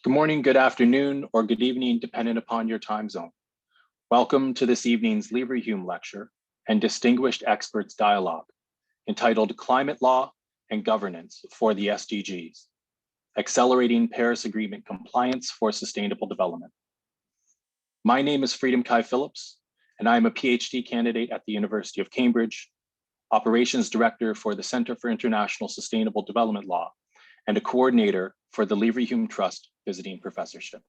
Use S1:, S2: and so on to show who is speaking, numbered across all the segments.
S1: Good morning, good afternoon, or good evening, depending upon your time zone. Welcome to this evening's Leverhulme lecture and Distinguished Experts Dialogue, entitled Climate Law and Governance for the SDGs, Accelerating Paris Agreement Compliance for Sustainable Development. My name is Freedom Kai Phillips, and I am a PhD candidate at the University of Cambridge, Operations Director for the Center for International Sustainable Development Law, and a coordinator for the Leverhulme Trust Visiting Professorship.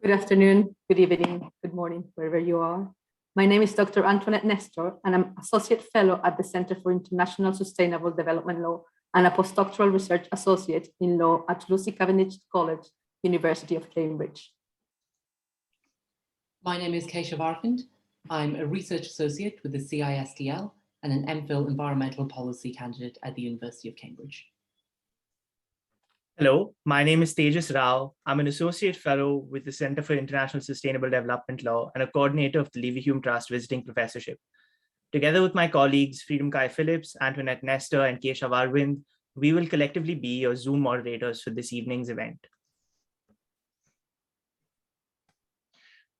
S2: Good afternoon, good evening, good morning, wherever you are. My name is Dr. Antoinette Nestor, and I'm Associate Fellow at the Center for International Sustainable Development Law and a Postdoctoral Research Associate in Law at Lucy Cavendish College, University of Cambridge.
S3: My name is Keisha Varkind. I'm a Research Associate with the CISDL and an MPhil Environmental Policy Candidate at the University of Cambridge.
S4: Hello, my name is Tejas Rao. I'm an Associate Fellow with the Center for International Sustainable Development Law and a coordinator of the Leverhulme Trust Visiting Professorship. Together with my colleagues, Freedom Kai Phillips, Antoinette Nestor, and Keisha Varkind, we will collectively be your Zoom moderators for this evening's event.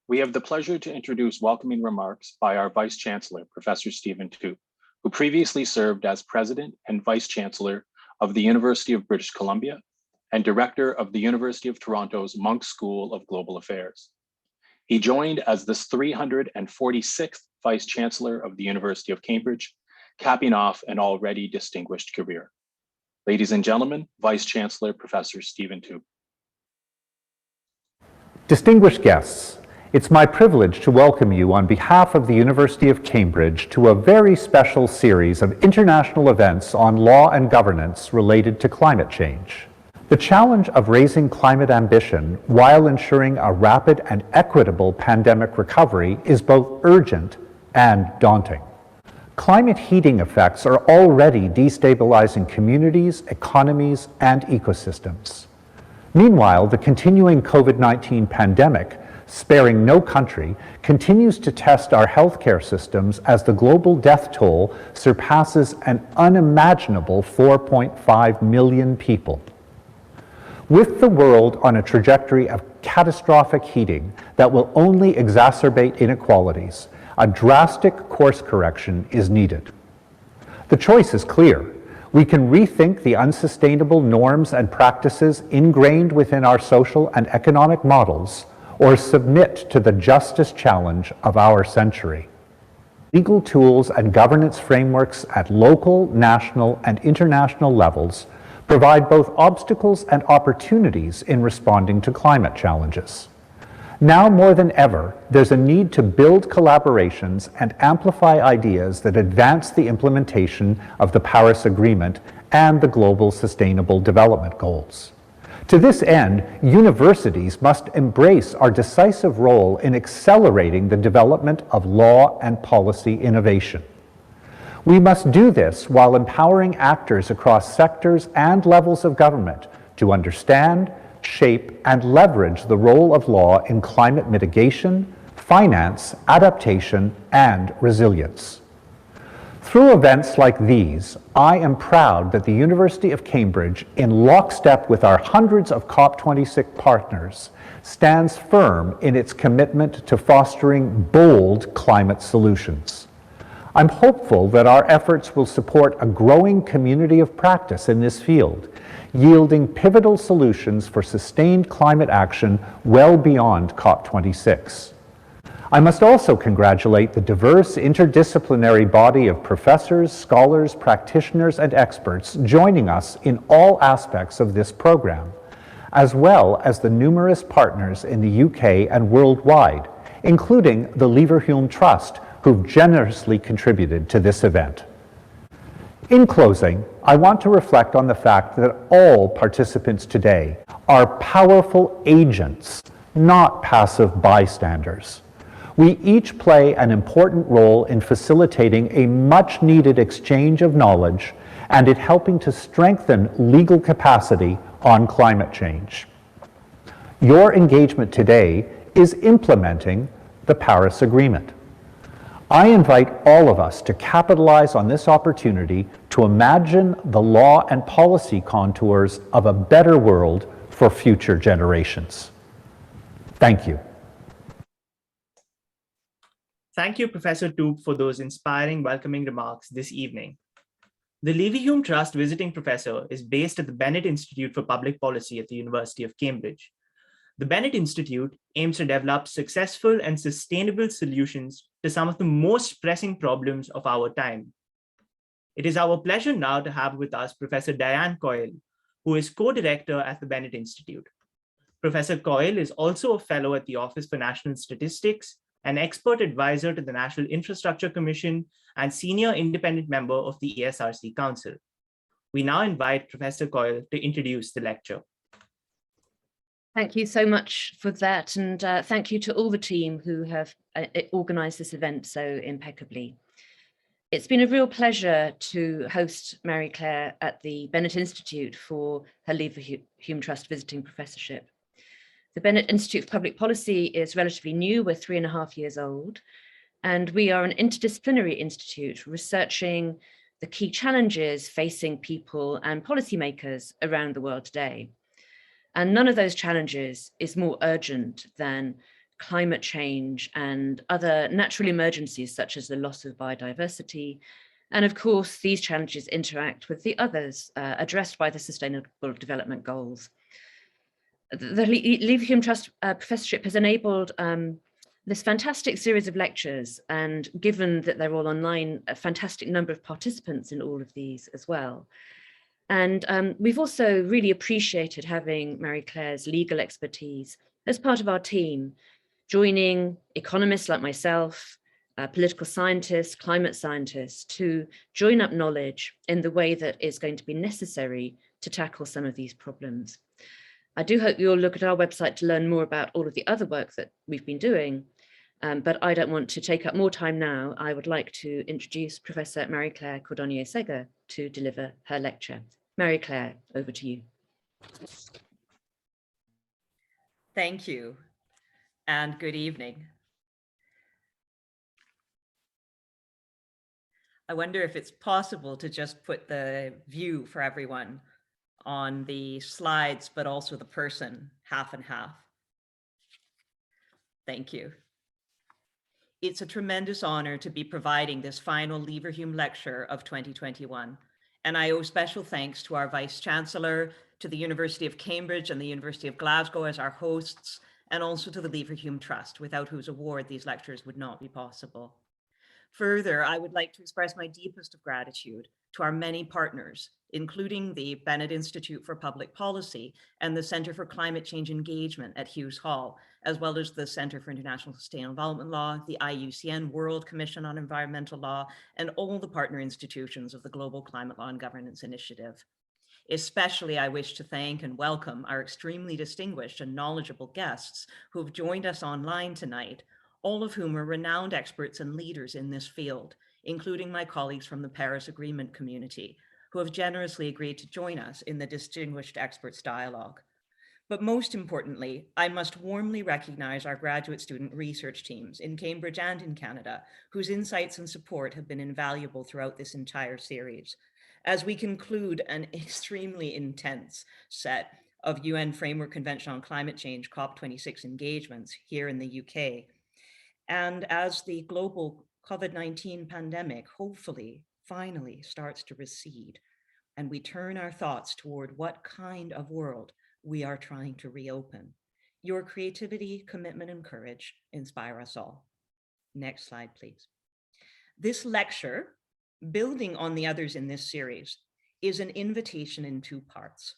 S1: We have the pleasure to introduce welcoming remarks by our Vice Chancellor, Professor Stephen Tu, who previously served as President and Vice Chancellor of the University of British Columbia and Director of the University of Toronto's Munk School of Global Affairs. He joined as the 346th Vice Chancellor of the University of Cambridge, capping off an already distinguished career. Ladies and gentlemen, Vice Chancellor Professor Stephen Tu.
S5: Distinguished guests, it's my privilege to welcome you on behalf of the University of Cambridge to a very special series of international events on law and governance related to climate change. The challenge of raising climate ambition while ensuring a rapid and equitable pandemic recovery is both urgent and daunting. Climate heating effects are already destabilizing communities, economies, and ecosystems. Meanwhile, the continuing COVID-19 pandemic, sparing no country, continues to test our healthcare systems as the global death toll surpasses an unimaginable 4.5 million people. With the world on a trajectory of catastrophic heating that will only exacerbate inequalities, a drastic course correction is needed. The choice is clear. We can rethink the unsustainable norms and practices ingrained within our social and economic models, or submit to the justice challenge of our century. Legal tools and governance frameworks at local, national, and international levels provide both obstacles and opportunities in responding to climate challenges. Now more than ever, there's a need to build collaborations and amplify ideas that advance the implementation of the Paris Agreement and the Global Sustainable Development Goals. To this end, universities must embrace our decisive role in accelerating the development of law and policy innovation. We must do this while empowering actors across sectors and levels of government to understand, shape, and leverage the role of law in climate mitigation, finance, adaptation, and resilience. Through events like these, I am proud that the University of Cambridge, in lockstep with our hundreds of COP26 partners, stands firm in its commitment to fostering bold climate solutions. I'm hopeful that our efforts will support a growing community of practice in this field, yielding pivotal solutions for sustained climate action well beyond COP26. I must also congratulate the diverse interdisciplinary body of professors, scholars, practitioners, and experts joining us in all aspects of this program, as well as the numerous partners in the UK and worldwide, including the Leverhulme Trust, who've generously contributed to this event. In closing, I want to reflect on the fact that all participants today are powerful agents, not passive bystanders. We each play an important role in facilitating a much-needed exchange of knowledge and in helping to strengthen legal capacity on climate change. Your engagement today is implementing the Paris Agreement. I invite all of us to capitalize on this opportunity to imagine the law and policy contours of a better world for future generations. Thank you.
S4: Thank you, Professor Toop, for those inspiring, welcoming remarks this evening. The Leverhulme Trust Visiting Professor is based at the Bennett Institute for Public Policy at the University of Cambridge. The Bennett Institute aims to develop successful and sustainable solutions to some of the most pressing problems of our time. It is our pleasure now to have with us Professor Diane Coyle, who is co-director at the Bennett Institute. Professor Coyle is also a fellow at the Office for National Statistics, an expert advisor to the National Infrastructure Commission, and senior independent member of the ESRC Council. We now invite Professor Coyle to introduce the lecture.
S6: Thank you so much for that, and thank you to all the team who have organised this event so impeccably. It's been a real pleasure to host Mary Claire at the Bennett Institute for her Leverhulme Trust Visiting Professorship. The Bennett Institute for Public Policy is relatively new, we're 3.5 years old, and we are an interdisciplinary institute researching the key challenges facing people and policymakers around the world today. And none of those challenges is more urgent than climate change and other natural emergencies such as the loss of biodiversity. And of course, these challenges interact with the others addressed by the Sustainable Development Goals. The Leverhulme Trust Professorship has enabled this fantastic series of lectures, and given that they're all online, a fantastic number of participants in all of these as well. And we've also really appreciated having Mary Claire's legal expertise as part of our team, joining economists like myself, political scientists, climate scientists, to join up knowledge in the way that is going to be necessary to tackle some of these problems. I do hope you'll look at our website to learn more about all of the other work that we've been doing, but I don't want to take up more time now. I would like to introduce Professor Mary Claire Cordonnier-Segar to deliver her lecture. Mary Claire, over to you.
S7: Thank you, and good evening. I wonder if it's possible to just put the view for everyone on the slides, but also the person, half and half. Thank you. It's a tremendous honor to be providing this final Leverhulme lecture of 2021. And I owe special thanks to our Vice Chancellor, to the University of Cambridge and the University of Glasgow as our hosts, and also to the Leverhulme Trust, without whose award these lectures would not be possible. Further, I would like to express my deepest of gratitude to our many partners, including the Bennett Institute for Public Policy and the Center for Climate Change Engagement at Hughes Hall, as well as the Center for International Sustainable Development Law, the IUCN World Commission on Environmental Law, and all the partner institutions of the Global Climate Law and Governance Initiative. Especially, I wish to thank and welcome our extremely distinguished and knowledgeable guests who have joined us online tonight, all of whom are renowned experts and leaders in this field, including my colleagues from the Paris Agreement community, who have generously agreed to join us in the Distinguished Experts Dialogue. But most importantly, I must warmly recognize our graduate student research teams in Cambridge and in Canada, whose insights and support have been invaluable throughout this entire series. As we conclude an extremely intense set of UN Framework Convention on Climate Change COP26 engagements here in the UK, and as the global COVID-19 pandemic hopefully finally starts to recede, and we turn our thoughts toward what kind of world we are trying to reopen, your creativity, commitment, and courage inspire us all. Next slide, please. This lecture, building on the others in this series, is an invitation in two parts.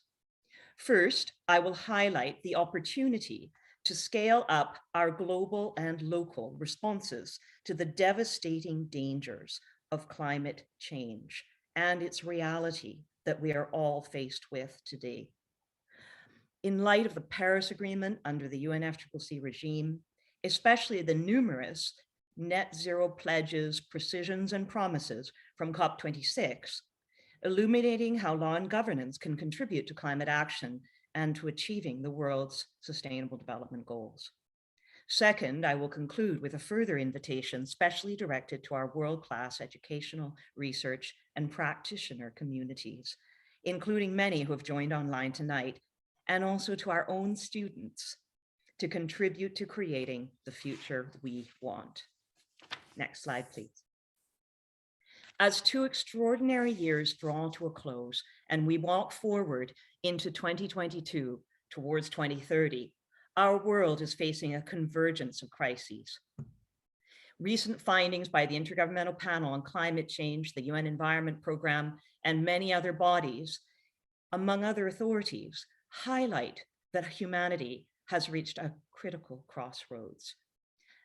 S7: First, I will highlight the opportunity to scale up our global and local responses to the devastating dangers of climate change and its reality that we are all faced with today. In light of the Paris Agreement under the UNFCCC regime, especially the numerous net zero pledges, precisions, and promises from COP26, illuminating how law and governance can contribute to climate action and to achieving the world's sustainable development goals. Second, I will conclude with a further invitation specially directed to our world-class educational, research, and practitioner communities, including many who have joined online tonight, and also to our own students to contribute to creating the future we want. Next slide, please. As 2 extraordinary years draw to a close and we walk forward into 2022 towards 2030, our world is facing a convergence of crises. Recent findings by the Intergovernmental Panel on Climate Change, the UN Environment Programme, and many other bodies, among other authorities, highlight that humanity has reached a critical crossroads.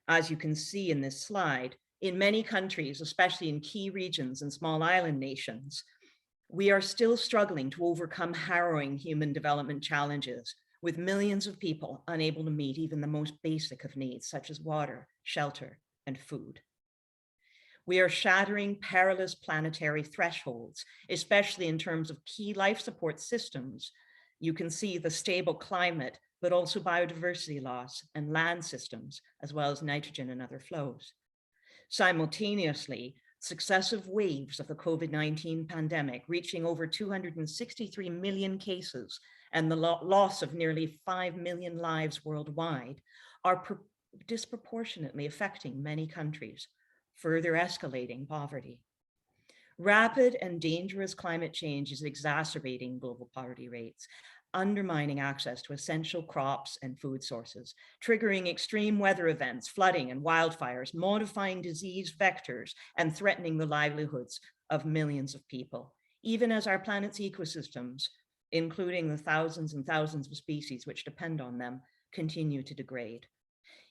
S7: As you can see in this slide, in many countries, especially in key regions and small island nations, we are still struggling to overcome harrowing human development challenges, with millions of people unable to meet even the most basic of needs, such as water, shelter, and food. We are shattering perilous planetary thresholds, especially in terms of key life support systems. You can see the stable climate, but also biodiversity loss and land systems, as well as nitrogen and other flows. Simultaneously, successive waves of the COVID-19 pandemic, reaching over 263 million cases and the loss of nearly 5 million lives worldwide, are disproportionately affecting many countries, further escalating poverty. Rapid and dangerous climate change is exacerbating global poverty rates, undermining access to essential crops and food sources, triggering extreme weather events, flooding and wildfires, modifying disease vectors, and threatening the livelihoods of millions of people, even as our planet's ecosystems, including the thousands and thousands of species which depend on them, continue to degrade.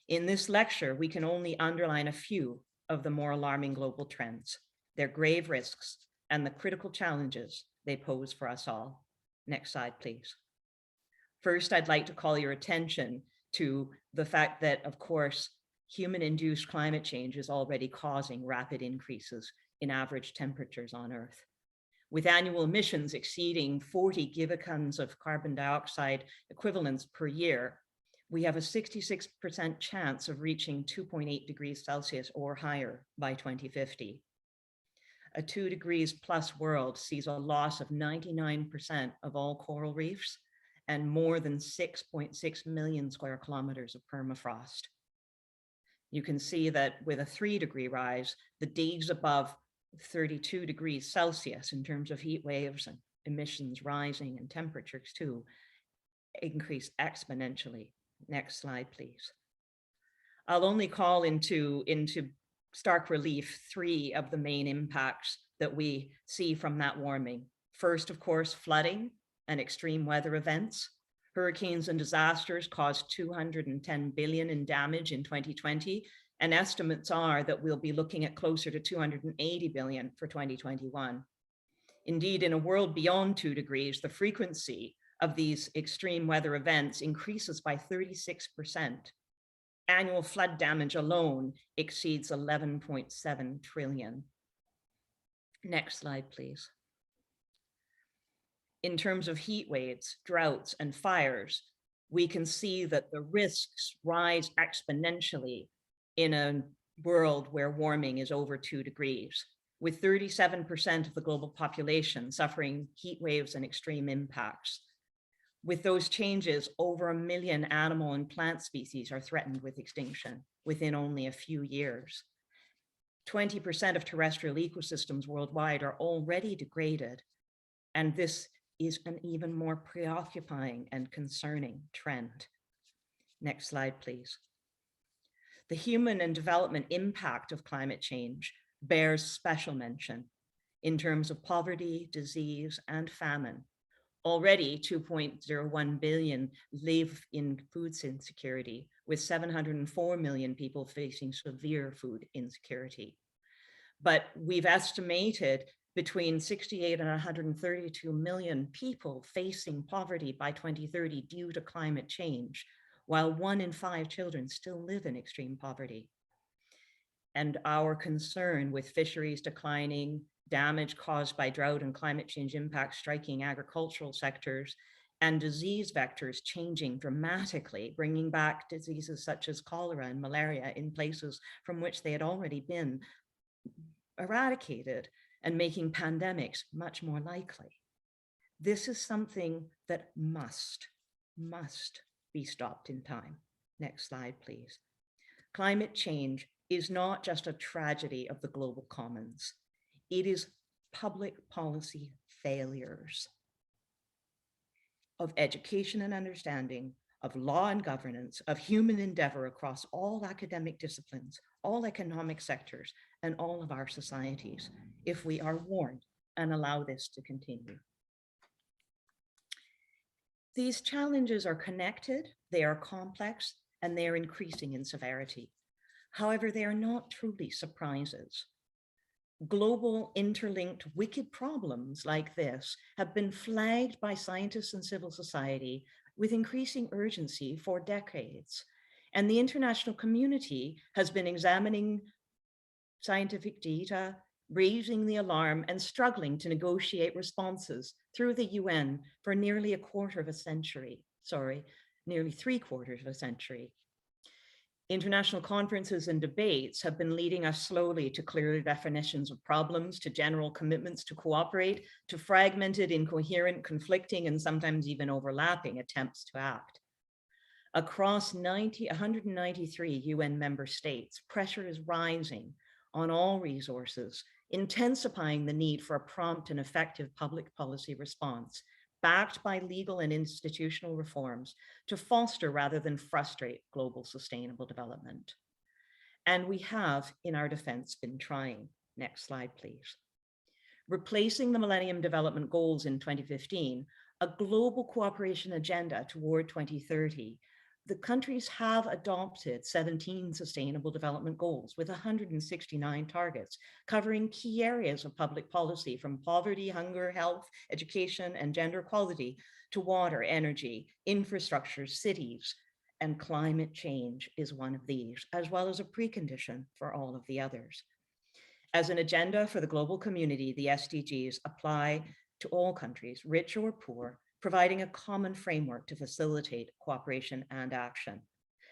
S7: In this lecture, we can only underline a few of the more alarming global trends, their grave risks, and the critical challenges they pose for us all. Next slide, please. First, I'd like to call your attention to the fact that, of course, human-induced climate change is already causing rapid increases in average temperatures on Earth. With annual emissions exceeding 40 gigatons of carbon dioxide equivalents per year, we have a 66% chance of reaching 2.8 degrees Celsius or higher by 2050. A 2 degrees plus world sees a loss of 99% of all coral reefs and more than 6.6 million square kilometers of permafrost. You can see that with a 3-degree rise, the days above 32 degrees Celsius in terms of heat waves and emissions rising and temperatures too, increase exponentially. Next slide, please. I'll only call into stark relief 3 of the main impacts that we see from that warming. First, of course, flooding and extreme weather events. Hurricanes and disasters caused 210 billion in damage in 2020, and estimates are that we'll be looking at closer to 280 billion for 2021. Indeed, in a world beyond 2 degrees, the frequency of these extreme weather events increases by 36%. Annual flood damage alone exceeds 11.7 trillion. Next slide, please. In terms of heat waves, droughts, and fires, we can see that the risks rise exponentially in a world where warming is over 2 degrees, with 37% of the global population suffering heat waves and extreme impacts. With those changes, over 1 million animal and plant species are threatened with extinction within only a few years. 20% of terrestrial ecosystems worldwide are already degraded, and this is an even more preoccupying and concerning trend. Next slide, please. The human and development impact of climate change bears special mention in terms of poverty, disease, and famine. Already 2.01 billion live in food insecurity, with 704 million people facing severe food insecurity. But we've estimated between 68 and 132 million people facing poverty by 2030 due to climate change, while 1 in 5 children still live in extreme poverty. And our concern with fisheries declining, damage caused by drought and climate change impacts striking agricultural sectors, and disease vectors changing dramatically, bringing back diseases such as cholera and malaria in places from which they had already been eradicated, and making pandemics much more likely. This is something that must be stopped in time. Next slide, please. Climate change is not just a tragedy of the global commons. It is public policy failures of education and understanding, of law and governance, of human endeavor across all academic disciplines, all economic sectors, and all of our societies, if we are warned and allow this to continue. These challenges are connected, they are complex, and they are increasing in severity. However, they are not truly surprises. Global interlinked wicked problems like this have been flagged by scientists and civil society with increasing urgency for decades. And the international community has been examining scientific data, raising the alarm, and struggling to negotiate responses through the UN for nearly nearly 3/4 of a century. International conferences and debates have been leading us slowly to clearer definitions of problems, to general commitments to cooperate, to fragmented, incoherent, conflicting, and sometimes even overlapping attempts to act. Across 193 UN member states, pressure is rising on all resources, intensifying the need for a prompt and effective public policy response, backed by legal and institutional reforms to foster rather than frustrate global sustainable development. And we have, in our defense, been trying. Next slide, please. Replacing the Millennium Development Goals in 2015, a global cooperation agenda toward 2030, the countries have adopted 17 Sustainable Development Goals with 169 targets, covering key areas of public policy from poverty, hunger, health, education, and gender equality to water, energy, infrastructure, cities, and climate change is one of these, as well as a precondition for all of the others. As an agenda for the global community, the SDGs apply to all countries, rich or poor, providing a common framework to facilitate cooperation and action.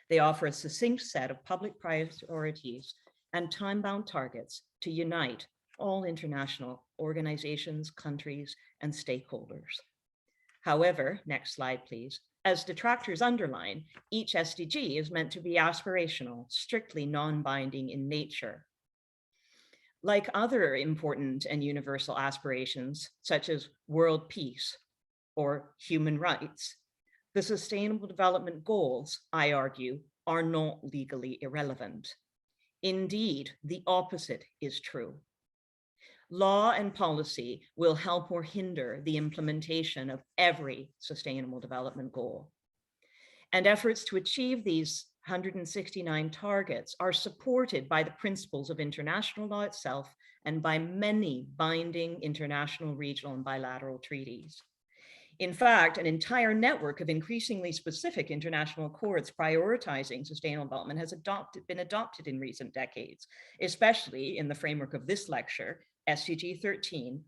S7: They offer a succinct set of public priorities and time-bound targets to unite all international organizations, countries, and stakeholders. However, next slide, please. As detractors underline, each SDG is meant to be aspirational, strictly non-binding in nature. Like other important and universal aspirations, such as world peace, or human rights, the Sustainable Development Goals, I argue, are not legally irrelevant. Indeed, the opposite is true. Law and policy will help or hinder the implementation of every Sustainable Development Goal. And efforts to achieve these 169 targets are supported by the principles of international law itself and by many binding international, regional, and bilateral treaties. In fact, an entire network of increasingly specific international accords prioritizing sustainable development has been adopted in recent decades, especially in the framework of this lecture, SDG 13,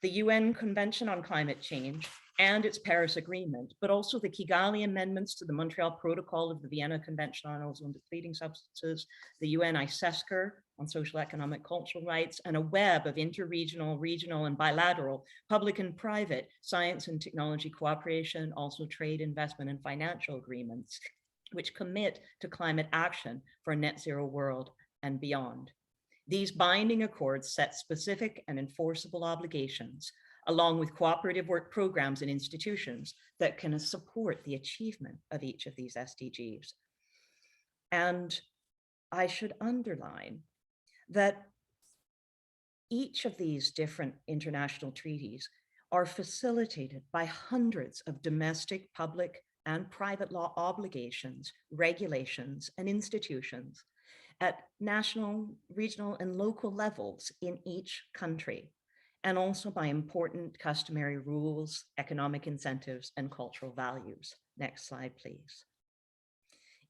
S7: the UN Convention on Climate Change, and its Paris Agreement, but also the Kigali amendments to the Montreal Protocol of the Vienna Convention on Ozone-depleting Substances, the UN ICESCR on social, economic, cultural rights, and a web of interregional, regional, and bilateral public and private science and technology cooperation, also trade, investment, and financial agreements, which commit to climate action for a net zero world and beyond. These binding accords set specific and enforceable obligations, along with cooperative work programs and institutions that can support the achievement of each of these SDGs. And I should underline that each of these different international treaties are facilitated by hundreds of domestic, public, and private law obligations, regulations, and institutions at national, regional, and local levels in each country, and also by important customary rules, economic incentives, and cultural values. Next slide, please.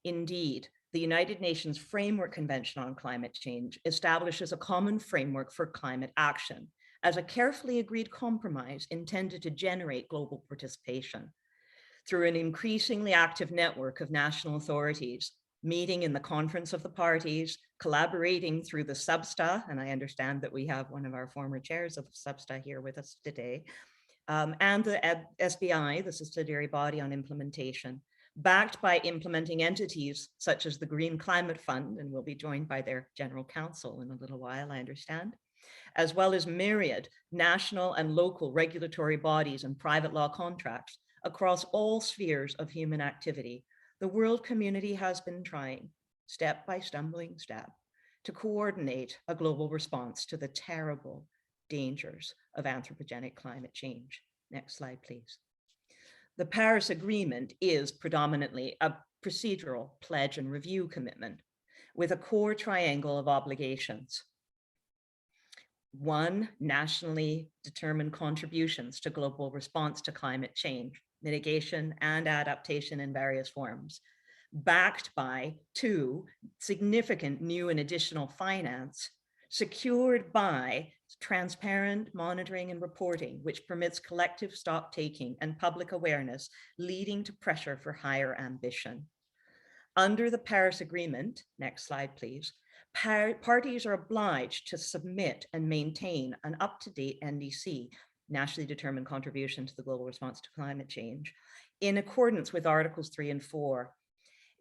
S7: Indeed, the United Nations Framework Convention on Climate Change establishes a common framework for climate action as a carefully agreed compromise intended to generate global participation. through an increasingly active network of national authorities, meeting in the Conference of the Parties, collaborating through the Substa, and I understand that we have one of our former chairs of Substa here with us today, and the SBI, the subsidiary body on implementation, backed by implementing entities such as the Green Climate Fund, and we'll be joined by their general counsel in a little while, I understand, as well as myriad national and local regulatory bodies and private law contracts across all spheres of human activity. The world community has been trying, step by stumbling step, to coordinate a global response to the terrible dangers of anthropogenic climate change. Next slide, please. The Paris Agreement is predominantly a procedural pledge and review commitment with a core triangle of obligations. One, nationally determined contributions to global response to climate change, mitigation and adaptation in various forms, backed by two, significant new and additional finance, secured by transparent monitoring and reporting, which permits collective stock taking and public awareness, leading to pressure for higher ambition. Under the Paris Agreement, next slide, please, parties are obliged to submit and maintain an up-to-date NDC, nationally determined contribution to the global response to climate change, in accordance with Articles 3 and 4,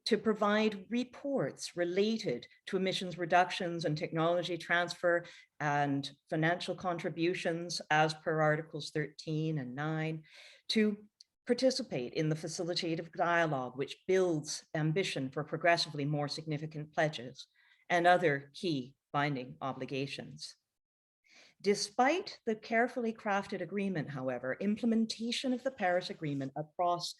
S7: to provide reports related to emissions reductions and technology transfer and financial contributions as per Articles 13 and 9, to participate in the facilitative dialogue, which builds ambition for progressively more significant pledges and other key binding obligations. Despite the carefully crafted agreement, however, implementation of the Paris Agreement across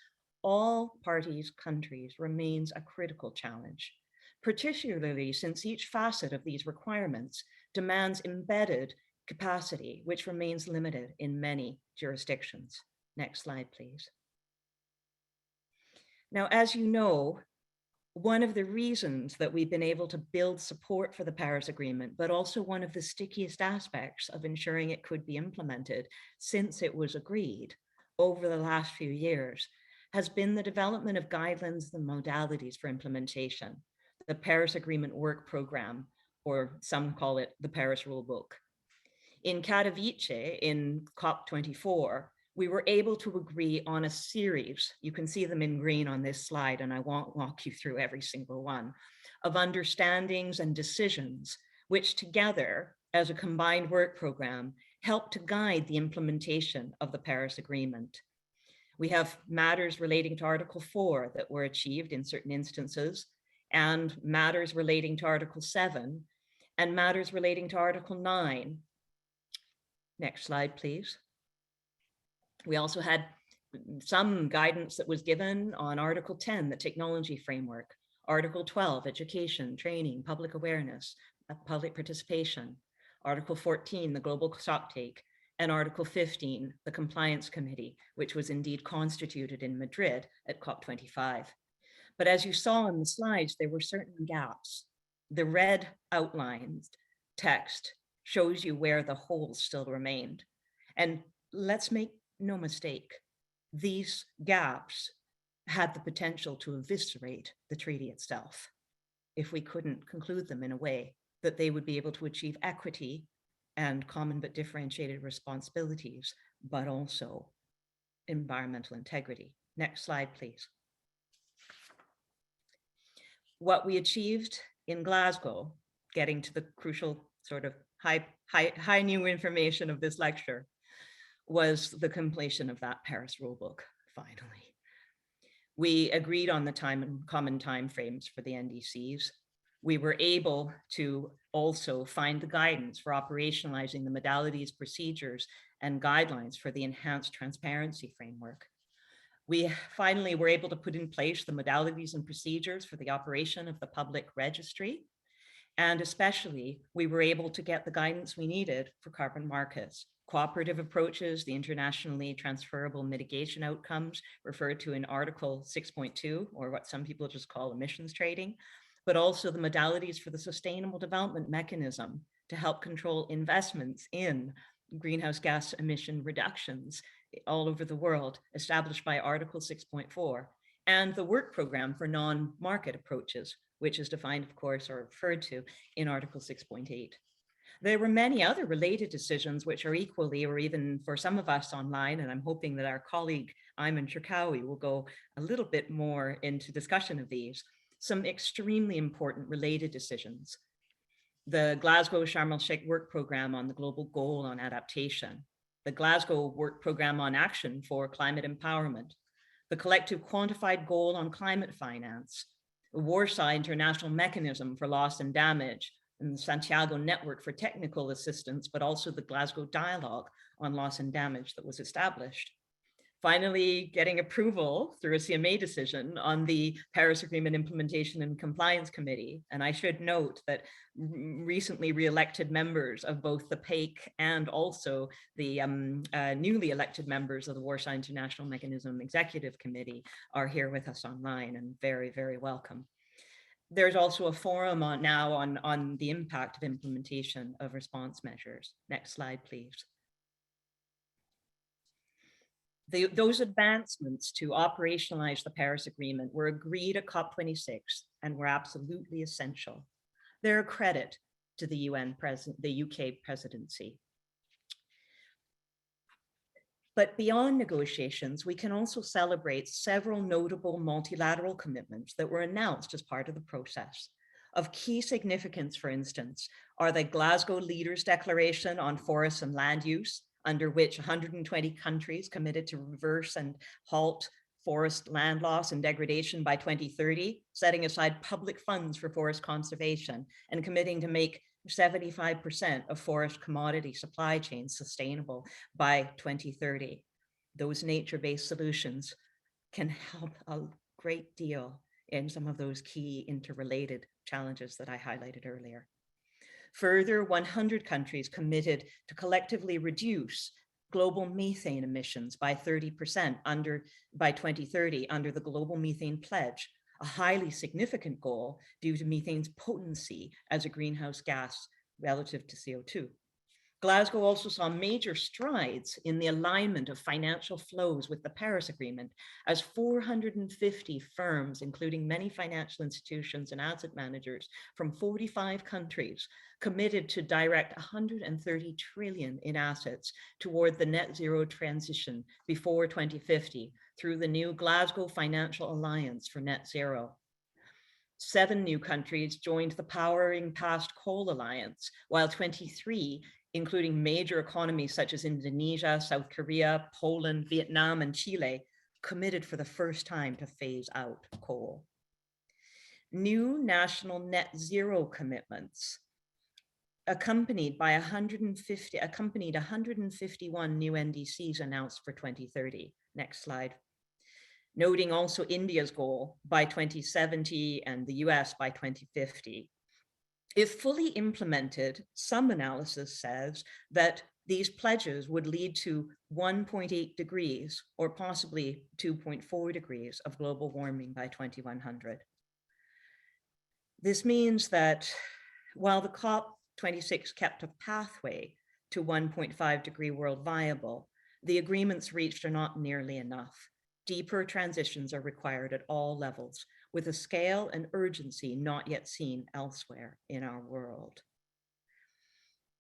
S7: all parties' countries remains a critical challenge, particularly since each facet of these requirements demands embedded capacity, which remains limited in many jurisdictions. Next slide, please. Now, as you know, one of the reasons that we've been able to build support for the Paris Agreement, but also one of the stickiest aspects of ensuring it could be implemented since it was agreed over the last few years, has been the development of guidelines and modalities for implementation, the Paris Agreement Work Program, or some call it the Paris Rulebook. In Katowice, in COP24, we were able to agree on a series, you can see them in green on this slide, and I won't walk you through every single one, of understandings and decisions, which together, as a combined work program, help to guide the implementation of the Paris Agreement. We have matters relating to Article 4 that were achieved in certain instances, and matters relating to Article 7, and matters relating to Article 9. Next slide, please. We also had some guidance that was given on Article 10, the technology framework, Article 12, education, training, public awareness, public participation, Article 14, the global stocktake, and Article 15, the Compliance Committee, which was indeed constituted in Madrid at COP25. But as you saw in the slides, there were certain gaps. The red outlined text shows you where the holes still remained. And let's make no mistake, these gaps had the potential to eviscerate the treaty itself if we couldn't conclude them in a way that they would be able to achieve equity and common but differentiated responsibilities, but also environmental integrity. Next slide, please. What we achieved in Glasgow, getting to the crucial sort of high new information of this lecture, was the completion of that Paris Rulebook, finally. We agreed on the time and common timeframes for the NDCs. We were able to also find the guidance for operationalizing the modalities, procedures, and guidelines for the enhanced transparency framework. We finally were able to put in place the modalities and procedures for the operation of the public registry. And especially, we were able to get the guidance we needed for carbon markets, cooperative approaches, the internationally transferable mitigation outcomes referred to in Article 6.2, or what some people just call emissions trading, but also the modalities for the sustainable development mechanism to help control investments in greenhouse gas emission reductions all over the world established by Article 6.4, and the work program for non-market approaches, which is defined, of course, or referred to in Article 6.8. There were many other related decisions which are equally, or even for some of us online, and I'm hoping that our colleague Ayman Cherkaoui will go a little bit more into discussion of these, some extremely important related decisions. The Glasgow Sharm el-Sheikh work program on the global goal on adaptation, the Glasgow work program on action for climate empowerment, the collective quantified goal on climate finance, the Warsaw International Mechanism for Loss and Damage, and the Santiago Network for Technical Assistance, but also the Glasgow Dialogue on Loss and Damage that was established. Finally, getting approval through a CMA decision on the Paris Agreement Implementation and Compliance Committee. And I should note that recently re-elected members of both the PAIC and also the newly elected members of the Warsaw International Mechanism Executive Committee are here with us online, and very, very welcome. There's also a forum on the impact of implementation of response measures. Next slide, please. Those advancements to operationalize the Paris Agreement were agreed at COP26 and were absolutely essential. They're a credit to the UK presidency. But beyond negotiations, we can also celebrate several notable multilateral commitments that were announced as part of the process. Of key significance, for instance, are the Glasgow Leaders Declaration on Forests and Land Use, under which 120 countries committed to reverse and halt forest land loss and degradation by 2030, setting aside public funds for forest conservation and committing to make 75% of forest commodity supply chains sustainable by 2030. Those nature-based solutions can help a great deal in some of those key interrelated challenges that I highlighted earlier. Further, 100 countries committed to collectively reduce global methane emissions by 30% by 2030 under the Global Methane Pledge, a highly significant goal due to methane's potency as a greenhouse gas relative to CO2. Glasgow also saw major strides in the alignment of financial flows with the Paris Agreement, as 450 firms, including many financial institutions and asset managers from 45 countries, committed to direct 130 trillion in assets toward the net zero transition before 2050 through the new Glasgow Financial Alliance for Net Zero. 7 new countries joined the Powering Past Coal Alliance, while 23, including major economies such as Indonesia, South Korea, Poland, Vietnam, and Chile, committed for the first time to phase out coal. New national net zero commitments accompanied 151 new NDCs announced for 2030. Next slide. Noting also India's goal by 2070 and the US by 2050. If fully implemented, some analysis says that these pledges would lead to 1.8 degrees or possibly 2.4 degrees of global warming by 2100. This means that while the COP26 kept a pathway to 1.5 degree world viable, the agreements reached are not nearly enough. Deeper transitions are required at all levels, with a scale and urgency not yet seen elsewhere in our world.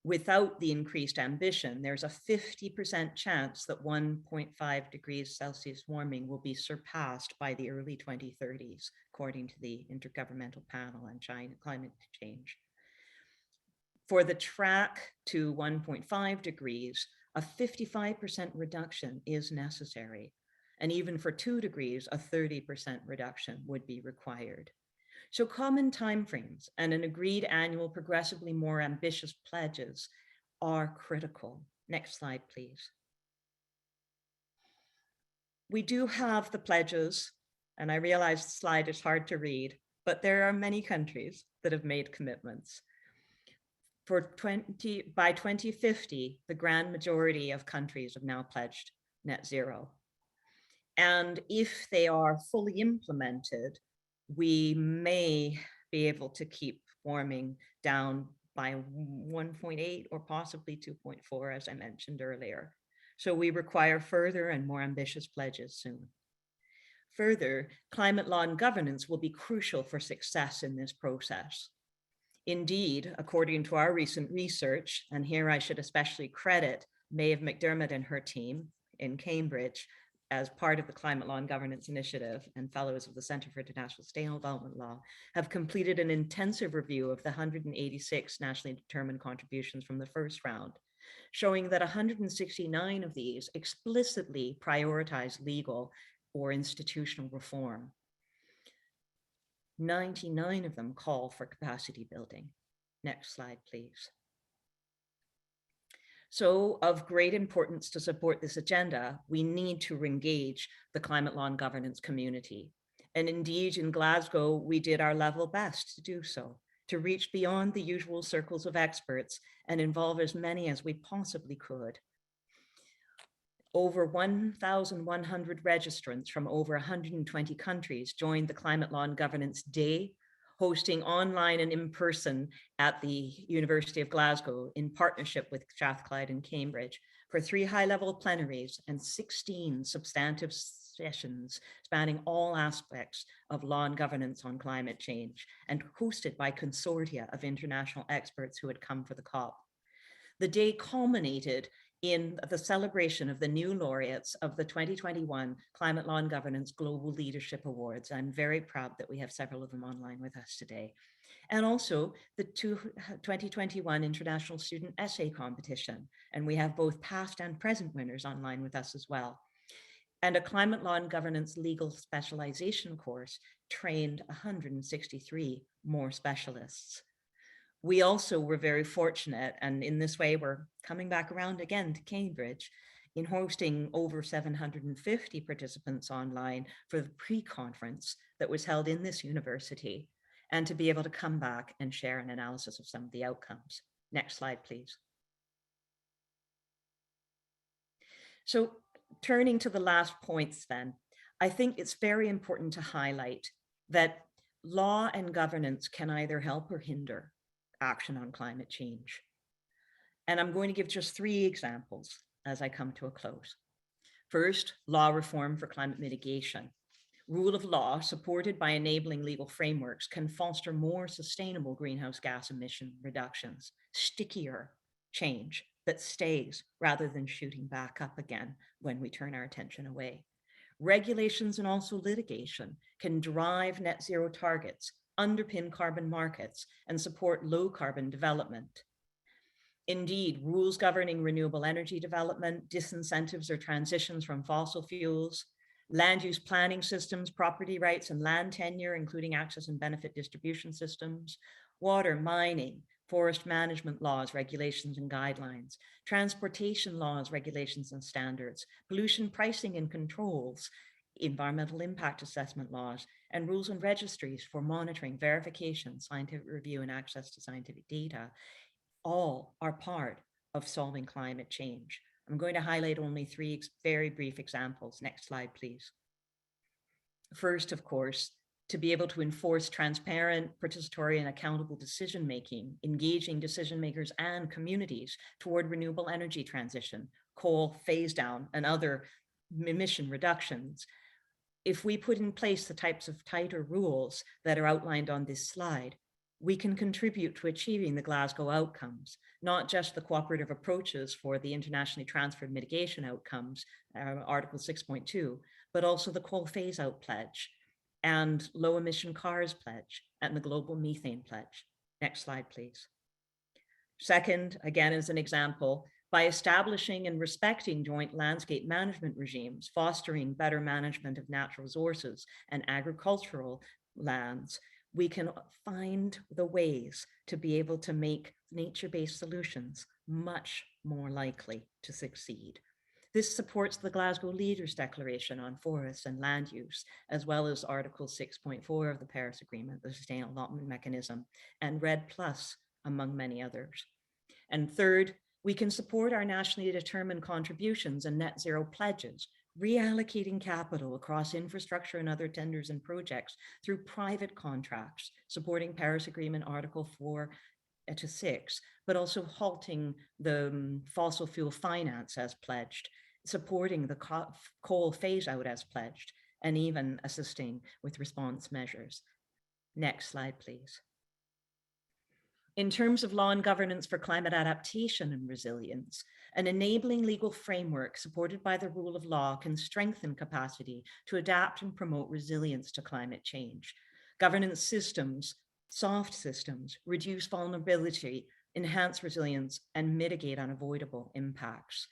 S7: Without the increased ambition, there's a 50% chance that 1.5 degrees Celsius warming will be surpassed by the early 2030s, according to the Intergovernmental Panel on Climate Change. For the track to 1.5 degrees, a 55% reduction is necessary. And even for 2 degrees, a 30% reduction would be required. So common timeframes and an agreed annual progressively more ambitious pledges are critical. Next slide, please. We do have the pledges, and I realize the slide is hard to read, but there are many countries that have made commitments. By 2050, the grand majority of countries have now pledged net zero. And if they are fully implemented, we may be able to keep warming down by 1.8 or possibly 2.4, as I mentioned earlier. So we require further and more ambitious pledges soon. Further, climate law and governance will be crucial for success in this process. Indeed, according to our recent research, and here I should especially credit Maeve McDermott and her team in Cambridge as part of the Climate Law and Governance Initiative and fellows of the Center for International Sustainable Development Law, have completed an intensive review of the 186 nationally determined contributions from the first round, showing that 169 of these explicitly prioritize legal or institutional reform. 99 of them call for capacity building. Next slide, please. So of great importance to support this agenda, we need to engage the climate law and governance community. And indeed, in Glasgow, we did our level best to do so, to reach beyond the usual circles of experts and involve as many as we possibly could. Over 1,100 registrants from over 120 countries joined the Climate Law and Governance Day, hosting online and in person at the University of Glasgow in partnership with Strathclyde and Cambridge for 3 high-level plenaries and 16 substantive sessions spanning all aspects of law and governance on climate change and hosted by consortia of international experts who had come for the COP. The day culminated in the celebration of the new laureates of the 2021 Climate Law and Governance Global Leadership Awards. I'm very proud that we have several of them online with us today. And also the 2021 International Student Essay Competition. And we have both past and present winners online with us as well. And a Climate Law and Governance Legal Specialization course trained 163 more specialists. We also were very fortunate, and in this way, we're coming back around again to Cambridge in hosting over 750 participants online for the pre-conference that was held in this university, and to be able to come back and share an analysis of some of the outcomes. Next slide, please. So turning to the last points then, I think it's very important to highlight that law and governance can either help or hinder action on climate change. And I'm going to give just 3 examples as I come to a close. First, law reform for climate mitigation. Rule of law supported by enabling legal frameworks can foster more sustainable greenhouse gas emission reductions, stickier change that stays rather than shooting back up again when we turn our attention away. Regulations and also litigation can drive net zero targets, underpin carbon markets, and support low carbon development. Indeed, rules governing renewable energy development, disincentives or transitions from fossil fuels, land use planning systems, property rights and land tenure, including access and benefit distribution systems, water, mining, forest management laws, regulations and guidelines, transportation laws, regulations and standards, pollution pricing and controls, environmental impact assessment laws, and rules and registries for monitoring, verification, scientific review, and access to scientific data, all are part of solving climate change. I'm going to highlight only 3 very brief examples. Next slide, please. First, of course, to be able to enforce transparent, participatory, and accountable decision-making, engaging decision makers and communities toward renewable energy transition, coal phase down, and other emission reductions. If we put in place the types of tighter rules that are outlined on this slide, we can contribute to achieving the Glasgow outcomes, not just the cooperative approaches for the internationally transferred mitigation outcomes, Article 6.2, but also the coal phase out pledge and low emission cars pledge and the global methane pledge. Next slide, please. Second, again, as an example, by establishing and respecting joint landscape management regimes, fostering better management of natural resources and agricultural lands, we can find the ways to be able to make nature-based solutions much more likely to succeed. This supports the Glasgow Leaders Declaration on forests and land use, as well as Article 6.4 of the Paris Agreement, the Sustainable Development Mechanism, and REDD+, among many others. And third, we can support our nationally determined contributions and net zero pledges, reallocating capital across infrastructure and other tenders and projects through private contracts, supporting Paris Agreement Article 4 to 6, but also halting the fossil fuel finance as pledged, supporting the coal phase out as pledged, and even assisting with response measures. Next slide, please. In terms of law and governance for climate adaptation and resilience, an enabling legal framework supported by the rule of law can strengthen capacity to adapt and promote resilience to climate change. Governance systems, soft systems, reduce vulnerability, enhance resilience, and mitigate unavoidable impacts.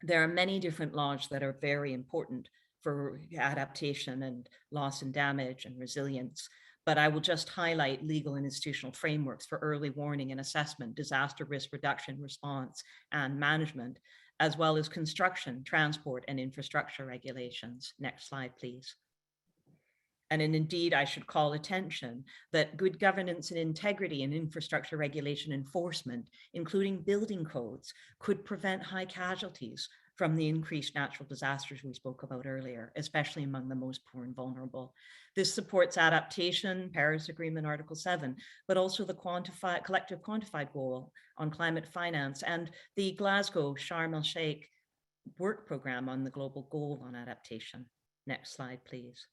S7: There are many different laws that are very important for adaptation and loss and damage and resilience, but I will just highlight legal and institutional frameworks for early warning and assessment, disaster risk reduction, response, and management, as well as construction, transport, and infrastructure regulations. Next slide, please. And indeed, I should call attention that good governance and integrity in infrastructure regulation enforcement, including building codes, could prevent high casualties from the increased natural disasters we spoke about earlier, especially among the most poor and vulnerable. This supports adaptation, Paris Agreement, Article 7, but also the collective quantified goal on climate finance and the Glasgow Sharm el-Sheikh work program on the global goal on adaptation. Next slide, please.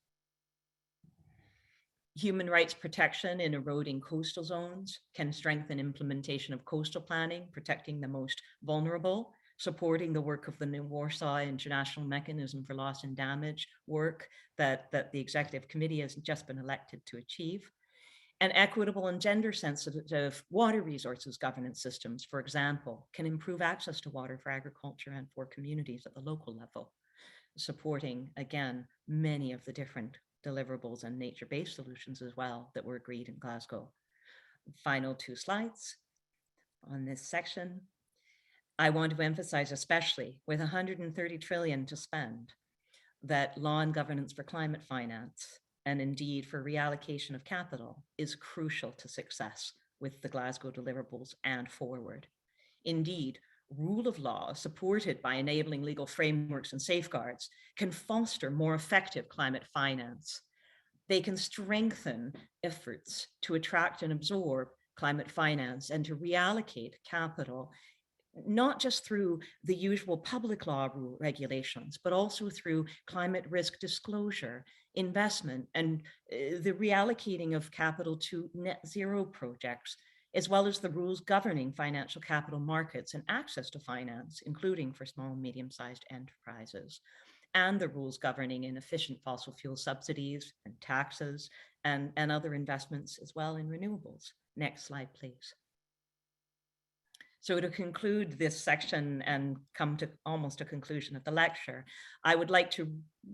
S7: Human rights protection in eroding coastal zones can strengthen implementation of coastal planning, protecting the most vulnerable, supporting the work of the New Warsaw International Mechanism for Loss and Damage work that the Executive Committee has just been elected to achieve, and equitable and gender sensitive water resources governance systems, for example, can improve access to water for agriculture and for communities at the local level, supporting, again, many of the different deliverables and nature-based solutions as well that were agreed in Glasgow. Final 2 slides on this section. I want to emphasize, especially with 130 trillion to spend, that law and governance for climate finance, and indeed for reallocation of capital, is crucial to success with the Glasgow deliverables and forward. Indeed, rule of law supported by enabling legal frameworks and safeguards can foster more effective climate finance. They can strengthen efforts to attract and absorb climate finance and to reallocate capital, not just through the usual public law regulations, but also through climate risk disclosure, investment, and the reallocating of capital to net zero projects, as well as the rules governing financial capital markets and access to finance, including for small and medium-sized enterprises, and the rules governing inefficient fossil fuel subsidies and taxes and other investments as well in renewables. Next slide, please. So to conclude this section and come to almost a conclusion of the lecture, I would like to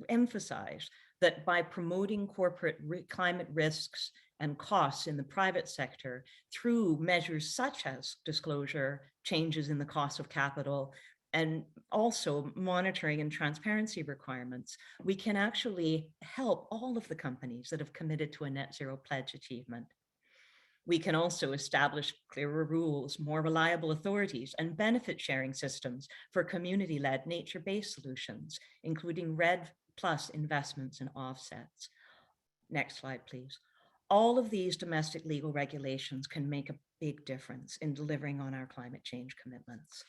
S7: emphasize that by promoting corporate climate risks and costs in the private sector through measures such as disclosure, changes in the cost of capital, and also monitoring and transparency requirements, we can actually help all of the companies that have committed to a net zero pledge achievement. We can also establish clearer rules, more reliable authorities, and benefit sharing systems for community-led nature-based solutions, including REDD+ investments and offsets. Next slide, please. All of these domestic legal regulations can make a big difference in delivering on our climate change commitments.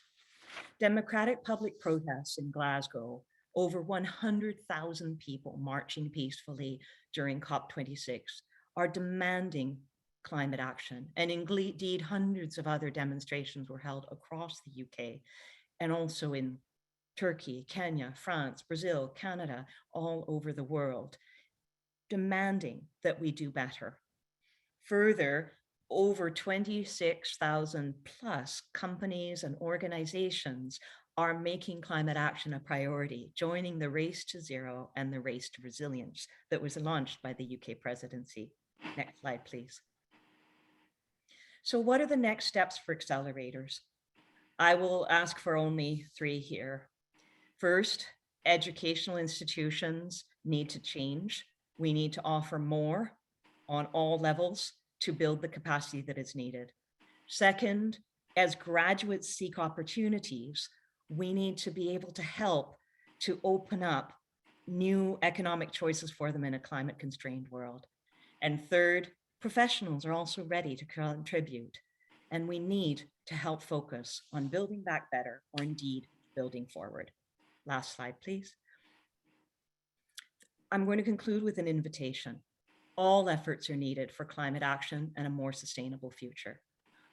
S7: Democratic public protests in Glasgow, over 100,000 people marching peacefully during COP26, are demanding climate action. And indeed, hundreds of other demonstrations were held across the UK and also in Turkey, Kenya, France, Brazil, Canada, all over the world, demanding that we do better. Further, over 26,000 plus companies and organizations are making climate action a priority, joining the Race to Zero and the Race to Resilience that was launched by the UK presidency. Next slide, please. So what are the next steps for accelerators? I will ask for only 3 here. First, educational institutions need to change. We need to offer more on all levels to build the capacity that is needed. Second, as graduates seek opportunities, we need to be able to help to open up new economic choices for them in a climate constrained world. And third, professionals are also ready to contribute, and we need to help focus on building back better or indeed building forward. Last slide, please. I'm going to conclude with an invitation. All efforts are needed for climate action and a more sustainable future.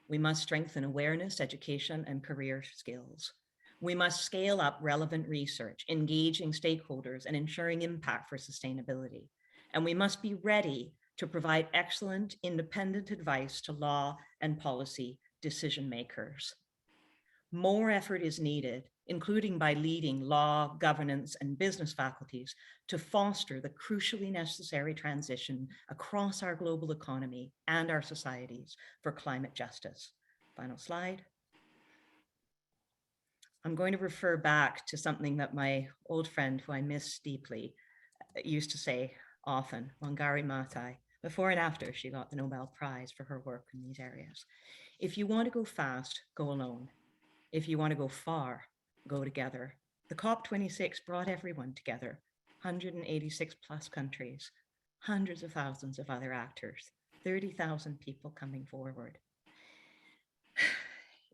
S7: We must strengthen awareness, education, and career skills. We must scale up relevant research, engaging stakeholders and ensuring impact for sustainability. And we must be ready to provide excellent, independent advice to law and policy decision makers. More effort is needed, including by leading law, governance, and business faculties to foster the crucially necessary transition across our global economy and our societies for climate justice. Final slide. I'm going to refer back to something that my old friend, who I miss deeply, used to say often, Wangari Maathai. Before and after she got the Nobel Prize for her work in these areas. If you want to go fast, go alone. If you want to go far, go together. The COP26 brought everyone together, 186 plus countries, hundreds of thousands of other actors, 30,000 people coming forward.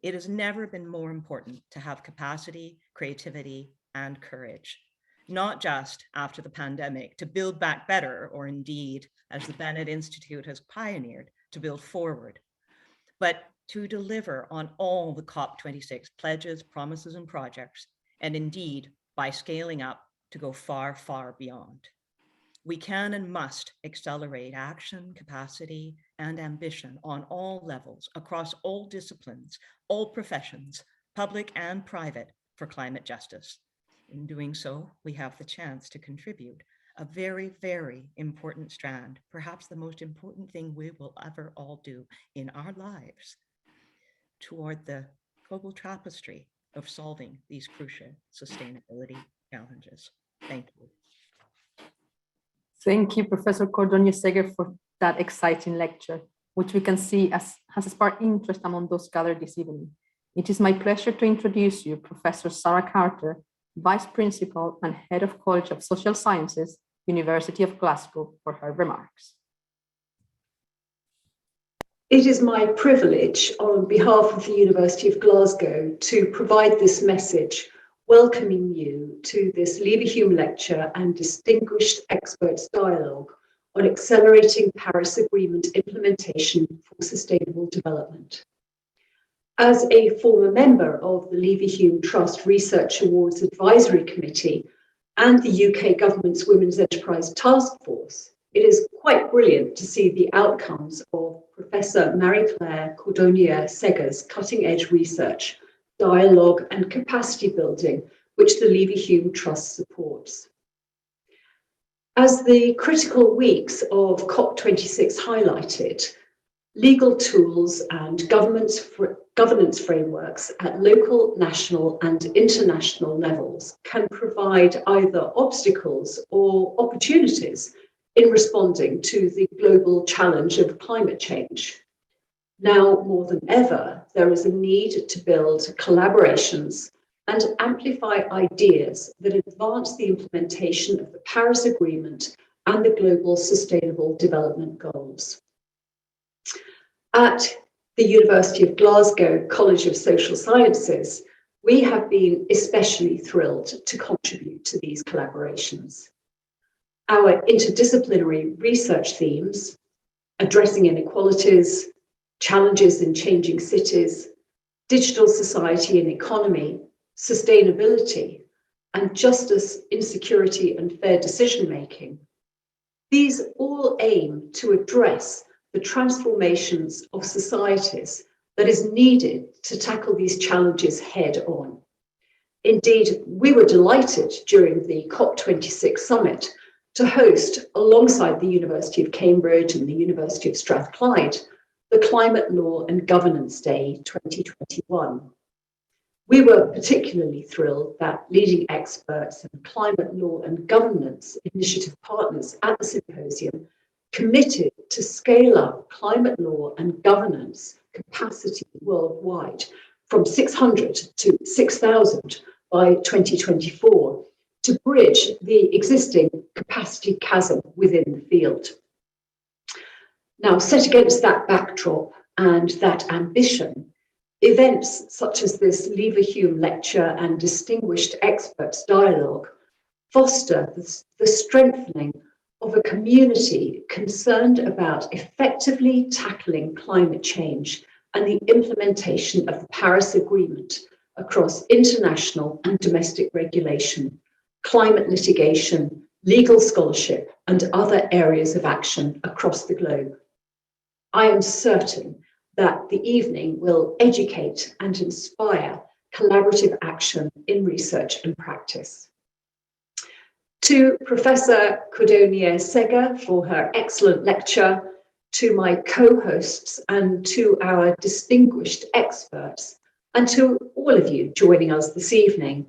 S7: It has never been more important to have capacity, creativity, and courage, not just after the pandemic, to build back better, or indeed, as the Bennett Institute has pioneered, to build forward, but to deliver on all the COP26 pledges, promises, and projects, and indeed, by scaling up to go far, far beyond. We can and must accelerate action, capacity, and ambition on all levels, across all disciplines, all professions, public and private, for climate justice. In doing so, we have the chance to contribute a very, very important strand, perhaps the most important thing we will ever all do in our lives, toward the global tapestry of solving these crucial sustainability challenges. Thank you.
S2: Thank you, Professor Cordonnier-Seger, for that exciting lecture, which we can see has sparked interest among those gathered this evening. It is my pleasure to introduce you Professor Sarah Carter, Vice Principal and Head of College of Social Sciences, University of Glasgow, for her remarks.
S8: It is my privilege on behalf of the University of Glasgow to provide this message, welcoming you to this Leverhulme lecture and distinguished experts dialogue on accelerating Paris Agreement implementation for sustainable development. As a former member of the Leverhulme Trust Research Awards Advisory Committee and the UK Government's Women's Enterprise Task Force, it is quite brilliant to see the outcomes of Professor Marie-Claire Cordonnier-Seger's cutting-edge research, dialogue and capacity building, which the Leverhulme Trust supports. As the critical weeks of COP26 highlighted, legal tools and governance frameworks at local, national and international levels can provide either obstacles or opportunities in responding to the global challenge of climate change. Now more than ever, there is a need to build collaborations and amplify ideas that advance the implementation of the Paris Agreement and the Global Sustainable Development Goals. At the University of Glasgow College of Social Sciences, we have been especially thrilled to contribute to these collaborations. Our interdisciplinary research themes, addressing inequalities, challenges in changing cities, digital society and economy, sustainability, and justice, insecurity, and fair decision-making. These all aim to address the transformations of societies that is needed to tackle these challenges head on. Indeed, we were delighted during the COP26 summit to host, alongside the University of Cambridge and the University of Strathclyde, the Climate Law and Governance Day 2021. We were particularly thrilled that leading experts and climate law and governance initiative partners at the symposium committed to scale up climate law and governance capacity worldwide from 600 to 6,000 by 2024 to bridge the existing capacity chasm within the field. Now, set against that backdrop and that ambition, Events such as this Leverhulme lecture and distinguished experts dialogue foster the strengthening of a community concerned about effectively tackling climate change and the implementation of the Paris Agreement across international and domestic regulation, climate litigation, legal scholarship, and other areas of action across the globe. I am certain that the evening will educate and inspire collaborative action in research and practice. To Professor Kudonie Sega for her excellent lecture, to my co-hosts and to our distinguished experts, and to all of you joining us this evening,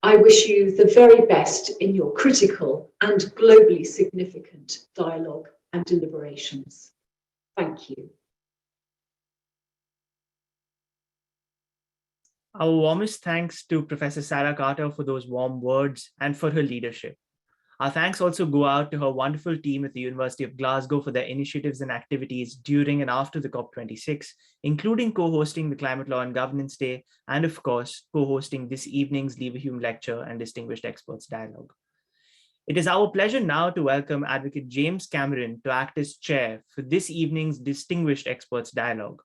S8: I wish you the very best in your critical and globally significant dialogue and deliberations. Thank you.
S4: Our warmest thanks to Professor Sarah Carter for those warm words and for her leadership. Our thanks also go out to her wonderful team at the University of Glasgow for their initiatives and activities during and after the COP26, including co-hosting the Climate Law and Governance Day, and of course, co-hosting this evening's Leverhulme lecture and Distinguished Experts Dialogue. It is our pleasure now to welcome Advocate James Cameron to act as chair for this evening's Distinguished Experts Dialogue.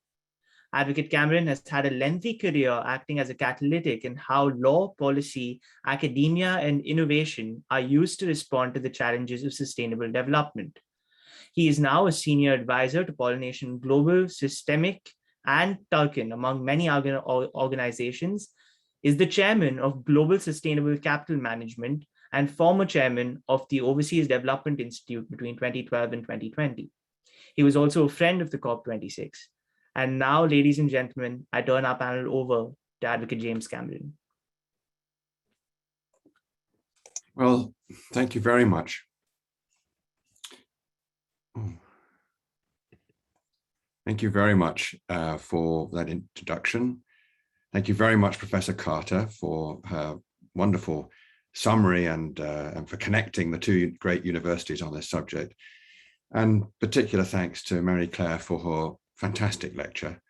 S4: Advocate Cameron has had a lengthy career acting as a catalytic in how law, policy, academia, and innovation are used to respond to the challenges of sustainable development. He is now a senior advisor to Pollination Global, Systemic, and Tulkin, among many organizations, is the chairman of Global Sustainable Capital Management and former chairman of the Overseas Development Institute between 2012 and 2020. He was also a friend of the COP26. And now, ladies and gentlemen, I turn our panel over to Advocate James Cameron.
S9: Well, thank you very much. Thank you very much for that introduction. Thank you very much, Professor Carter, for her wonderful summary and for connecting the two great universities on this subject. And particular thanks to Mary Claire for her fantastic lecture.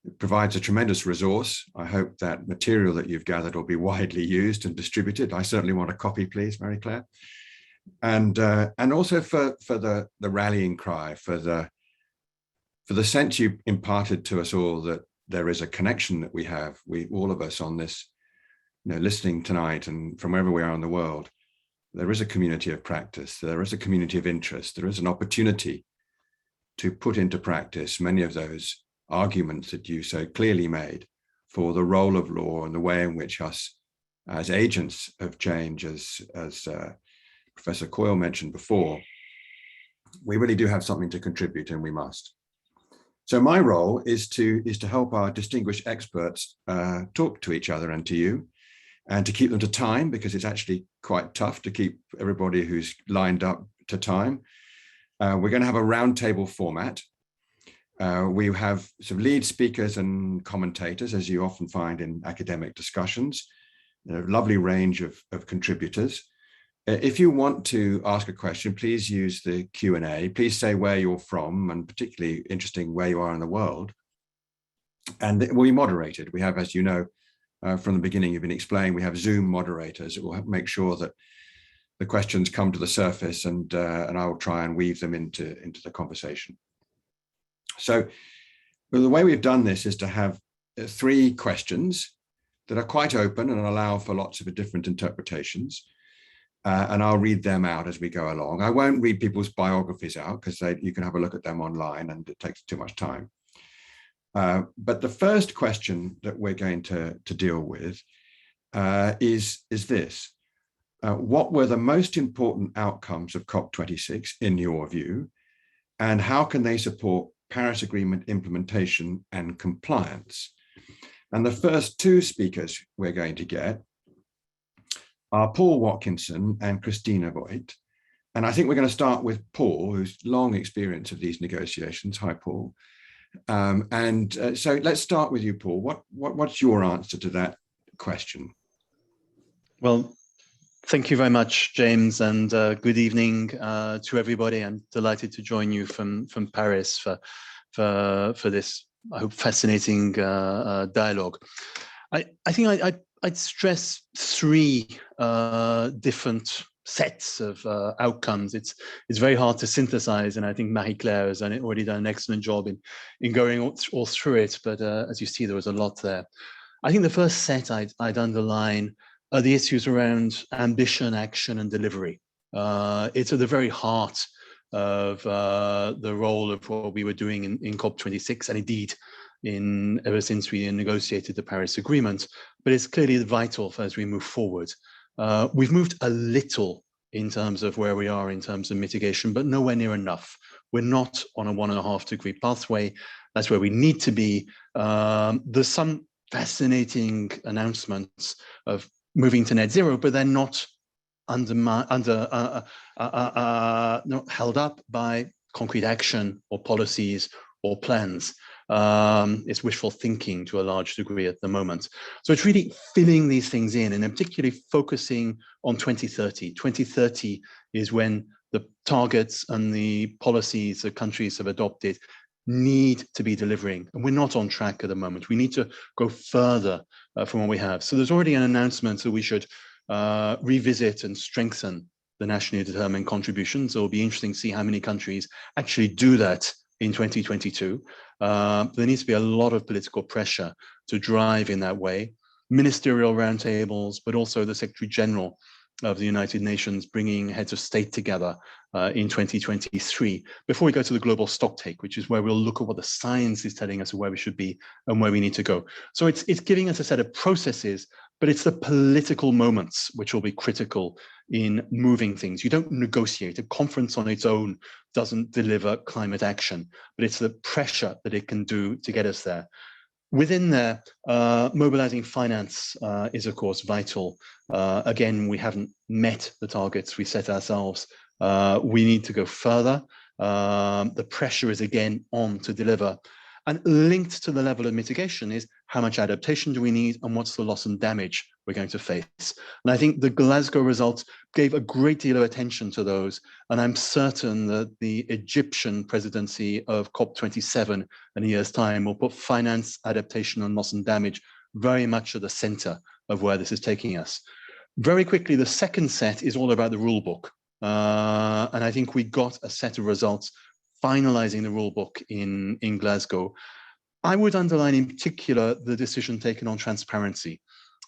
S9: It provides a tremendous resource. I hope that material that you've gathered will be widely used and distributed. I certainly want a copy, please, Mary Claire. And also for the rallying cry, for the sense you imparted to us all that there is a connection that we have, all of us on this, listening tonight and from wherever we are in the world. There is a community of practice. There is a community of interest. There is an opportunity to put into practice many of those arguments that you so clearly made for the role of law and the way in which us as agents of change, as Professor Coyle mentioned before, we really do have something to contribute, and we must. So my role is to help our distinguished experts talk to each other and to you, and to keep them to time, because it's actually quite tough to keep everybody who's lined up to time. We're going to have a roundtable format. We have some lead speakers and commentators, as you often find in academic discussions, a lovely range of contributors. If you want to ask a question, please use the Q&A. Please say where you're from, and particularly interesting where you are in the world. And it will be moderated. We have, as you know, from the beginning, you've been explaining, we have Zoom moderators. It will make sure that the questions come to the surface, and I will try and weave them into the conversation. So the way we've done this is to have 3 questions that are quite open and allow for lots of different interpretations. And I'll read them out as we go along. I won't read people's biographies out because you can have a look at them online and it takes too much time. But the first question that we're going to deal with is this. What were the most important outcomes of COP26 in your view, and how can they support Paris Agreement implementation and compliance? And the first 2 speakers we're going to get are Paul Watkinson and Christina Voigt. And I think we're going to start with Paul, who's long experience of these negotiations. Hi, Paul. So let's start with you, Paul. What's your answer to that question?
S10: Well, thank you very much, James, and good evening to everybody. I'm delighted to join you from Paris for this I hope, fascinating dialogue. I think I'd stress three different sets of outcomes. It's very hard to synthesize, and I think Marie-Claire has already done an excellent job in going all through it. But as you see, there was a lot there. I think the first set I'd underline are the issues around ambition, action, and delivery. It's at the very heart of the role of what we were doing in COP26, and indeed ever since we negotiated the Paris Agreement, but it's clearly vital as we move forward. We've moved a little in terms of where we are in terms of mitigation, but nowhere near enough. We're not on a 1.5 degree pathway. That's where we need to be. There's some fascinating announcements of moving to net zero, but they're not not held up by concrete action or policies or plans. It's wishful thinking to a large degree at the moment. So it's really filling these things in, and particularly focusing on 2030. 2030 is when the targets and the policies that countries have adopted need to be delivering. And we're not on track at the moment. We need to go further from what we have. So there's already an announcement that we should revisit and strengthen the nationally determined contributions. It'll be interesting to see how many countries actually do that in 2022. There needs to be a lot of political pressure to drive in that way. Ministerial roundtables, but also the Secretary General of the United Nations bringing heads of state together in 2023, before we go to the global stocktake, which is where we'll look at what the science is telling us of where we should be and where we need to go. So it's giving us a set of processes, but it's the political moments which will be critical in moving things. You don't negotiate. A conference on its own doesn't deliver climate action, but it's the pressure that it can do to get us there. Within there, mobilizing finance is, of course, vital. Again, we haven't met the targets we set ourselves. We need to go further. The pressure is, again, on to deliver. And linked to the level of mitigation is how much adaptation do we need and what's the loss and damage we're going to face. And I think the Glasgow results gave a great deal of attention to those. And I'm certain that the Egyptian presidency of COP27 in a year's time will put finance, adaptation, and loss and damage very much at the center of where this is taking us. Very quickly, the second set is all about the rule book. And I think we got a set of results finalizing the rule book in Glasgow. I would underline in particular the decision taken on transparency,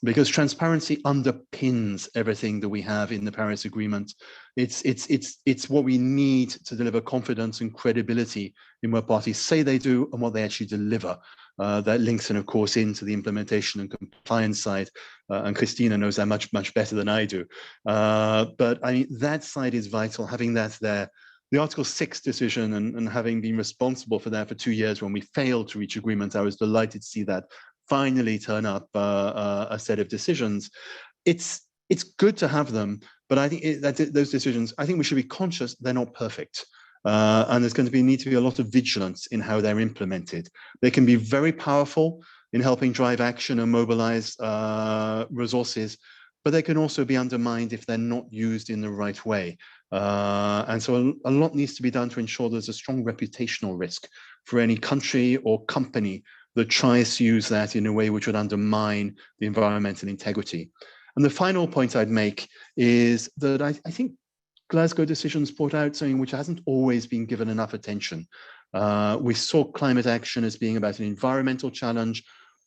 S10: because transparency underpins everything that we have in the Paris Agreement. It's what we need to deliver confidence and credibility in what parties say they do and what they actually deliver. That links in, of course, into the implementation and compliance side. And Christina knows that much better than I do. But I mean, that side is vital, having that there. The Article 6 decision and having been responsible for that for 2 years when we failed to reach agreement, I was delighted to see that finally turn up a set of decisions. It's good to have them, but I think those decisions, I think we should be conscious they're not perfect. And there's going to need to be a lot of vigilance in how they're implemented. They can be very powerful in helping drive action and mobilize resources, but they can also be undermined if they're not used in the right way. And so a lot needs to be done to ensure there's a strong reputational risk for any country or company that tries to use that in a way which would undermine the environmental integrity. And the final point I'd make is that I think Glasgow decisions brought out something which hasn't always been given enough attention. We saw climate action as being about an environmental challenge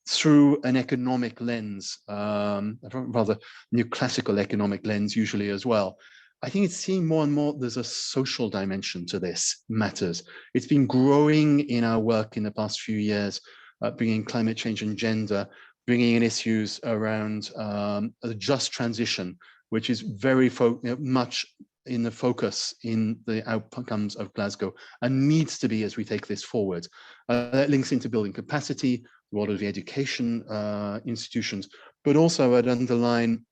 S10: through an economic lens, rather neoclassical economic lens usually as well. I think it's seeing more and more there's a social dimension to this matters. It's been growing in our work in the past few years, bringing climate change and gender, bringing in issues around a just transition, which is very much in the focus in the outcomes of Glasgow and needs to be as we take this forward. That links into building capacity, the role of the education institutions, but also I'd underline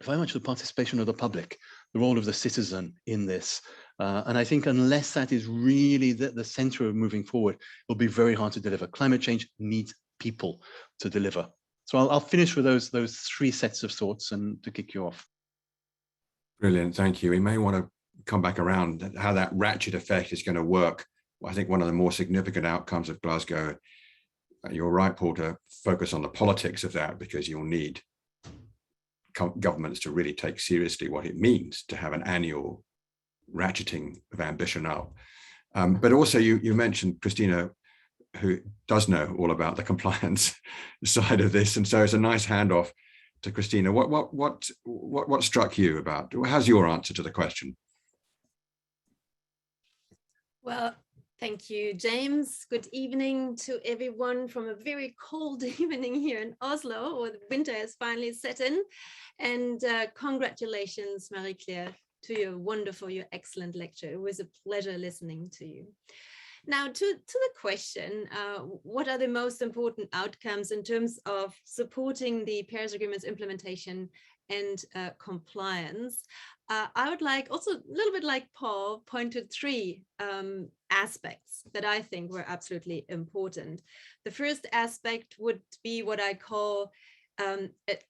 S10: very much the participation of the public, the role of the citizen in this. And I think unless that is really the center of moving forward, it'll be very hard to deliver. Climate change needs people to deliver. So I'll finish with those three sets of thoughts and to kick you off.
S9: Brilliant, thank you. We may want to come back around how that ratchet effect is going to work. I think one of the more significant outcomes of Glasgow you're right, Paul, to focus on the politics of that, because you'll need governments to really take seriously what it means to have an annual ratcheting of ambition up. But also you mentioned Christina, who does know all about the compliance side of this. And so it's a nice handoff to Christina. What struck you about, how's your answer to the question?
S11: Well, thank you, James. Good evening to everyone from a very cold evening here in Oslo, where the winter has finally set in. And congratulations, Marie-Claire, to your excellent lecture. It was a pleasure listening to you. Now, to the question, what are the most important outcomes in terms of supporting the Paris Agreement's implementation and compliance? I would like also a little bit like Paul point to three aspects that I think were absolutely important. The first aspect would be what I call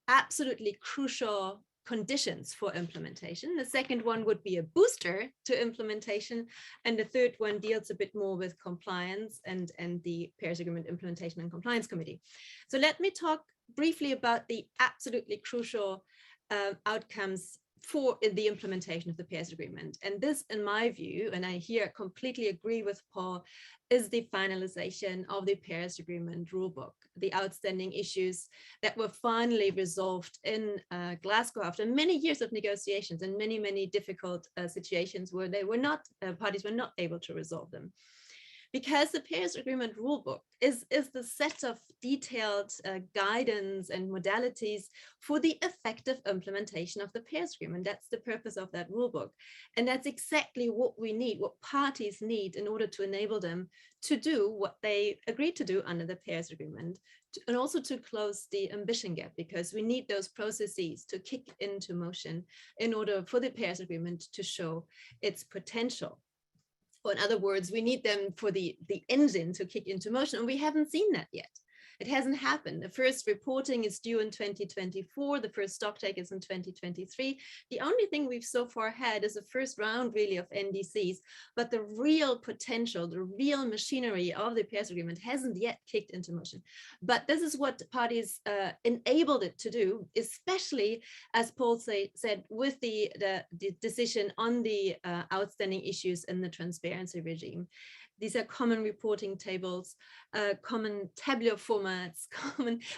S11: absolutely crucial conditions for implementation. The second one would be a booster to implementation. And the third one deals a bit more with compliance and the Paris Agreement Implementation and Compliance Committee. So let me talk briefly about the absolutely crucial outcomes for the implementation of the Paris Agreement. And this, in my view, and I here completely agree with Paul, is the finalization of the Paris Agreement rulebook, the outstanding issues that were finally resolved in Glasgow after many years of negotiations and many, many difficult situations where they were not, parties were not able to resolve them. Because the Paris Agreement rulebook is the set of detailed guidance and modalities for the effective implementation of the Paris Agreement. That's the purpose of that rulebook. And that's exactly what we need, what parties need in order to enable them to do what they agreed to do under the Paris Agreement, and also to close the ambition gap, because we need those processes to kick into motion in order for the Paris Agreement to show its potential. Or in other words, we need them for the engine to kick into motion, and we haven't seen that yet. It hasn't happened. The first reporting is due in 2024. The first stocktake is in 2023. The only thing we've so far had is a first round really of NDCs, but the real potential, the real machinery of the Paris Agreement hasn't yet kicked into motion. But this is what parties enabled it to do, especially, as Paul said, with the decision on the outstanding issues in the transparency regime. These are common reporting tables, common tabular formats,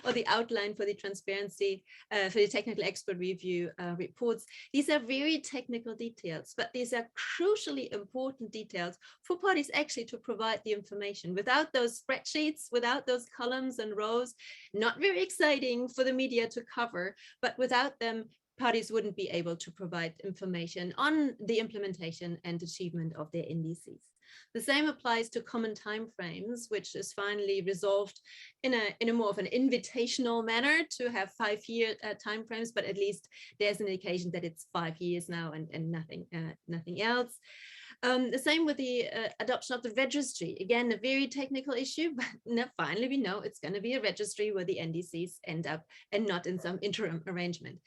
S11: or the outline for the transparency, for the technical expert review reports. These are very technical details, but these are crucially important details for parties actually to provide the information. Without those spreadsheets, without those columns and rows, not very exciting for the media to cover, but without them, parties wouldn't be able to provide information on the implementation and achievement of their NDCs. The same applies to common timeframes, which is finally resolved in a more of an invitational manner to have 5-year timeframes, but at least there's an indication that it's 5 years now and nothing else. The same with the adoption of the registry. Again, a very technical issue, but finally we know it's going to be a registry where the NDCs end up and not in some interim arrangement.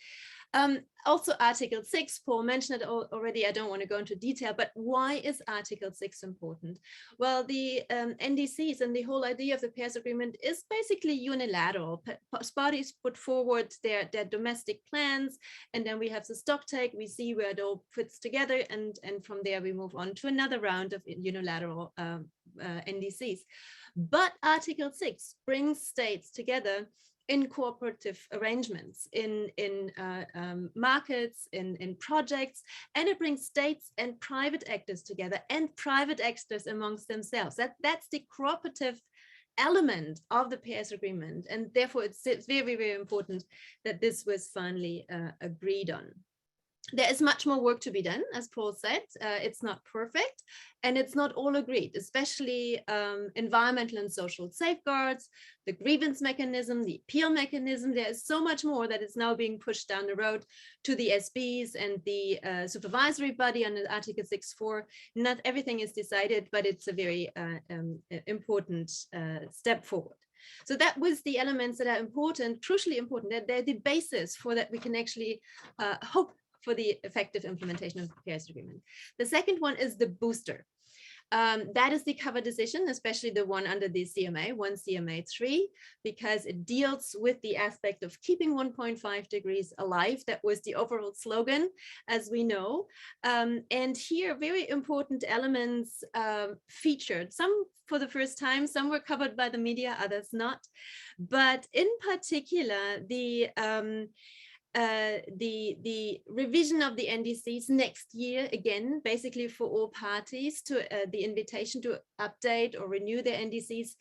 S11: Also, Article 6, Paul mentioned it already. I don't want to go into detail, but why is Article 6 important? Well, the NDCs and the whole idea of the Paris Agreement is basically unilateral. Parties put forward their domestic plans, and then we have the stocktake. We see where it all fits together, and from there we move on to another round of unilateral NDCs. But Article 6 brings states together in cooperative arrangements, in markets, in projects, and it brings states and private actors together and private actors amongst themselves. That's the cooperative element of the Paris Agreement, and therefore it's very, very important that this was finally agreed on. There is much more work to be done, as Paul said. It's not perfect, and it's not all agreed, especially environmental and social safeguards, the grievance mechanism, the appeal mechanism. There is so much more that is now being pushed down the road to the SBs and the supervisory body under Article 6.4. Not everything is decided, but it's a very important step forward. So that was the elements that are important, crucially important, that they're the basis for that we can actually hope for the effective implementation of the Paris Agreement. The second one is the booster. That is the cover decision, especially the one under the CMA, 1 CMA 3, because it deals with the aspect of keeping 1.5 degrees alive. That was the overall slogan, as we know. And here, very important elements featured, some for the first time, some were covered by the media, others not. But in particular, the revision of the NDCs next year, again, basically for all parties, to the invitation to update or renew their NDCs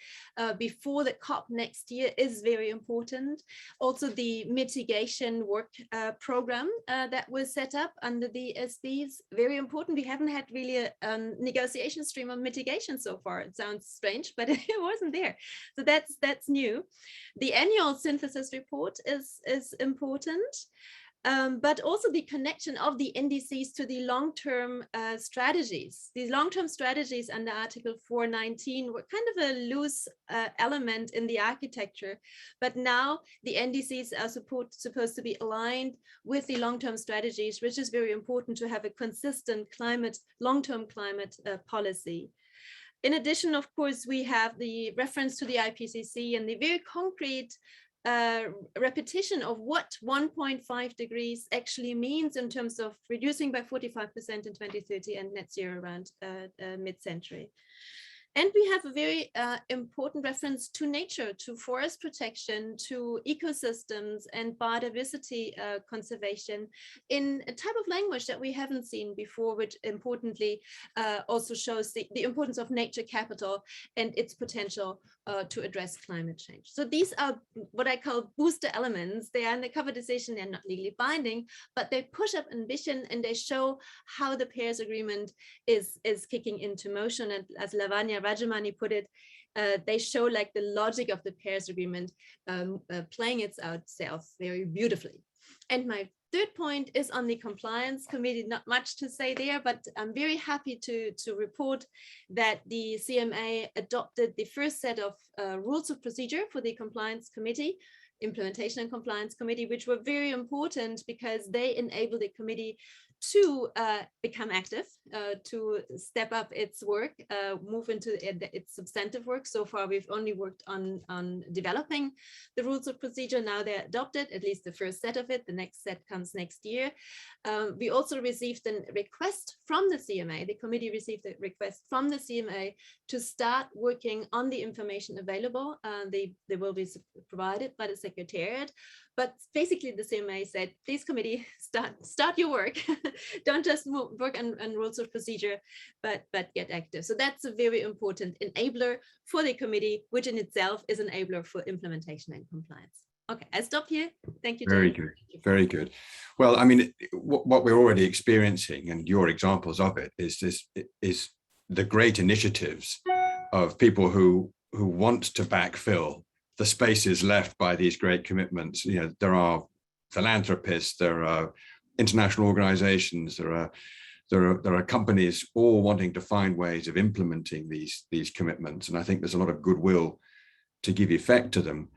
S11: before the COP next year is very important. Also, the mitigation work program that was set up under the SBs, very important. We haven't had really a negotiation stream on mitigation so far. It sounds strange, but it wasn't there. So that's new. The annual synthesis report is important. But also the connection of the NDCs to the long-term strategies. These long-term strategies under Article 419 were kind of a loose element in the architecture, but now the NDCs are supposed to be aligned with the long-term strategies, which is very important to have a consistent long-term climate policy. In addition, of course, we have the reference to the IPCC and the very concrete repetition of what 1.5 degrees actually means in terms of reducing by 45% in 2030 and net zero around mid-century. And we have a very important reference to nature, to forest protection, to ecosystems and biodiversity conservation in a type of language that we haven't seen before, which importantly also shows the importance of nature capital and its potential to address climate change. So these are what I call booster elements. They are in the cover decision, they're not legally binding, but they push up ambition and they show how the Paris Agreement is kicking into motion. And as Lavanya Rajamani put it, they show like the logic of the Paris Agreement playing itself very beautifully. And my third point is on the compliance committee. Not much to say there, but I'm very happy to report that the CMA adopted the first set of rules of procedure for the compliance committee, implementation and compliance committee, which were very important because they enable the committee to become active, to step up its work, move into its substantive work. So far, we've only worked on developing the rules of procedure. Now they're adopted, at least the first set of it. The next set comes next year. We also received a request from the CMA. The committee received a request from the CMA to start working on the information available. They will be provided by the Secretariat. But basically, the CMA said, please, committee, start your work. Don't just work on rules of procedure, but get active. So that's a very important enabler for the committee, which in itself is an enabler for implementation and compliance. Okay, I stop here. Thank you, James.
S9: Very good, very good. Well, I mean, what we're already experiencing, and your examples of it, is the great initiatives of people who want to backfill the spaces left by these great commitments. You know, there are philanthropists, there are international organizations, there are companies all wanting to find ways of implementing these commitments. And I think there's a lot of goodwill to give effect to them,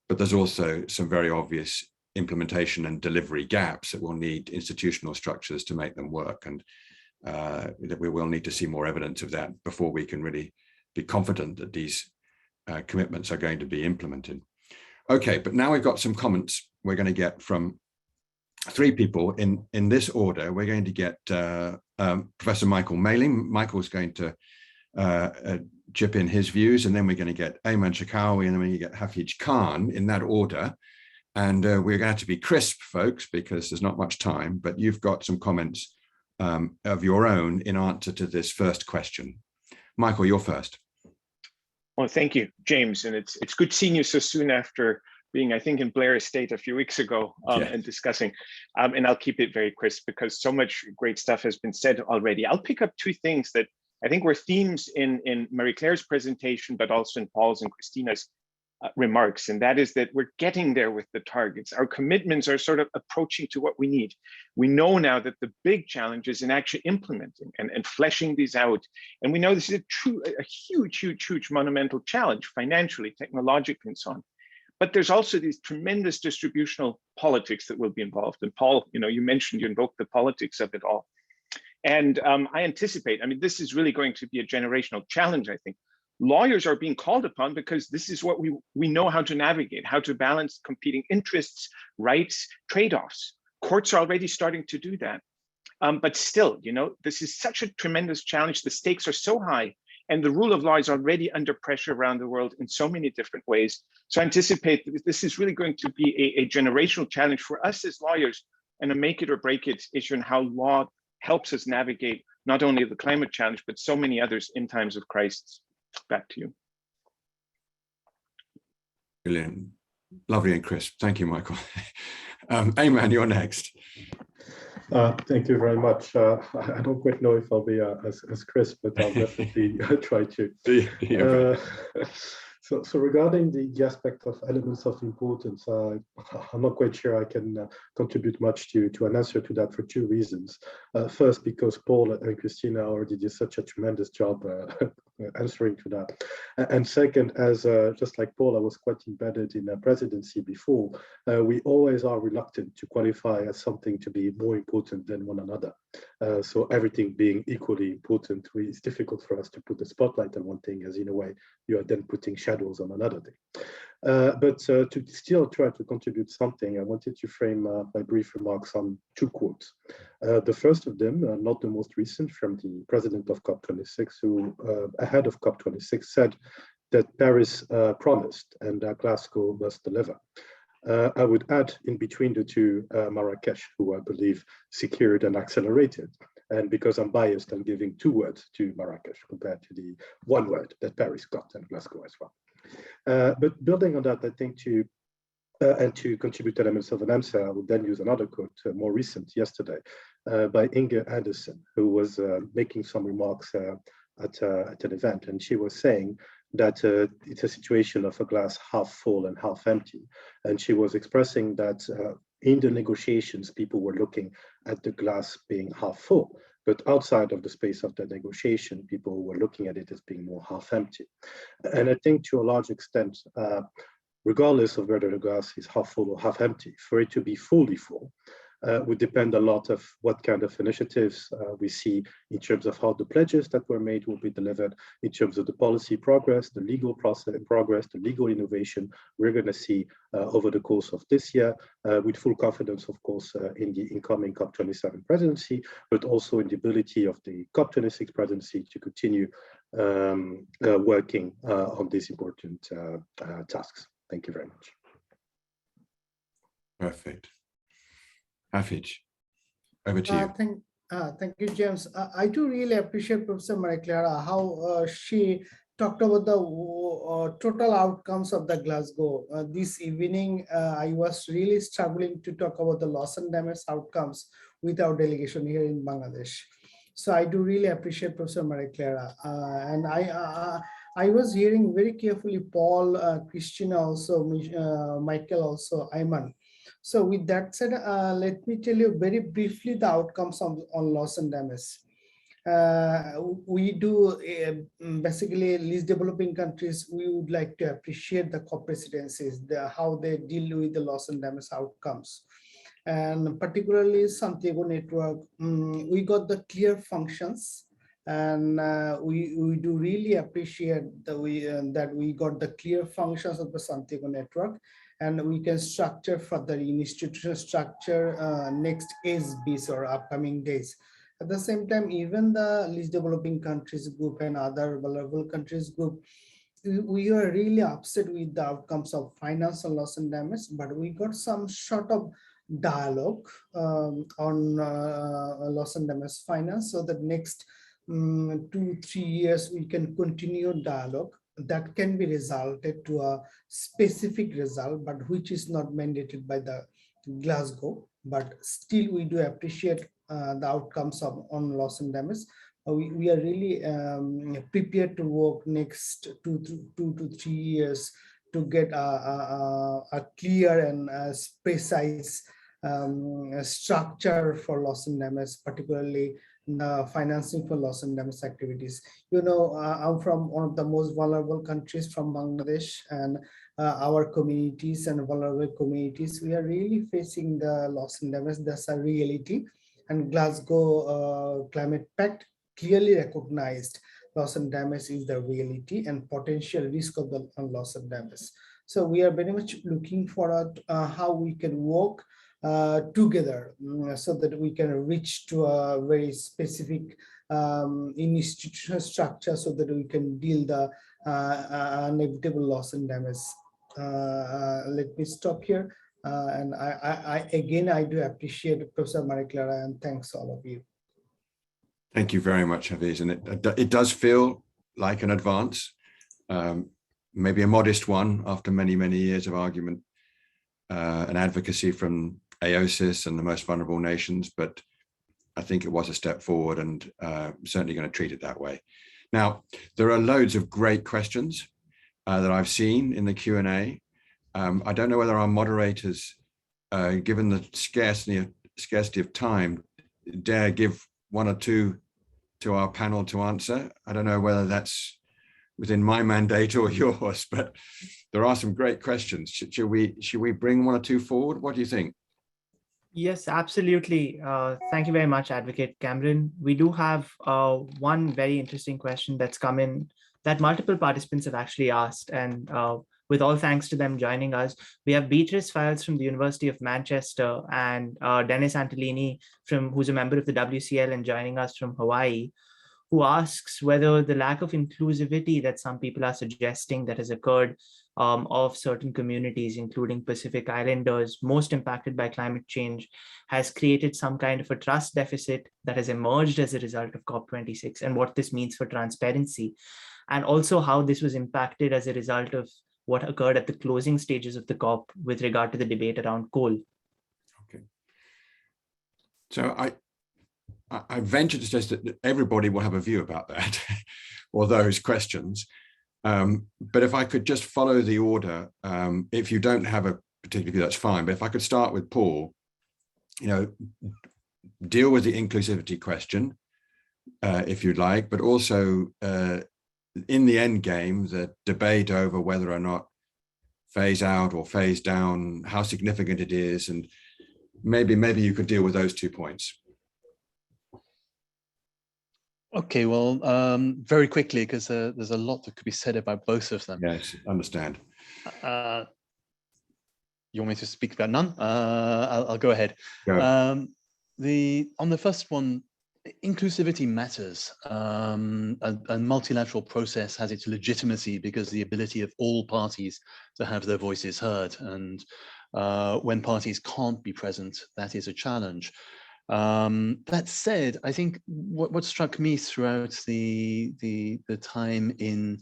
S9: but there's also some very obvious implementation and delivery gaps that will need institutional structures to make them work. And that we will need to see more evidence of that before we can really be confident that these commitments are going to be implemented. Okay, but now we've got some comments we're going to get from three people in this order. We're going to get Professor Michael Mailing. Michael's going to chip in his views, and then we're going to get Ayman Shakawi, and then we're going to get Hafij Khan in that order. And we're going to have to be crisp, folks, because there's not much time, but you've got some comments of your own in answer to this first question. Michael, you're first.
S12: Well, thank you, James. And it's good seeing you so soon after being, I think, in Blair Estate a few weeks ago and discussing. And I'll keep it very crisp because so much great stuff has been said already. I'll pick up two things that I think were themes in Marie-Claire's presentation, but also in Paul's and Christina's remarks. And that is that we're getting there with the targets. Our commitments are sort of approaching to what we need. We know now that the big challenge is in actually implementing and fleshing these out. And we know this is a huge monumental challenge financially, technologically, and so on. But there's also these tremendous distributional politics that will be involved. And Paul, you know, you invoked the politics of it all. And I anticipate, I mean, this is really going to be a generational challenge, I think. Lawyers are being called upon because this is what we know how to navigate, how to balance competing interests, rights, trade-offs. Courts are already starting to do that. But still, you know, this is such a tremendous challenge. The stakes are so high, and the rule of law is already under pressure around the world in so many different ways. So I anticipate that this is really going to be a generational challenge for us as lawyers, and a make it or break it issue in how law helps us navigate not only the climate challenge, but so many others in times of crisis. Back to you.
S9: Brilliant. Lovely and crisp. Thank you, Michael. Ayman, you're next.
S13: Thank you very much. I don't quite know if I'll be as crisp, but I'll definitely try to. So regarding the aspect of elements of importance, I'm not quite sure I can contribute much to an answer to that for two reasons. First, because Paul and Christina already did such a tremendous job answering to that. And second, as just like Paul, I was quite embedded in a presidency before, we always are reluctant to qualify as something to be more important than one another. So everything being equally important, it's difficult for us to put the spotlight on one thing, as in a way you are then putting shadows on another thing. But to still try to contribute something, I wanted to frame my brief remarks on two quotes. The first of them, not the most recent, from the president of COP26, who ahead of COP26 said that Paris promised and Glasgow must deliver. I would add in between the two Marrakesh, who I believe secured and accelerated. And because I'm biased, I'm giving two words to Marrakesh compared to the one word that Paris got and Glasgow as well. But building on that, I think and to contribute elements of an answer, I would then use another quote, more recent, yesterday, by Inge Anderson, who was making some remarks at an event. And she was saying that it's a situation of a glass half full and half empty. And she was expressing that in the negotiations, people were looking at the glass being half full, but outside of the space of the negotiation, people were looking at it as being more half empty. And I think to a large extent, regardless of whether the glass is half full or half empty, for it to be fully full, would depend a lot of what kind of initiatives we see in terms of how the pledges that were made will be delivered, in terms of the policy progress, the legal process progress, the legal innovation we're going to see over the course of this year, with full confidence, of course, in the incoming COP27 presidency, but also in the ability of the COP26 presidency to continue working on these important tasks. Thank you very much.
S9: Perfect. Hafid, over to you.
S14: Thank you, James. I do really appreciate Professor Maria Clara, how she talked about the total outcomes of the Glasgow. This evening, I was really struggling to talk about the loss and damage outcomes with our delegation here in Bangladesh. So I do really appreciate Professor Maria Clara. And I was hearing very carefully Paul, Christina also, Michael also, Ayman. So with that said, let me tell you very briefly the outcomes on loss and damage. We do basically least developing countries, we would like to appreciate the co-presidencies, how they deal with the loss and damage outcomes. And particularly Santiago network, we got the clear functions, and we do really appreciate that we got the clear functions of the Santiago network, and we can structure further institutional structure next SBs or upcoming days. At the same time, even the least developing countries group and other vulnerable countries group, we are really upset with the outcomes of financial loss and damage, but we got some sort of dialogue on loss and damage finance, so that next 2-3 years we can continue dialogue that can be resulted to a specific result, but which is not mandated by the Glasgow. But still, we do appreciate the outcomes on loss and damage. We are really prepared to work next 2 to 3 years to get a clear and precise structure for loss and damage, particularly financing for loss and damage activities. You know, I'm from one of the most vulnerable countries, from Bangladesh, and our communities and vulnerable communities, we are really facing the loss and damage. That's a reality. and Glasgow Climate Pact clearly recognized loss and damage is the reality and potential risk of the loss and damage. So we are very much looking forward how we can work together so that we can reach to a very specific institutional structure so that we can deal the inevitable loss and damage. Let me stop here. And I do appreciate Professor Marie Clara, and thanks all of you.
S9: Thank you very much, Hafiz. And it does feel like an advance, maybe a modest one after many, many years of argument and advocacy from AOSIS and the most vulnerable nations. But I think it was a step forward, and certainly going to treat it that way. Now, there are loads of great questions that I've seen in the Q&A. I don't know whether our moderators, given the scarcity of time, dare give one or two to our panel to answer. I don't know whether that's within my mandate or yours, but there are some great questions. Should we bring one or two forward? What do you think?
S4: Yes, absolutely. Thank you very much, Advocate Cameron. We do have one very interesting question that's come in that multiple participants have actually asked, and with all thanks to them joining us, we have Beatrice Files from the University of Manchester and Dennis Antolini, who's a member of the WCL and joining us from Hawaii, who asks whether the lack of inclusivity that some people are suggesting that has occurred of certain communities, including Pacific Islanders, most impacted by climate change, has created some kind of a trust deficit that has emerged as a result of COP26, and what this means for transparency, and also how this was impacted as a result of what occurred at the closing stages of the COP with regard to the debate around coal.
S9: Okay. So I venture to suggest that everybody will have a view about that or those questions. But if I could just follow the order, if you don't have a particular view, that's fine. But if I could start with Paul, deal with the inclusivity question, if you'd like, but also in the end game, the debate over whether or not phase out or phase down, how significant it is, and maybe you could deal with those 2 points.
S10: Okay, well, very quickly, because there's a lot that could be said about both of them.
S9: Yes, understand.
S10: You want me to speak about none? I'll go ahead.
S9: Go.
S10: On the first one, inclusivity matters. A multilateral process has its legitimacy because the ability of all parties to have their voices heard. And when parties can't be present, that is a challenge. That said, I think what struck me throughout the time in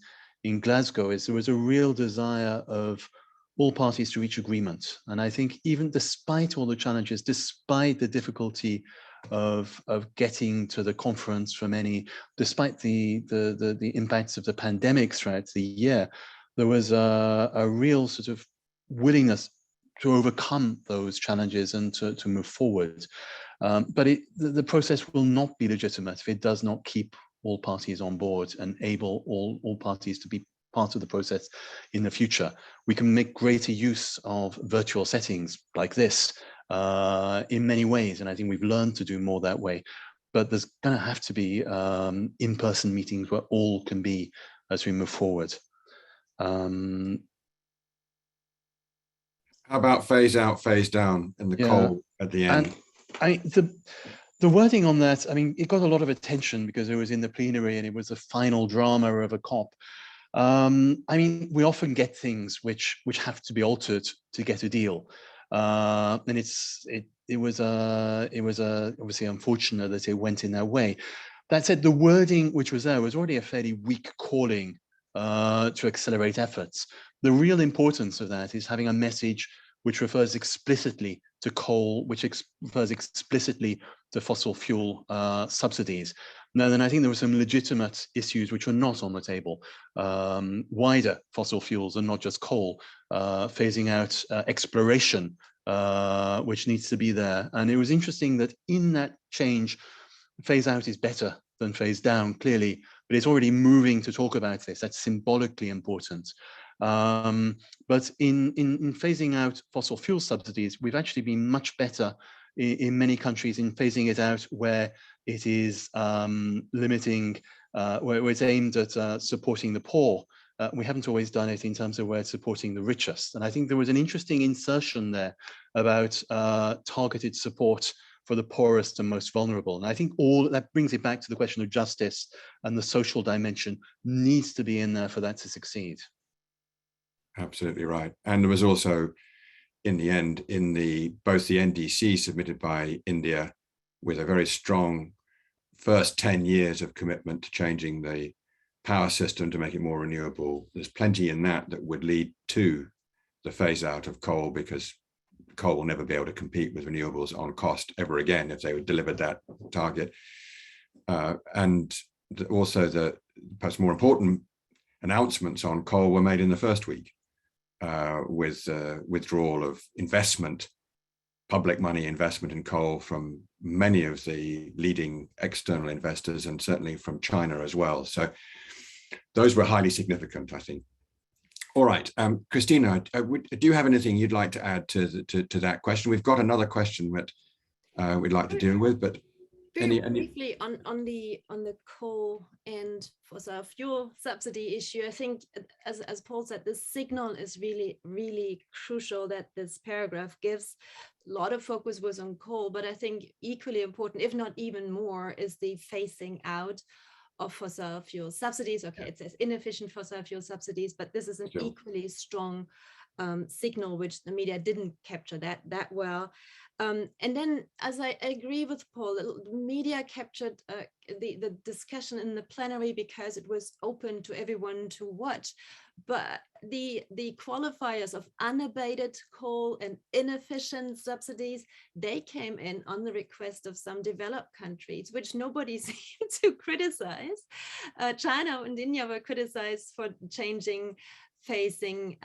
S10: Glasgow is there was a real desire of all parties to reach agreement. And I think even despite all the challenges, despite the difficulty of getting to the conference despite the impacts of the pandemic throughout the year, there was a real sort of willingness to overcome those challenges and to move forward. But the process will not be legitimate if it does not keep all parties on board and able all parties to be part of the process in the future. We can make greater use of virtual settings like this in many ways, and I think we've learned to do more that way. But there's going to have to be in-person meetings where all can be as we move forward.
S9: How about phase out, phase down, and the coal at the end?
S10: The wording on that, I mean, it got a lot of attention because it was in the plenary and it was the final drama of a COP. I mean, we often get things which have to be altered to get a deal, and it was obviously unfortunate that it went in that way. That said, the wording which was there was already a fairly weak calling to accelerate efforts. The real importance of that is having a message which refers explicitly to coal, which refers explicitly to fossil fuel subsidies. Now, then I think there were some legitimate issues which were not on the table. Wider fossil fuels and not just coal, phasing out exploration, which needs to be there. And it was interesting that in that change, phase out is better than phase down, clearly, but it's already moving to talk about this. That's symbolically important. But in phasing out fossil fuel subsidies, we've actually been much better in many countries in phasing it out where it is limiting, where it's aimed at supporting the poor. We haven't always done it in terms of where it's supporting the richest. And I think there was an interesting insertion there about targeted support for the poorest and most vulnerable. And I think all that brings it back to the question of justice, and the social dimension needs to be in there for that to succeed.
S9: Absolutely right. And there was also, in the end, in both the NDC submitted by India with a very strong first 10 years of commitment to changing the power system to make it more renewable. There's plenty in that would lead to the phase out of coal, because coal will never be able to compete with renewables on cost ever again if they would deliver that target. And also the perhaps more important announcements on coal were made in the first week, with withdrawal of investment, public money investment in coal from many of the leading external investors, and certainly from China as well. So those were highly significant, I think. All right, Christina, do you have anything you'd like to add to that question? We've got another question that we'd like to deal with, but
S11: Very briefly on the coal and fossil fuel subsidy issue, I think, as Paul said, the signal is really crucial that this paragraph gives. A lot of focus was on coal, but I think equally important, if not even more, is the phasing out of fossil fuel subsidies. Okay, it says inefficient fossil fuel subsidies, but this is an equally strong signal, which the media didn't capture that well. And then, as I agree with Paul, the media captured the discussion in the plenary because it was open to everyone to watch. But the qualifiers of unabated coal and inefficient subsidies, they came in on the request of some developed countries, which nobody seemed to criticize. China and India were criticized for changing phasing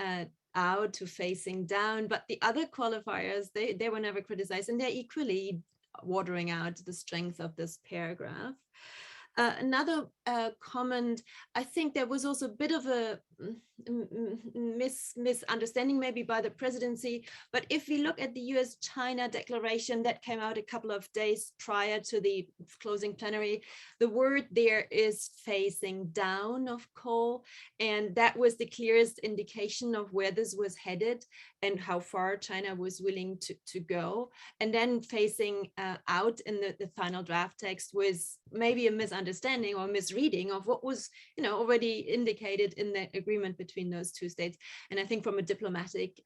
S11: out to phasing down, but the other qualifiers, they were never criticized, and they're equally watering out the strength of this paragraph. Another comment, I think there was also a bit of a misunderstanding maybe by the presidency, but if we look at the US-China declaration that came out a couple of days prior to the closing plenary, the word there is phasing down of coal, and that was the clearest indication of where this was headed and how far China was willing to go. And then phasing out in the final draft text was maybe a misunderstanding or misreading of what was, already indicated in the agreement between those two states. And I think from a diplomatic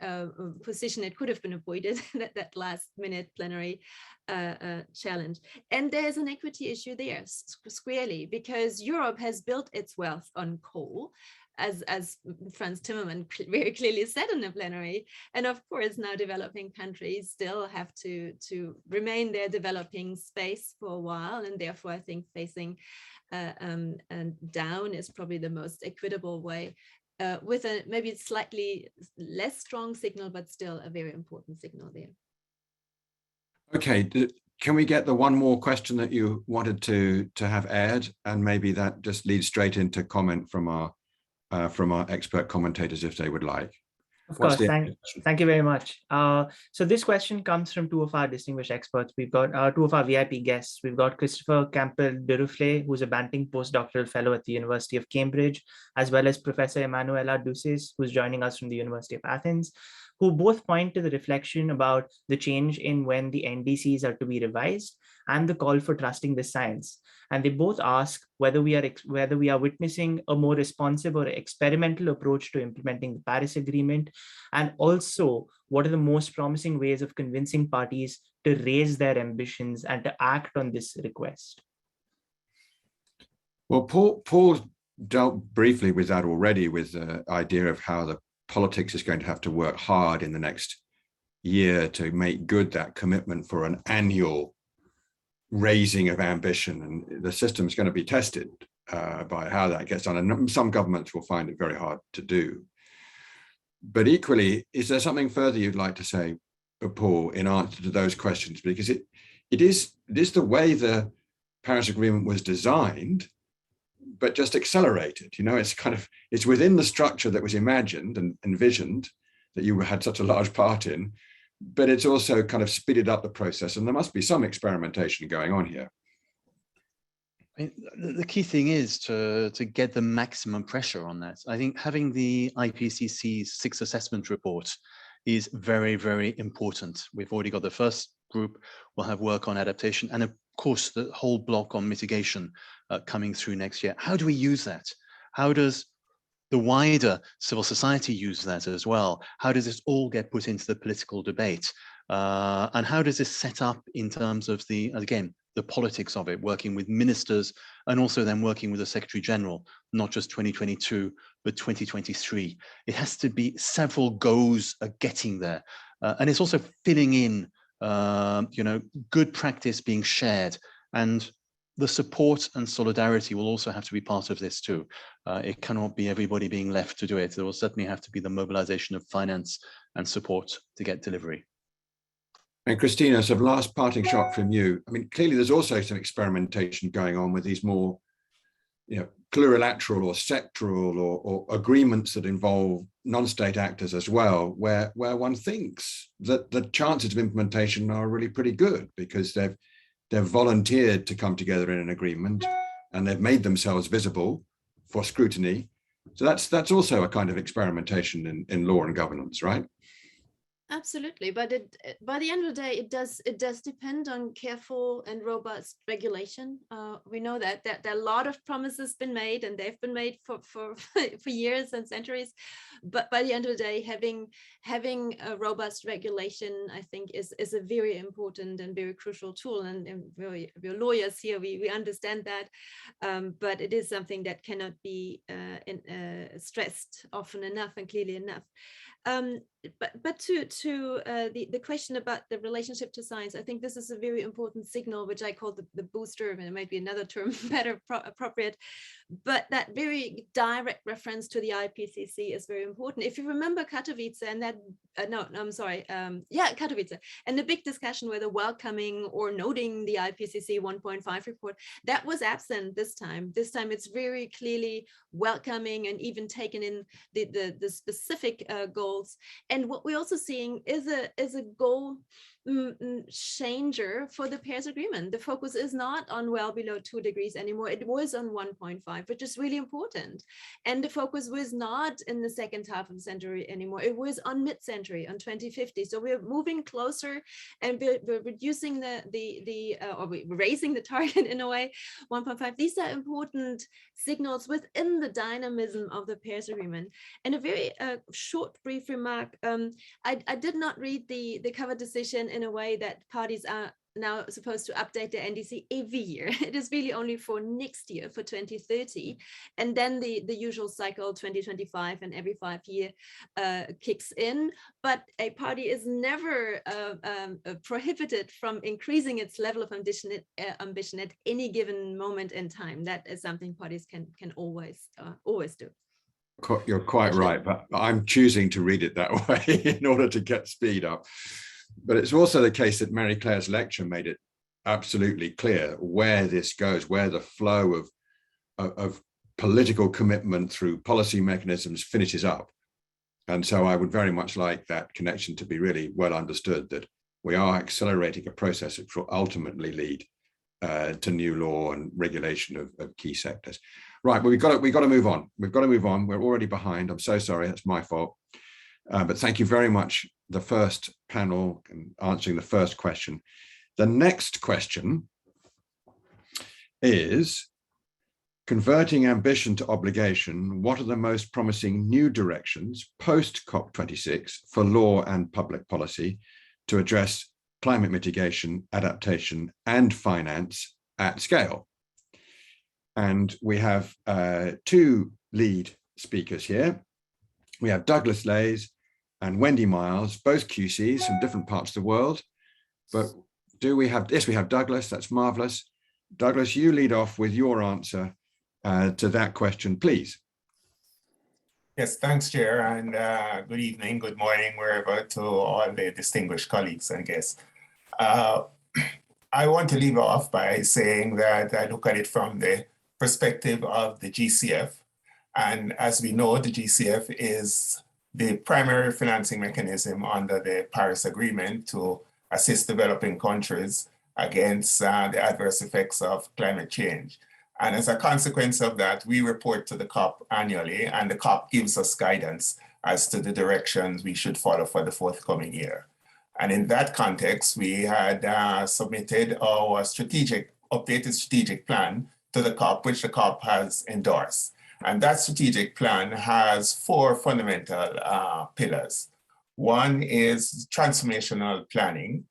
S11: position, it could have been avoided, that last minute plenary challenge. And there's an equity issue there squarely, because Europe has built its wealth on coal, as Franz Timmermans very clearly said in the plenary. And of course, now developing countries still have to remain their developing space for a while. And therefore, I think phasing down is probably the most equitable way, with a maybe slightly less strong signal, but still a very important signal there.
S9: Okay, can we get the one more question that you wanted to have aired? And maybe that just leads straight into comment from our expert commentators if they would like.
S4: Of course, thank you very much. So this question comes from two of our distinguished experts. We've got two of our VIP guests. We've got Christopher Campbell-Duruflé, who's a Banting postdoctoral fellow at the University of Cambridge, as well as Professor Emanuela Ducis, who's joining us from the University of Athens, who both point to the reflection about the change in when the NDCs are to be revised and the call for trusting the science. And they both ask whether we are witnessing a more responsive or experimental approach to implementing the Paris Agreement, and also what are the most promising ways of convincing parties to raise their ambitions and to act on this request.
S9: Well, Paul dealt briefly with that already, with the idea of how the politics is going to have to work hard in the next year to make good that commitment for an annual raising of ambition, and the system is going to be tested by how that gets done, and some governments will find it very hard to do. But equally, is there something further you'd like to say, Paul, in answer to those questions? Because it is the way the Paris Agreement was designed, but just accelerated. It's within the structure that was imagined and envisioned, that you had such a large part in, but it's also kind of speeded up the process, and there must be some experimentation going on here.
S10: I mean, the key thing is to get the maximum pressure on that. I think having the IPCC's 6th assessment report is very, very important. We've already got the first group. We'll have work on adaptation, and of course, the whole block on mitigation coming through next year. How do we use that? How does the wider civil society use that as well? How does this all get put into the political debate? And how does this set up in terms of the politics of it, working with ministers and also then working with the Secretary General, not just 2022, but 2023. It has to be several goes at getting there. And it's also filling in, good practice being shared, and the support and solidarity will also have to be part of this too. It cannot be everybody being left to do it. There will certainly have to be the mobilization of finance and support to get delivery.
S9: And Christina, so last parting shot from you. I mean, clearly there's also some experimentation going on with these more, plurilateral or sectoral or agreements that involve non-state actors as well, where one thinks that the chances of implementation are really pretty good because they've volunteered to come together in an agreement and they've made themselves visible for scrutiny. So that's also a kind of experimentation in law and governance, right?
S11: Absolutely, but by the end of the day, it does depend on careful and robust regulation. We know that there are a lot of promises been made, and they've been made for years and centuries. But by the end of the day, having a robust regulation, I think, is a very important and very crucial tool. And we're lawyers here, we understand that, but it is something that cannot be stressed often enough and clearly enough. But to the question about the relationship to science, I think this is a very important signal, which I call the booster, and it might be another term better appropriate, but that very direct reference to the IPCC is very important. If you remember Katowice and that, Katowice, and the big discussion whether welcoming or noting the IPCC 1.5 report, that was absent this time. This time it's very clearly welcoming and even taken in the specific goals. And what we're also seeing is a goal changer for the Paris Agreement. The focus is not on well below 2 degrees anymore. It was on 1.5, which is really important. And the focus was not in the second half of the century anymore. It was on mid-century, on 2050. So we're moving closer, and we're reducing we're raising the target in a way, 1.5. These are important signals within the dynamism of the Paris Agreement. And a very short, brief remark. I did not read the cover decision in a way that parties are now supposed to update their NDC every year. It is really only for next year, for 2030. And then the usual cycle, 2025, and every 5 years kicks in. But a party is never prohibited from increasing its level of ambition at any given moment in time. That is something parties can always do.
S9: You're quite right, but I'm choosing to read it that way in order to get speed up. But it's also the case that Mary Claire's lecture made it absolutely clear where this goes, where the flow of political commitment through policy mechanisms finishes up. And so I would very much like that connection to be really well understood, that we are accelerating a process which will ultimately lead to new law and regulation of key sectors. Right, but we've got to move on. We've got to move on. We're already behind. I'm so sorry. That's my fault. But thank you very much, the first panel, and answering the first question. The next question is, converting ambition to obligation, what are the most promising new directions post-COP26 for law and public policy to address climate mitigation, adaptation, and finance at scale? And we have 2 lead speakers here. We have Douglas Lays and Wendy Miles, both QCs from different parts of the world. But yes, we have Douglas, that's marvelous. Douglas, you lead off with your answer to that question, please.
S15: Yes, thanks, Chair, and good evening, good morning, wherever, to all the distinguished colleagues and guests. I want to leave off by saying that I look at it from the perspective of the GCF. And as we know, the GCF is the primary financing mechanism under the Paris Agreement to assist developing countries against the adverse effects of climate change. And as a consequence of that, we report to the COP annually, and the COP gives us guidance as to the directions we should follow for the forthcoming year. And in that context, we had submitted our updated strategic plan to the COP, which the COP has endorsed. And that strategic plan has four fundamental pillars. One is transformational planning.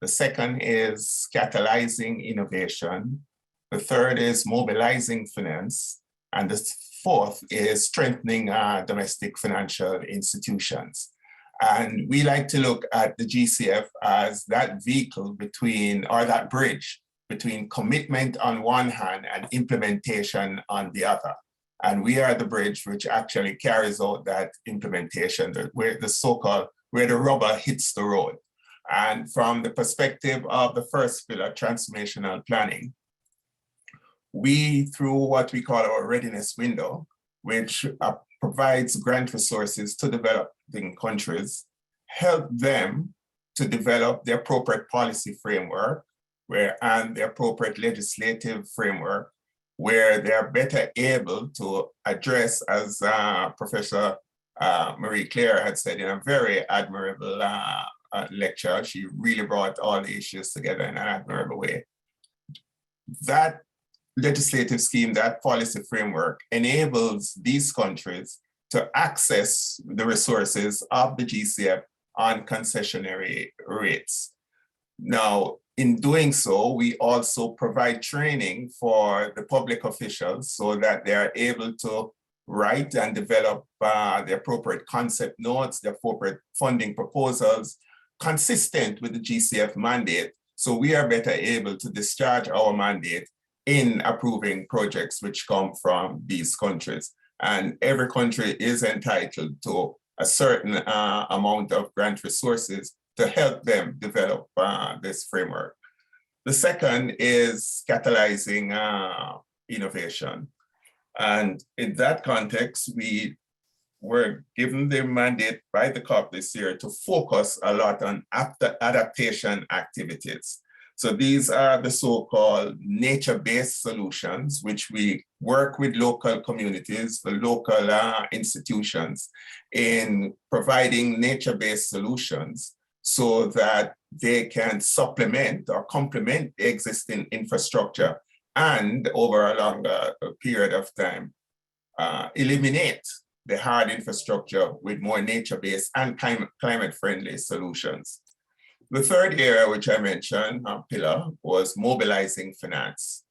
S15: The second is catalyzing innovation. The third is mobilizing finance. And the fourth is strengthening domestic financial institutions. And we like to look at the GCF as that vehicle between, or that bridge between commitment on one hand and implementation on the other. And we are the bridge which actually carries out that implementation, where the rubber hits the road. And from the perspective of the first pillar, transformational planning, we, through what we call our readiness window, which provides grant resources to developing countries, help them to develop the appropriate policy framework and the appropriate legislative framework, where they are better able to address, as Professor Marie-Claire had said in a very admirable lecture. She really brought all the issues together in an admirable way. That legislative scheme, that policy framework, enables these countries to access the resources of the GCF on concessionary rates. Now, in doing so, we also provide training for the public officials so that they are able to write and develop the appropriate concept notes, the appropriate funding proposals, consistent with the GCF mandate. So we are better able to discharge our mandate in approving projects which come from these countries. And every country is entitled to a certain amount of grant resources to help them develop this framework. The second is catalyzing innovation. And in that context, we were given the mandate by the COP this year to focus a lot on adaptation activities. So these are the so-called nature-based solutions, which we work with local communities, the local institutions, in providing nature-based solutions so that they can supplement or complement the existing infrastructure and over a longer period of time, eliminate the hard infrastructure with more nature-based and climate-friendly solutions. The third area, which I mentioned, pillar, was mobilizing finance.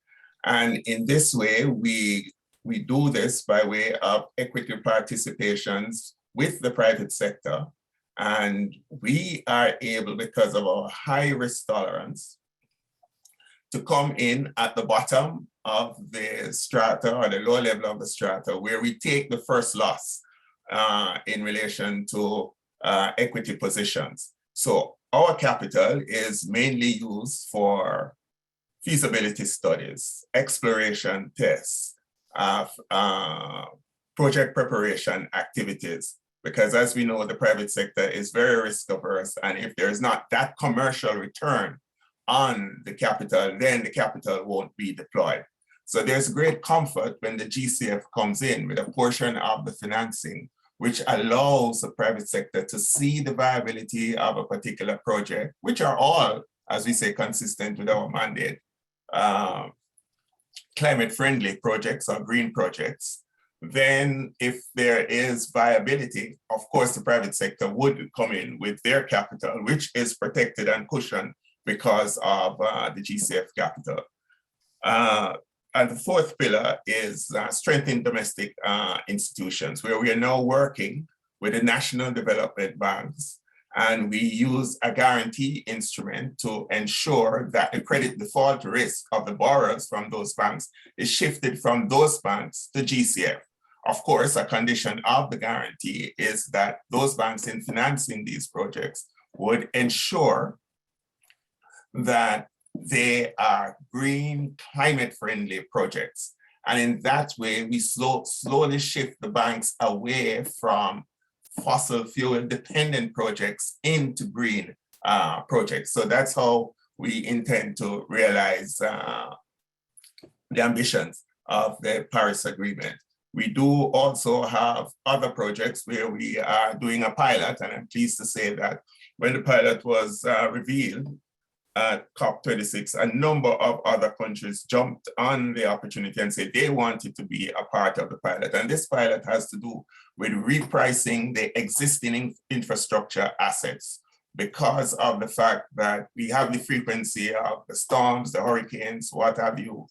S15: And in this way, we do this by way of equity participations with the private sector. And we are able, because of our high risk tolerance, to come in at the bottom of the strata or the lower level of the strata, where we take the first loss in relation to equity positions. So our capital is mainly used for feasibility studies, exploration tests, project preparation activities, because as we know, the private sector is very risk averse, and if there's not that commercial return on the capital, then the capital won't be deployed. So there's great comfort when the GCF comes in with a portion of the financing, which allows the private sector to see the viability of a particular project, which are all, as we say, consistent with our mandate, climate-friendly projects or green projects. Then if there is viability, of course, the private sector would come in with their capital, which is protected and cushioned because of the GCF capital. And the fourth pillar is strengthening domestic institutions, where we are now working with the national development banks, and we use a guarantee instrument to ensure that the credit default risk of the borrowers from those banks is shifted from those banks to GCF. Of course, a condition of the guarantee is that those banks in financing these projects would ensure that they are green, climate-friendly projects. And in that way, we slowly shift the banks away from fossil fuel dependent projects into green projects. So that's how we intend to realize the ambitions of the Paris Agreement. We do also have other projects where we are doing a pilot, and I'm pleased to say that when the pilot was revealed at COP26, a number of other countries jumped on the opportunity and said they wanted to be a part of the pilot. And this pilot has to do with repricing the existing infrastructure assets because of the fact that we have the frequency of the storms, the hurricanes, what have you.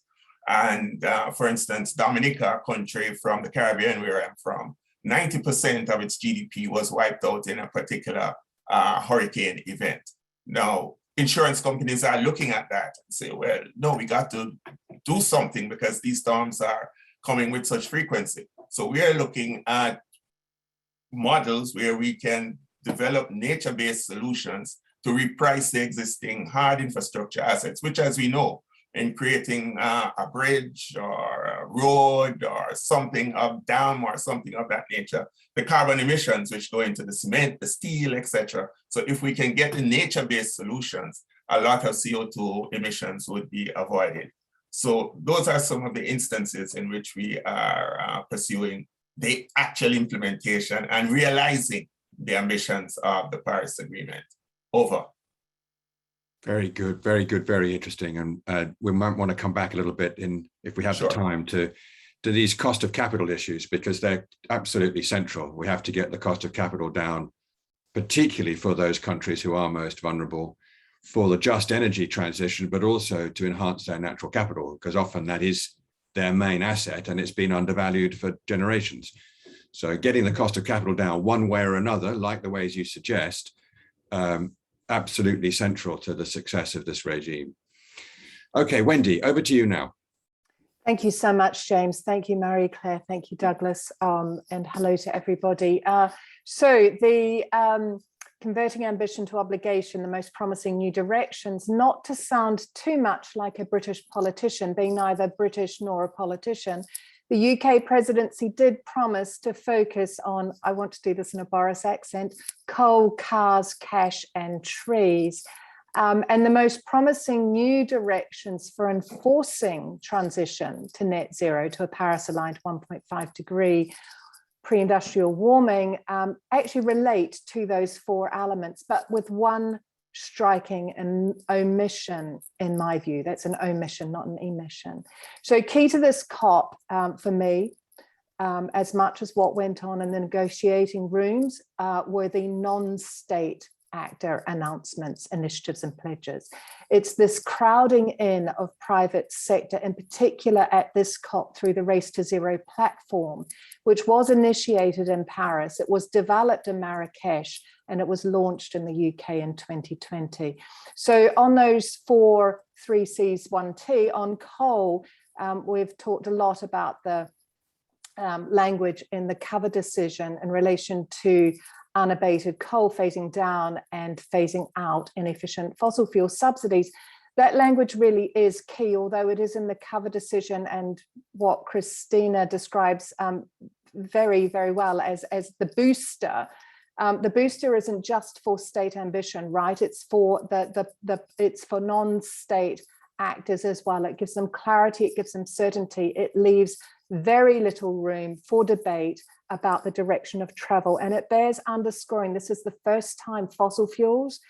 S15: And for instance, Dominica, a country from the Caribbean where I'm from, 90% of its GDP was wiped out in a particular hurricane event. Now, insurance companies are looking at that and say, well, no, we got to do something because these storms are coming with such frequency. So we are looking at models where we can develop nature-based solutions to reprice the existing hard infrastructure assets, which, as we know, in creating a bridge or a road or something of dam or something of that nature, the carbon emissions which go into the cement, the steel, etc. So if we can get the nature-based solutions, a lot of CO2 emissions would be avoided. So those are some of the instances in which we are pursuing the actual implementation and realizing the ambitions of the Paris Agreement. Over.
S9: Very good, very interesting. And we might want to come back a little bit if we have the time to these cost of capital issues, because they're absolutely central. We have to get the cost of capital down, particularly for those countries who are most vulnerable, for the just energy transition, but also to enhance their natural capital, because often that is their main asset and it's been undervalued for generations. So getting the cost of capital down one way or another, like the ways you suggest, absolutely central to the success of this regime. Okay, Wendy, over to you now.
S16: Thank you so much, James. Thank you, Marie-Claire. Thank you, Douglas. And hello to everybody. So the converting ambition to obligation, the most promising new directions, not to sound too much like a British politician, being neither British nor a politician, the UK presidency did promise to focus on, I want to do this in a Boris accent, coal, cars, cash and trees. And the most promising new directions for enforcing transition to net zero, to a Paris-aligned 1.5 degree pre-industrial warming, actually relate to those four elements, but with one striking an omission, in my view. That's an omission, not an emission. So key to this COP for me, as much as what went on in the negotiating rooms, were the non-state actor announcements, initiatives and pledges. It's this crowding in of private sector, in particular at this COP through the Race to Zero platform, which was initiated in Paris. It was developed in Marrakesh and it was launched in the UK in 2020. So on those 4 3 C's 1 T, on coal, we've talked a lot about the language in the cover decision in relation to unabated coal phasing down and phasing out inefficient fossil fuel subsidies. That language really is key, although it is in the cover decision and what Christina describes very, very well as the booster. The booster isn't just for state ambition, right? It's for it's for non-state actors as well. It gives them clarity, it gives them certainty. It leaves very little room for debate about the direction of travel. And it bears underscoring, this is the first time fossil fuels,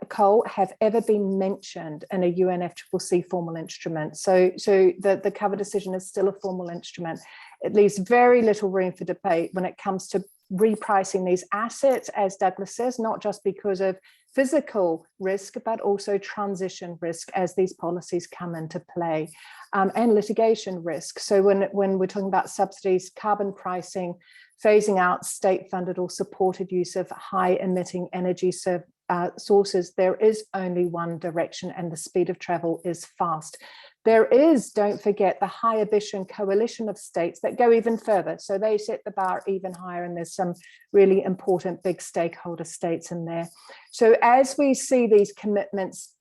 S16: coal have ever been mentioned in a UNFCCC formal instrument. So the cover decision is still a formal instrument. It leaves very little room for debate when it comes to repricing these assets, as Douglas says, not just because of physical risk, but also transition risk as these policies come into play, and litigation risk. So when we're talking about subsidies, carbon pricing, phasing out state-funded or supported use of high-emitting energy sources, there is only one direction, and the speed of travel is fast. There is, don't forget, the high ambition coalition of states that go even further. So they set the bar even higher, and there's some really important big stakeholder states in there. So as we see these commitments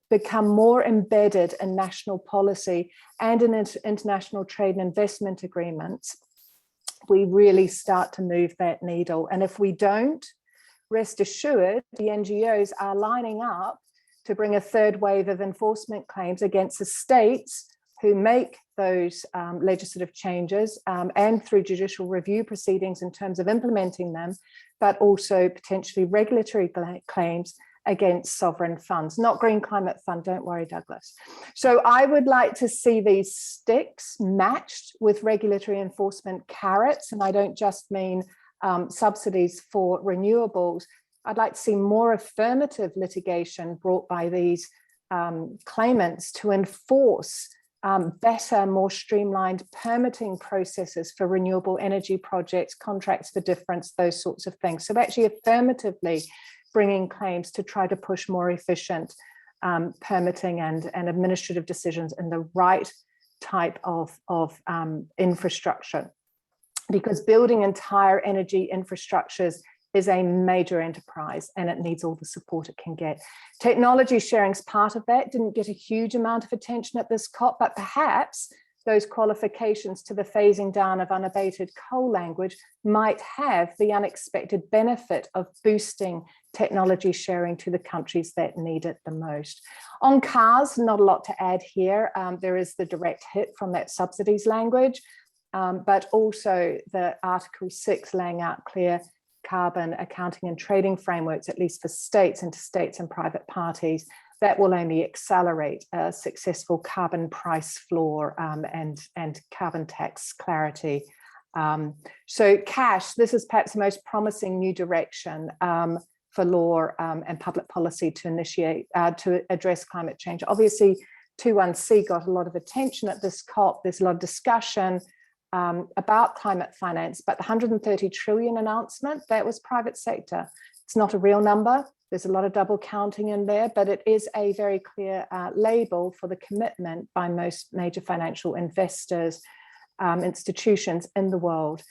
S16: become more embedded in national policy and in international trade and investment agreements, we really start to move that needle. And if we don't, rest assured, the NGOs are lining up to bring a third wave of enforcement claims against the states who make those legislative changes and through judicial review proceedings in terms of implementing them, but also potentially regulatory claims against sovereign funds, not Green Climate Fund, don't worry, Douglas. So I would like to see these sticks matched with regulatory enforcement carrots, and I don't just mean subsidies for renewables. I'd like to see more affirmative litigation brought by these claimants to enforce better, more streamlined permitting processes for renewable energy projects, contracts for difference, those sorts of things. So actually affirmatively bringing claims to try to push more efficient permitting and administrative decisions in the right type of infrastructure. Because building entire energy infrastructures is a major enterprise and it needs all the support it can get. Technology sharing is part of that, didn't get a huge amount of attention at this COP, but perhaps those qualifications to the phasing down of unabated coal language might have the unexpected benefit of boosting technology sharing to the countries that need it the most. On cars, not a lot to add here. There is the direct hit from that subsidies language, but also the Article 6 laying out clear carbon accounting and trading frameworks, at least for states, interstate and private parties, that will only accelerate a successful carbon price floor and carbon tax clarity. So cash, this is perhaps the most promising new direction for law and public policy to initiate, to address climate change. Obviously, 21C got a lot of attention at this COP. There's a lot of discussion about climate finance, but the 130 trillion announcement, that was private sector. It's not a real number. There's a lot of double counting in there, but it is a very clear label for the commitment by most major financial investors, institutions in the world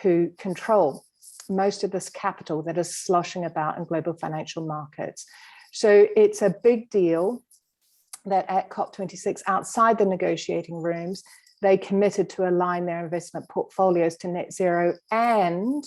S16: who control most of this capital that is sloshing about in global financial markets. So it's a big deal that at COP26, outside the negotiating rooms, they committed to align their investment portfolios to net zero and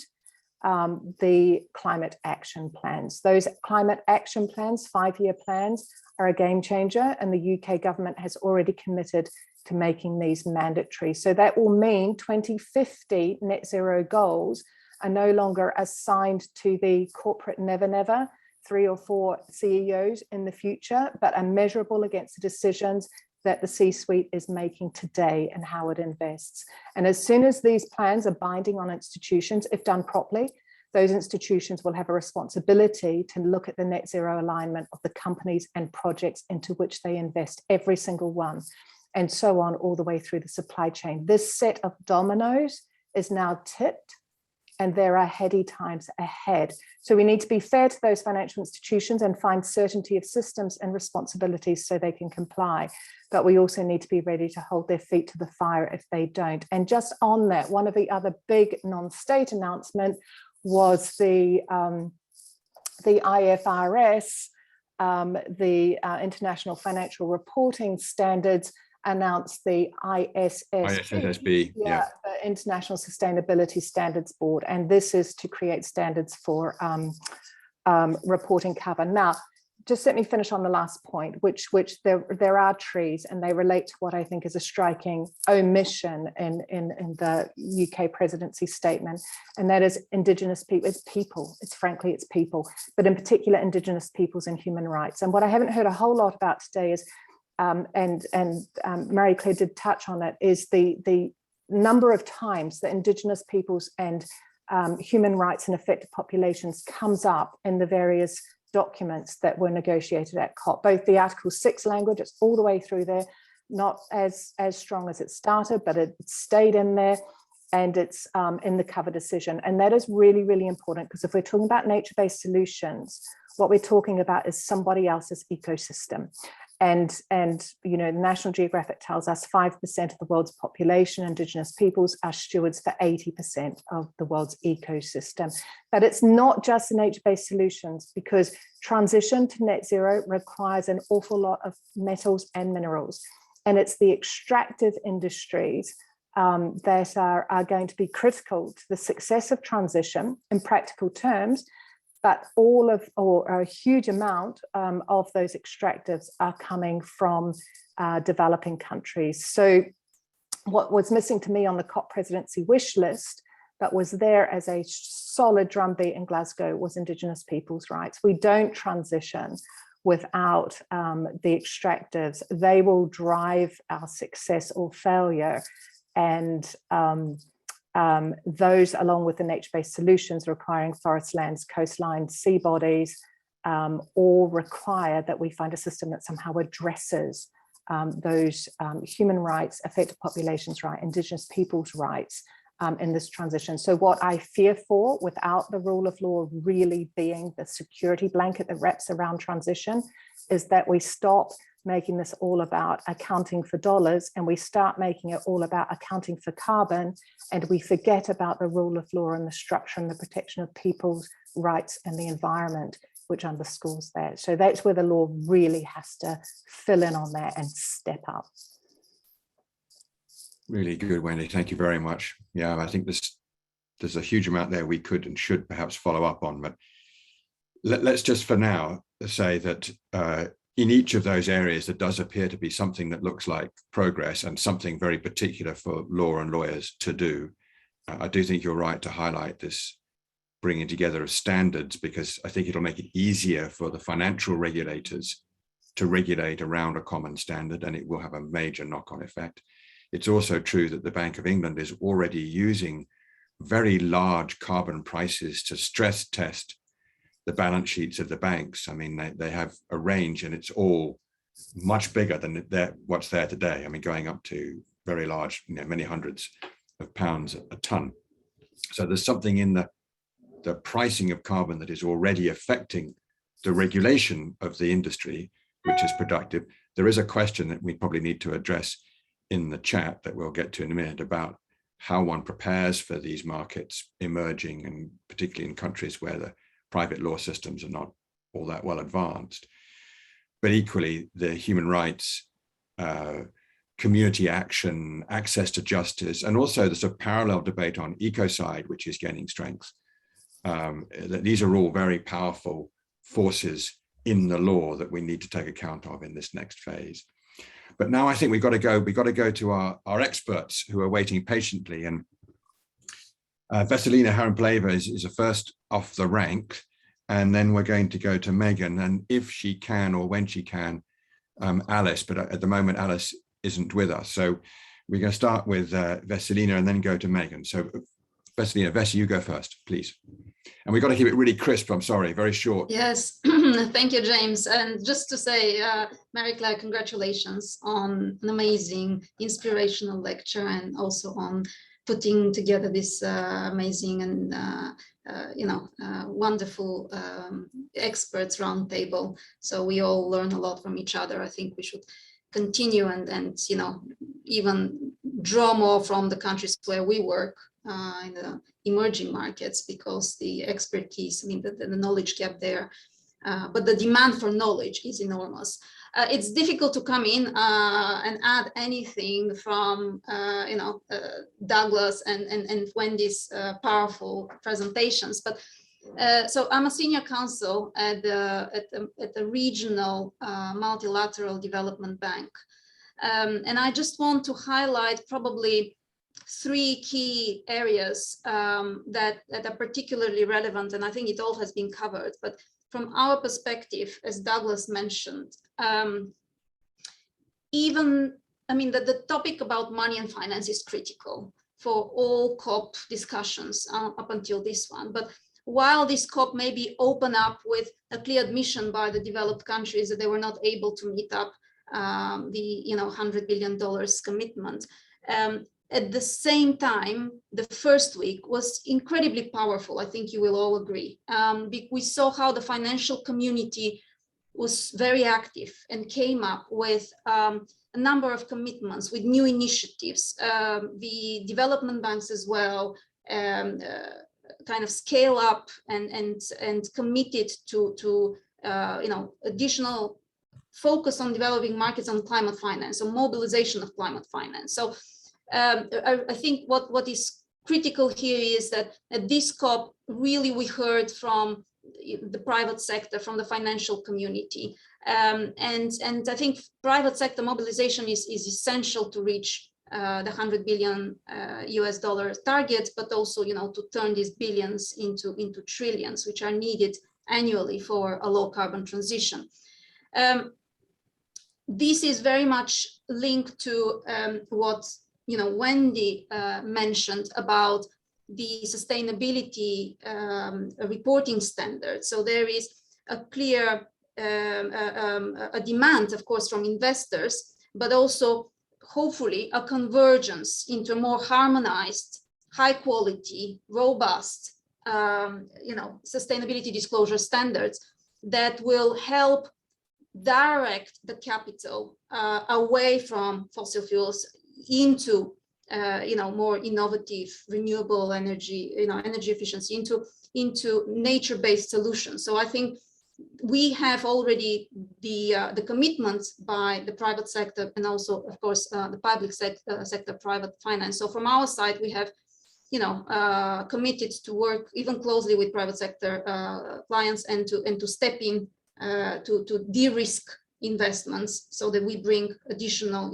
S16: the climate action plans. Those climate action plans, 5-year plans, are a game changer, and the UK government has already committed to making these mandatory. So that will mean 2050 net zero goals are no longer assigned to the corporate never, 3 or 4 CEOs in the future, but are measurable against the decisions that the C-suite is making today and how it invests. And as soon as these plans are binding on institutions, if done properly, those institutions will have a responsibility to look at the net zero alignment of the companies and projects into which they invest, every single one, and so on all the way through the supply chain. This set of dominoes is now tipped, and there are heady times ahead. So we need to be fair to those financial institutions and find certainty of systems and responsibilities so they can comply. But we also need to be ready to hold their feet to the fire if they don't. And just on that, one of the other big non-state announcement was the IFRS, the International Financial Reporting Standards, announced the ISSB, the International Sustainability Standards Board, and this is to create standards for reporting carbon. Now, just let me finish on the last point, which there are trees, and they relate to what I think is a striking omission in the UK presidency statement, and that is Indigenous people. It's people. It's frankly, it's people, but in particular, Indigenous peoples and human rights. And what I haven't heard a whole lot about today is Marie-Claire did touch on it, is the number of times that Indigenous peoples and human rights and affected populations comes up in the various documents that were negotiated at COP. Both the Article 6 language, it's all the way through there, not as strong as it started, but it stayed in there, and it's in the cover decision. And that is really, really important, because if we're talking about nature-based solutions, what we're talking about is somebody else's ecosystem. And you know, National Geographic tells us 5% of the world's population, Indigenous peoples, are stewards for 80% of the world's ecosystem. But it's not just the nature-based solutions, because transition to net zero requires an awful lot of metals and minerals. And it's the extractive industries that are going to be critical to the success of transition in practical terms, but or a huge amount of those extractives are coming from developing countries. So what was missing to me on the COP presidency wish list, but was there as a solid drumbeat in Glasgow, was Indigenous people's rights. We don't transition without the extractives. They will drive our success or failure. And those, along with the nature-based solutions requiring forest lands, coastlines, sea bodies, all require that we find a system that somehow addresses those human rights, affected populations' rights, Indigenous people's rights in this transition. So what I fear for, without the rule of law really being the security blanket that wraps around transition, is that we stop making this all about accounting for dollars and we start making it all about accounting for carbon, and we forget about the rule of law and the structure and the protection of people's rights and the environment, which underscores that. So that's where the law really has to fill in on that and step up.
S9: Really good, Wendy. Thank you very much. Yeah, I think there's a huge amount there we could and should perhaps follow up on, but let's just for now say that in each of those areas, there does appear to be something that looks like progress and something very particular for law and lawyers to do. I do think you're right to highlight this bringing together of standards, because I think it'll make it easier for the financial regulators to regulate around a common standard, and it will have a major knock-on effect. It's also true that the Bank of England is already using very large carbon prices to stress test the balance sheets of the banks. I mean, they have a range, and it's all much bigger than what's there today. I mean, going up to very large, many hundreds of pounds a ton. So there's something in the pricing of carbon that is already affecting the regulation of the industry, which is productive. There is a question that we probably need to address in the chat that we'll get to in a minute about how one prepares for these markets emerging, and particularly in countries where the private law systems are not all that well advanced. But equally, the human rights, community action, access to justice, and also the sort of parallel debate on ecocide, which is gaining strength. These are all very powerful forces in the law that we need to take account of in this next phase. But now I think we've got to go to our experts who are waiting patiently. And Veselina Harenpleva is the first off the rank, and then we're going to go to Megan, and if she can or when she can, Alice, but at the moment Alice isn't with us. So we're going to start with Veselina and then go to Megan. So Veselina, Vesi, you go first, please. And we've got to keep it really crisp, I'm sorry, very short.
S17: Yes, thank you, James. And just to say, Marie-Claire, congratulations on an amazing, inspirational lecture, and also on putting together this amazing and wonderful experts roundtable. So we all learn a lot from each other. I think we should continue and even draw more from the countries where we work in the emerging markets, because the expertise, I mean, the knowledge gap there, but the demand for knowledge is enormous. It's difficult to come in and add anything from Douglas and Wendy's powerful presentations. But so I'm a senior counsel at the regional multilateral development bank, and I just want to highlight probably 3 key areas that are particularly relevant, and I think it all has been covered. But from our perspective, as Douglas mentioned, the topic about money and finance is critical for all COP discussions up until this one. But while this COP maybe open up with a clear admission by the developed countries that they were not able to meet up the $100 billion commitment, at the same time, the first week was incredibly powerful. I think you will all agree. We saw how the financial community was very active and came up with a number of commitments with new initiatives. The development banks as well kind of scale up and committed to additional focus on developing markets on climate finance, so mobilization of climate finance. So I think what is critical here is that at this COP, really we heard from the private sector, from the financial community. And I think private sector mobilization is essential to reach the $100 billion US target, but also, to turn these billions into trillions, which are needed annually for a low carbon transition. This is very much linked to what Wendy mentioned about the sustainability reporting standards. So there is a clear a demand, of course, from investors, but also hopefully a convergence into a more harmonized, high quality, robust, sustainability disclosure standards that will help direct the capital away from fossil fuels into more innovative, renewable energy, energy efficiency, into nature-based solutions. So I think we have already the commitments by the private sector and also, of course, the public sector, private finance. So from our side, we have, committed to work even closely with private sector clients and to step in to de-risk investments so that we bring additional,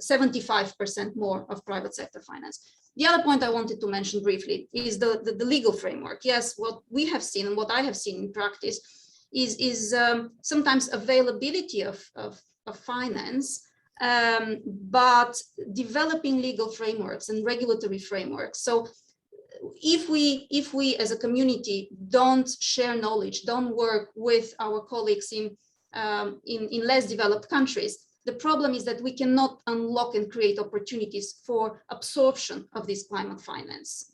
S17: 75% more of private sector finance. The other point I wanted to mention briefly is the legal framework. Yes, what we have seen and what I have seen in practice is sometimes availability of finance, but developing legal frameworks and regulatory frameworks. So if we as a community don't share knowledge, don't work with our colleagues in less developed countries, the problem is that we cannot unlock and create opportunities for absorption of this climate finance.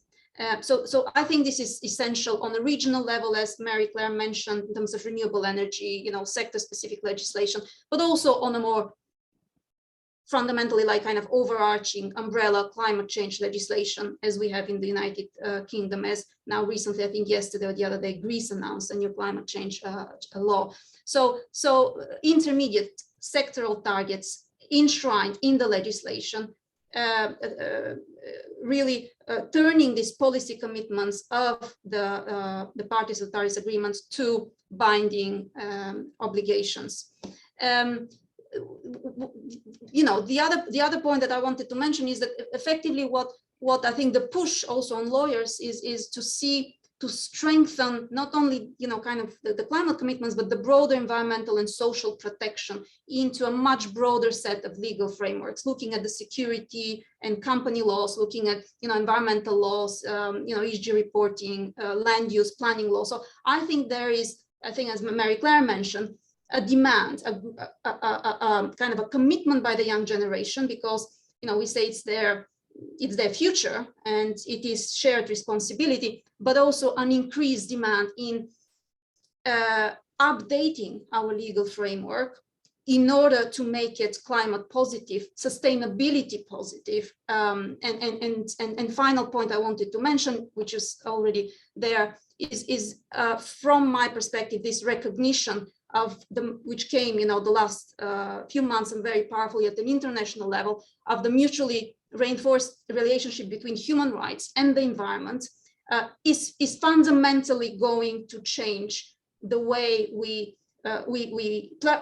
S17: So I think this is essential on a regional level, as Marie-Claire mentioned, in terms of renewable energy, sector-specific legislation, but also on a more fundamentally kind of overarching umbrella climate change legislation, as we have in the United Kingdom, as now recently, I think yesterday or the other day, Greece announced a new climate change law. So intermediate sectoral targets enshrined in the legislation, really turning these policy commitments of the parties of Paris agreements to binding obligations. The other point that I wanted to mention is that effectively what I think the push also on lawyers is to strengthen not only kind of the climate commitments, but the broader environmental and social protection into a much broader set of legal frameworks, looking at the security and company laws, looking at environmental laws, ESG reporting, land use planning law. So I think there is, as Marie-Claire mentioned, a demand, a kind of a commitment by the young generation, because we say it's their future and it is shared responsibility, but also an increased demand in updating our legal framework in order to make it climate positive, sustainability positive. And final point I wanted to mention, which is already there, is from my perspective, this recognition of which came, the last few months and very powerfully at an international level, of the mutually reinforced relationship between human rights and the environment is fundamentally going to change the way we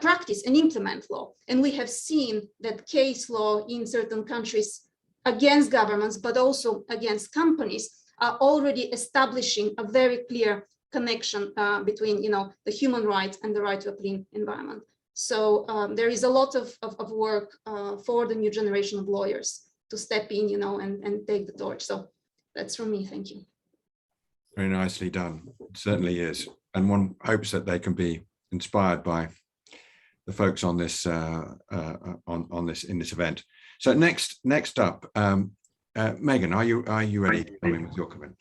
S17: practice and implement law. And we have seen that case law in certain countries against governments, but also against companies, are already establishing a very clear connection between the human rights and the right to a clean environment. So there is a lot of work for the new generation of lawyers to step in, and take the torch. So that's from me. Thank you.
S9: Very nicely done. It certainly is. And one hopes that they can be inspired by the folks on this in this event. So next up, Megan, are you ready to come in with your comment?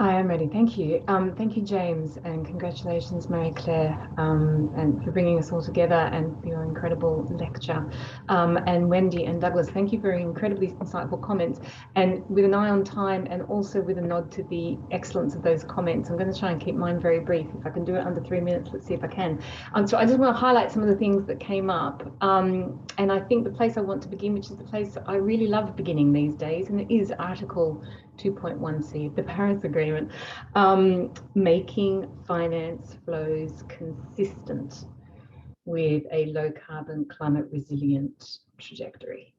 S18: I am ready. Thank you. Thank you, James, and congratulations, Marie-Claire, and for bringing us all together and for your incredible lecture. And Wendy and Douglas, thank you for incredibly insightful comments. And with an eye on time and also with a nod to the excellence of those comments, I'm going to try and keep mine very brief. If I can do it under 3 minutes, let's see if I can. So I just want to highlight some of the things that came up. And I think the place I want to begin, which is the place I really love beginning these days, and it is Article 2.1c of the Paris Agreement, making finance flows consistent with a low carbon, climate resilient trajectory.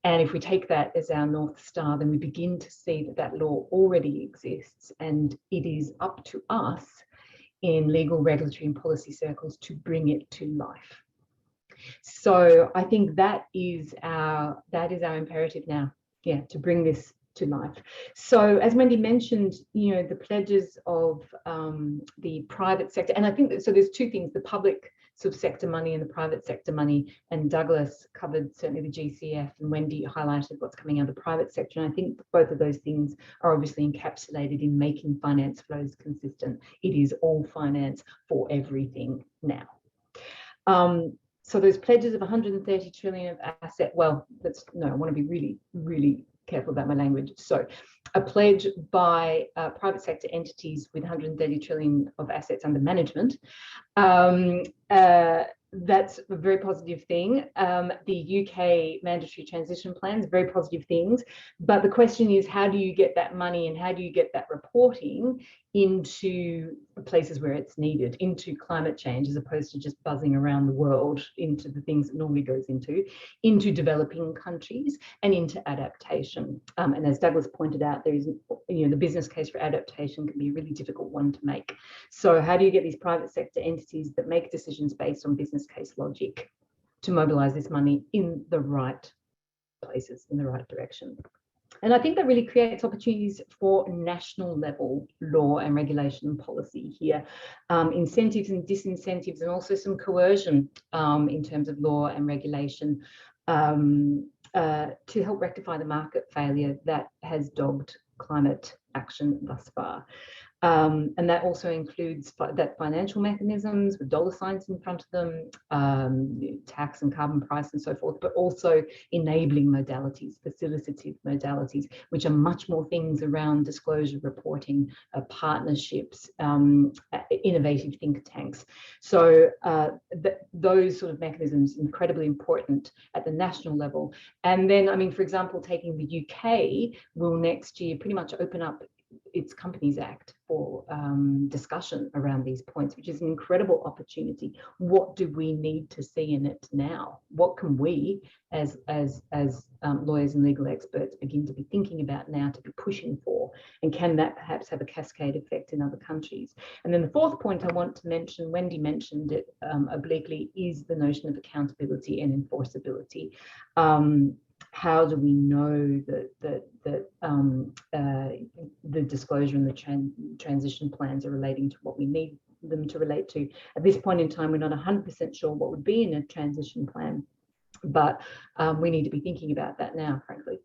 S18: And if we take that as our North Star, then we begin to see that that law already exists, and it is up to us in legal, regulatory and policy circles to bring it to life. So I think that is our imperative now, to bring this to life. So as Wendy mentioned, the pledges of the private sector, and I think that, so there's two things, the public sort of sector money and the private sector money, and Douglas covered certainly the GCF, and Wendy highlighted what's coming out of the private sector. And I think both of those things are obviously encapsulated in making finance flows consistent. It is all finance for everything now. So those pledges of 130 trillion of asset, well, I want to be really, really careful about my language. So a pledge by private sector entities with 130 trillion of assets under management. That's a very positive thing. The UK mandatory transition plans, very positive things. But the question is, how do you get that money and how do you get that reporting into places where it's needed, into climate change, as opposed to just buzzing around the world into the things it normally goes into developing countries and into adaptation. And as Douglas pointed out, there is, the business case for adaptation can be a really difficult one to make. So how do you get these private sector entities that make decisions based on business case logic to mobilize this money in the right places, in the right direction? And I think that really creates opportunities for national level law and regulation and policy here, incentives and disincentives, and also some coercion in terms of law and regulation to help rectify the market failure that has dogged climate action thus far. And that also includes that financial mechanisms with dollar signs in front of them, tax and carbon price and so forth, but also enabling modalities, facilitative modalities, which are much more things around disclosure reporting, partnerships, innovative think tanks. So those sort of mechanisms are incredibly important at the national level. And then, I mean, for example, taking the UK will next year pretty much open up its Companies Act for discussion around these points, which is an incredible opportunity. What do we need to see in it now? What can we, as lawyers and legal experts, begin to be thinking about now, to be pushing for? And can that perhaps have a cascade effect in other countries? And then the fourth point I want to mention, Wendy mentioned it obliquely, is the notion of accountability and enforceability. How do we know that the disclosure and the transition plans are relating to what we need them to relate to? At this point in time, we're not 100% sure what would be in a transition plan, but we need to be thinking about that now, frankly.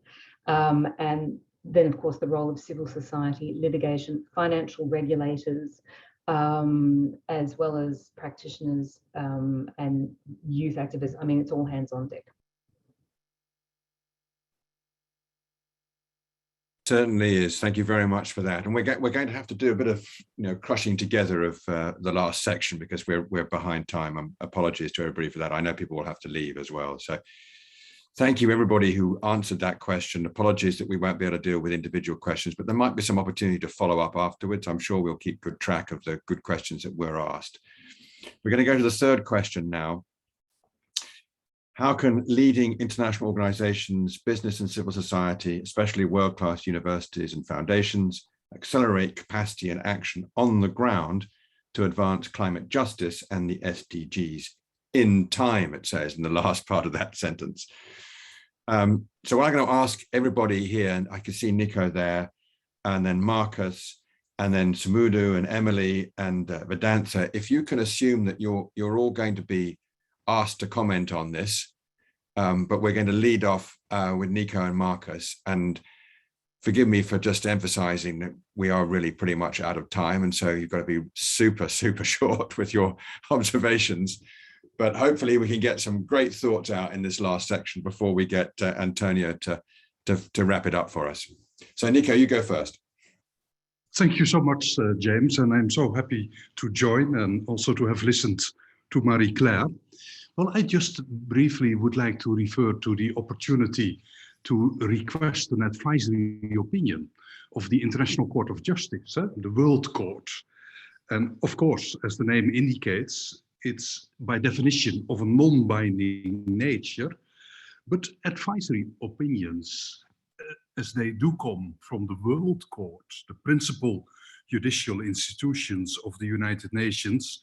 S18: And then, of course, the role of civil society, litigation, financial regulators, as well as practitioners and youth activists. I mean, it's all hands on deck.
S9: Certainly is. Thank you very much for that. And we're going to have to do a bit of crushing together of the last section because we're behind time. Apologies to everybody for that. I know people will have to leave as well. So thank you everybody who answered that question. Apologies that we won't be able to deal with individual questions, but there might be some opportunity to follow up afterwards. I'm sure we'll keep good track of the good questions that were asked. We're going to go to the third question now. How can leading international organizations, business and civil society, especially world-class universities and foundations, accelerate capacity and action on the ground to advance climate justice and the SDGs in time, it says in the last part of that sentence. So I'm going to ask everybody here, and I can see Nico there, and then Marcus, and then Sumudu and Emily and Vedanta, if you can assume that you're all going to be asked to comment on this, but we're going to lead off with Nico and Marcus. And forgive me for just emphasizing that we are really pretty much out of time. And so you've got to be super, super short with your observations. But hopefully we can get some great thoughts out in this last section before we get Antonio to wrap it up for us. So Nico, you go first.
S19: Thank you so much, James. And I'm so happy to join and also to have listened to Marie-Claire. Well, I just briefly would like to refer to the opportunity to request an advisory opinion of the International Court of Justice, the World Court. And of course, as the name indicates, it's by definition of a non-binding nature, but advisory opinions, as they do come from the World Court, the principal judicial institutions of the United Nations,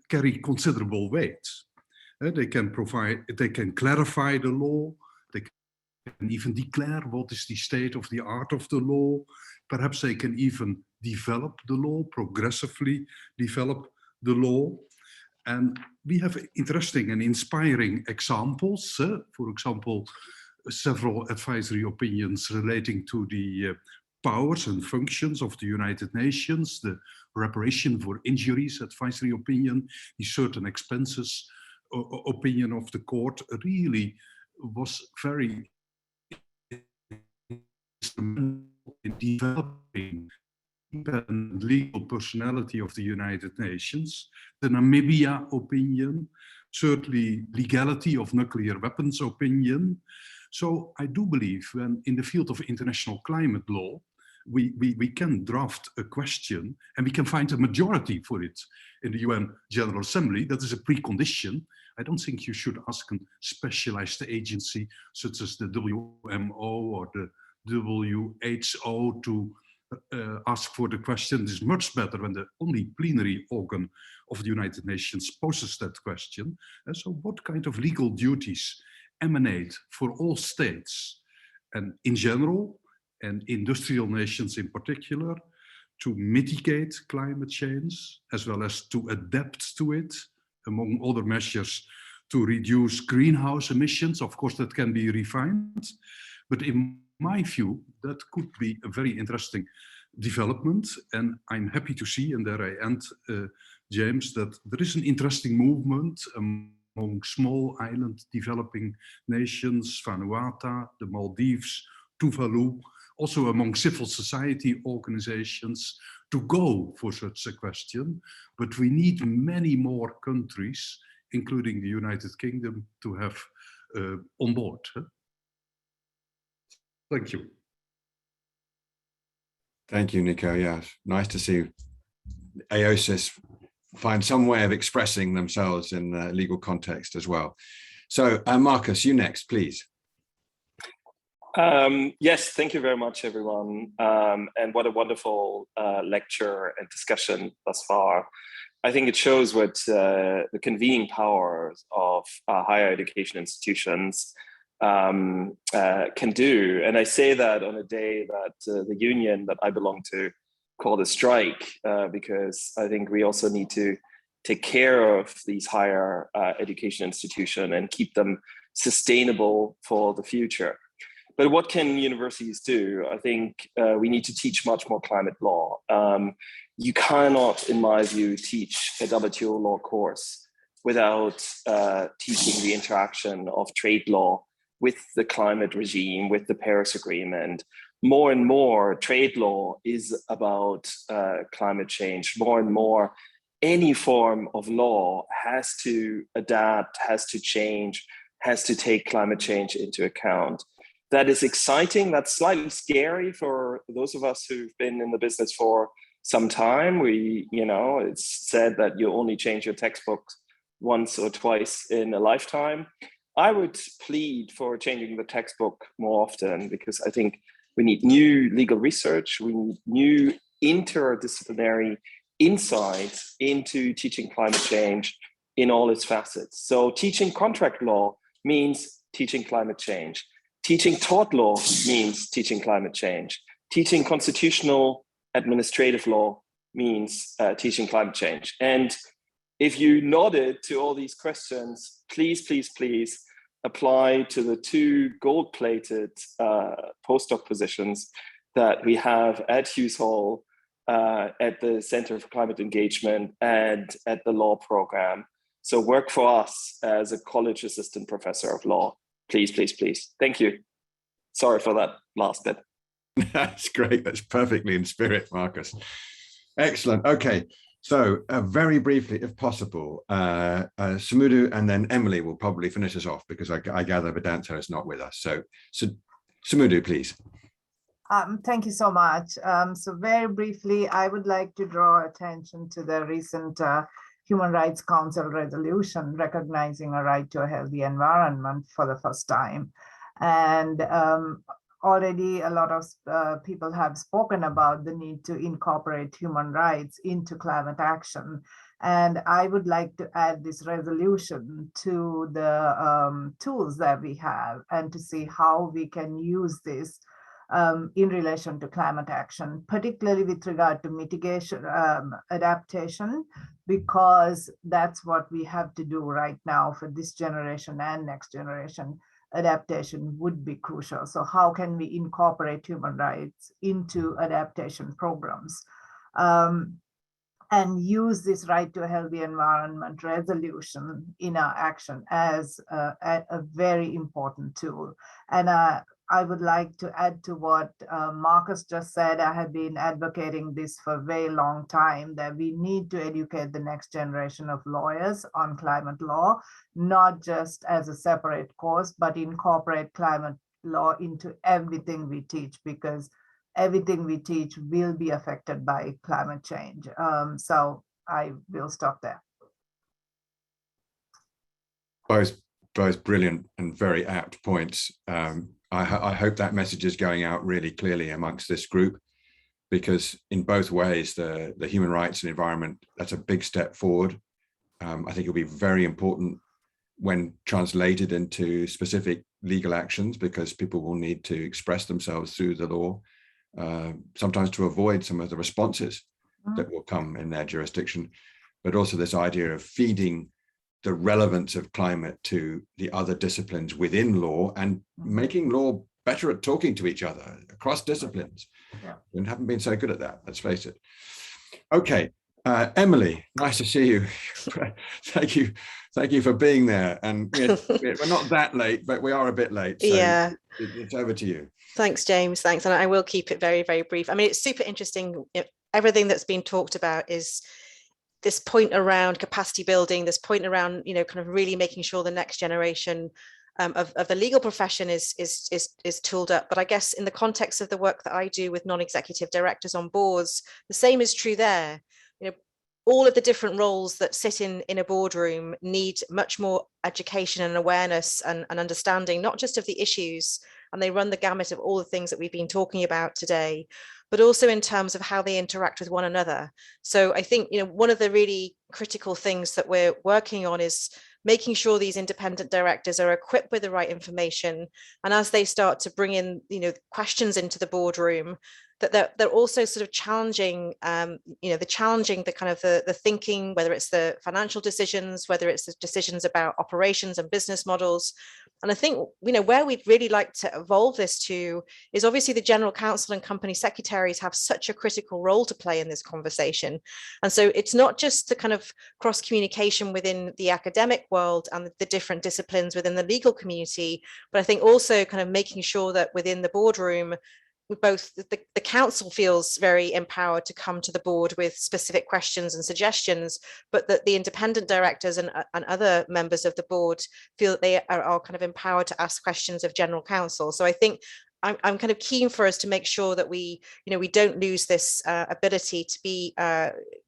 S19: carry considerable weight. They can clarify the law, they can even declare what is the state of the art of the law. Perhaps they can even develop the law, progressively develop the law. And we have interesting and inspiring examples. For example, several advisory opinions relating to the powers and functions of the United Nations, the reparation for injuries advisory opinion, the certain expenses opinion of the court really was very instrumental in developing the legal personality of the United Nations. The Namibia opinion, certainly legality of nuclear weapons opinion. So I do believe when in the field of international climate law, we can draft a question and we can find a majority for it in the UN General Assembly. That is a precondition. I don't think you should ask a specialized agency such as the WMO or the WHO to ask for the question. It is much better when the only plenary organ of the United Nations poses that question. And so what kind of legal duties emanate for all states and in general, and industrial nations in particular, to mitigate climate change, as well as to adapt to it, among other measures, to reduce greenhouse emissions. Of course, that can be refined, but in my view, that could be a very interesting development. And I'm happy to see, and there I end, James, that there is an interesting movement among small island developing nations, Vanuatu, the Maldives, Tuvalu, also among civil society organizations, to go for such a question. But we need many more countries, including the United Kingdom, to have on board. Thank you.
S9: Thank you, Nico. Yeah, nice to see AOSIS find some way of expressing themselves in the legal context as well. So Marcus, you next, please.
S20: Yes, thank you very much, everyone. And what a wonderful lecture and discussion thus far. I think it shows what the convening powers of higher education institutions can do. And I say that on a day that the union that I belong to called a strike, because I think we also need to take care of these higher education institutions and keep them sustainable for the future. But what can universities do? I think we need to teach much more climate law. You cannot, in my view, teach a WTO law course without teaching the interaction of trade law with the climate regime, with the Paris Agreement. More and more, trade law is about climate change. More and more, any form of law has to adapt, has to change, has to take climate change into account. That is exciting. That's slightly scary for those of us who've been in the business for some time. It's said that you only change your textbooks once or twice in a lifetime. I would plead for changing the textbook more often, because I think we need new legal research. We need new interdisciplinary insights into teaching climate change in all its facets. So teaching contract law means teaching climate change. Teaching tort law means teaching climate change. Teaching constitutional administrative law means teaching climate change. And if you nodded to all these questions, please, please, please apply to the 2 gold-plated postdoc positions that we have at Hughes Hall, at the Center for Climate Engagement, and at the law program. So work for us as a college assistant professor of law. Please, please, please. Thank you. Sorry for that last bit.
S9: That's great. That's perfectly in spirit, Marcus. Excellent. Okay. So very briefly, if possible, Sumudu and then Emily will probably finish us off because I gather Vedanta is not with us. So Sumudu, please.
S21: Thank you so much. So very briefly, I would like to draw attention to the recent Human Rights Council resolution recognizing a right to a healthy environment for the first time. And already a lot of people have spoken about the need to incorporate human rights into climate action. And I would like to add this resolution to the tools that we have and to see how we can use this in relation to climate action, particularly with regard to mitigation, adaptation, because that's what we have to do right now for this generation and next generation. Adaptation would be crucial. So how can we incorporate human rights into adaptation programs and use this right to a healthy environment resolution in our action as a very important tool. And I would like to add to what Marcus just said. I have been advocating this for a very long time, that we need to educate the next generation of lawyers on climate law, not just as a separate course, but incorporate climate law into everything we teach, because everything we teach will be affected by climate change. So I will stop there.
S9: Both brilliant and very apt points. I hope that message is going out really clearly amongst this group, because in both ways, the human rights and environment, that's a big step forward. I think it'll be very important when translated into specific legal actions, because people will need to express themselves through the law, sometimes to avoid some of the responses that will come in their jurisdiction, but also this idea of feeding the relevance of climate to the other disciplines within law and making law better at talking to each other across disciplines.
S21: Yeah.
S9: We haven't been so good at that, let's face it. Okay, Emily, nice to see you. Thank you for being there. And we're not that late, but we are a bit late. So
S22: yeah,
S9: it's over to you.
S22: Thanks, James. Thanks. And I will keep it very, very brief. I mean, it's super interesting. Everything that's been talked about is this point around capacity building, this point around, kind of really making sure the next generation of the legal profession is tooled up. But I guess in the context of the work that I do with non-executive directors on boards, the same is true there. All of the different roles that sit in a boardroom need much more education and awareness and understanding, not just of the issues, and they run the gamut of all the things that we've been talking about today, but also in terms of how they interact with one another. So I think, one of the really critical things that we're working on is making sure these independent directors are equipped with the right information. And as they start to bring in, questions into the boardroom, that they're also sort of challenging, the kind of the thinking, whether it's the financial decisions, whether it's the decisions about operations and business models. And I think, where we'd really like to evolve this to is obviously the general counsel and company secretaries have such a critical role to play in this conversation. And so it's not just the kind of cross communication within the academic world and the different disciplines within the legal community, but I think also kind of making sure that within the boardroom, both the council feels very empowered to come to the board with specific questions and suggestions, but that the independent directors and other members of the board feel that they are kind of empowered to ask questions of general counsel. So I think I'm kind of keen for us to make sure that we don't lose this ability to be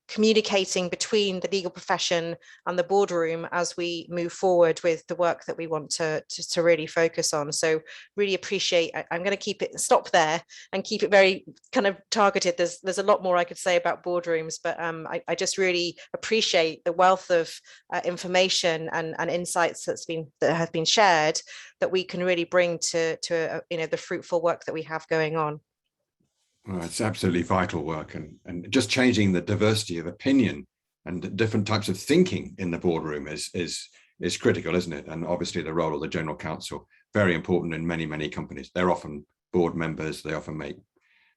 S22: communicating between the legal profession and the boardroom as we move forward with the work that we want to really focus on. So really appreciate, I'm going to stop there and keep it very kind of targeted. There's a lot more I could say about boardrooms, but I just really appreciate the wealth of information and insights that have been shared that we can really bring to the fruitful work that we have going on.
S9: Well, it's absolutely vital work, and just changing the diversity of opinion and different types of thinking in the boardroom is is critical, isn't it? And obviously the role of the general counsel, very important in many, many companies. They're often board members. They often make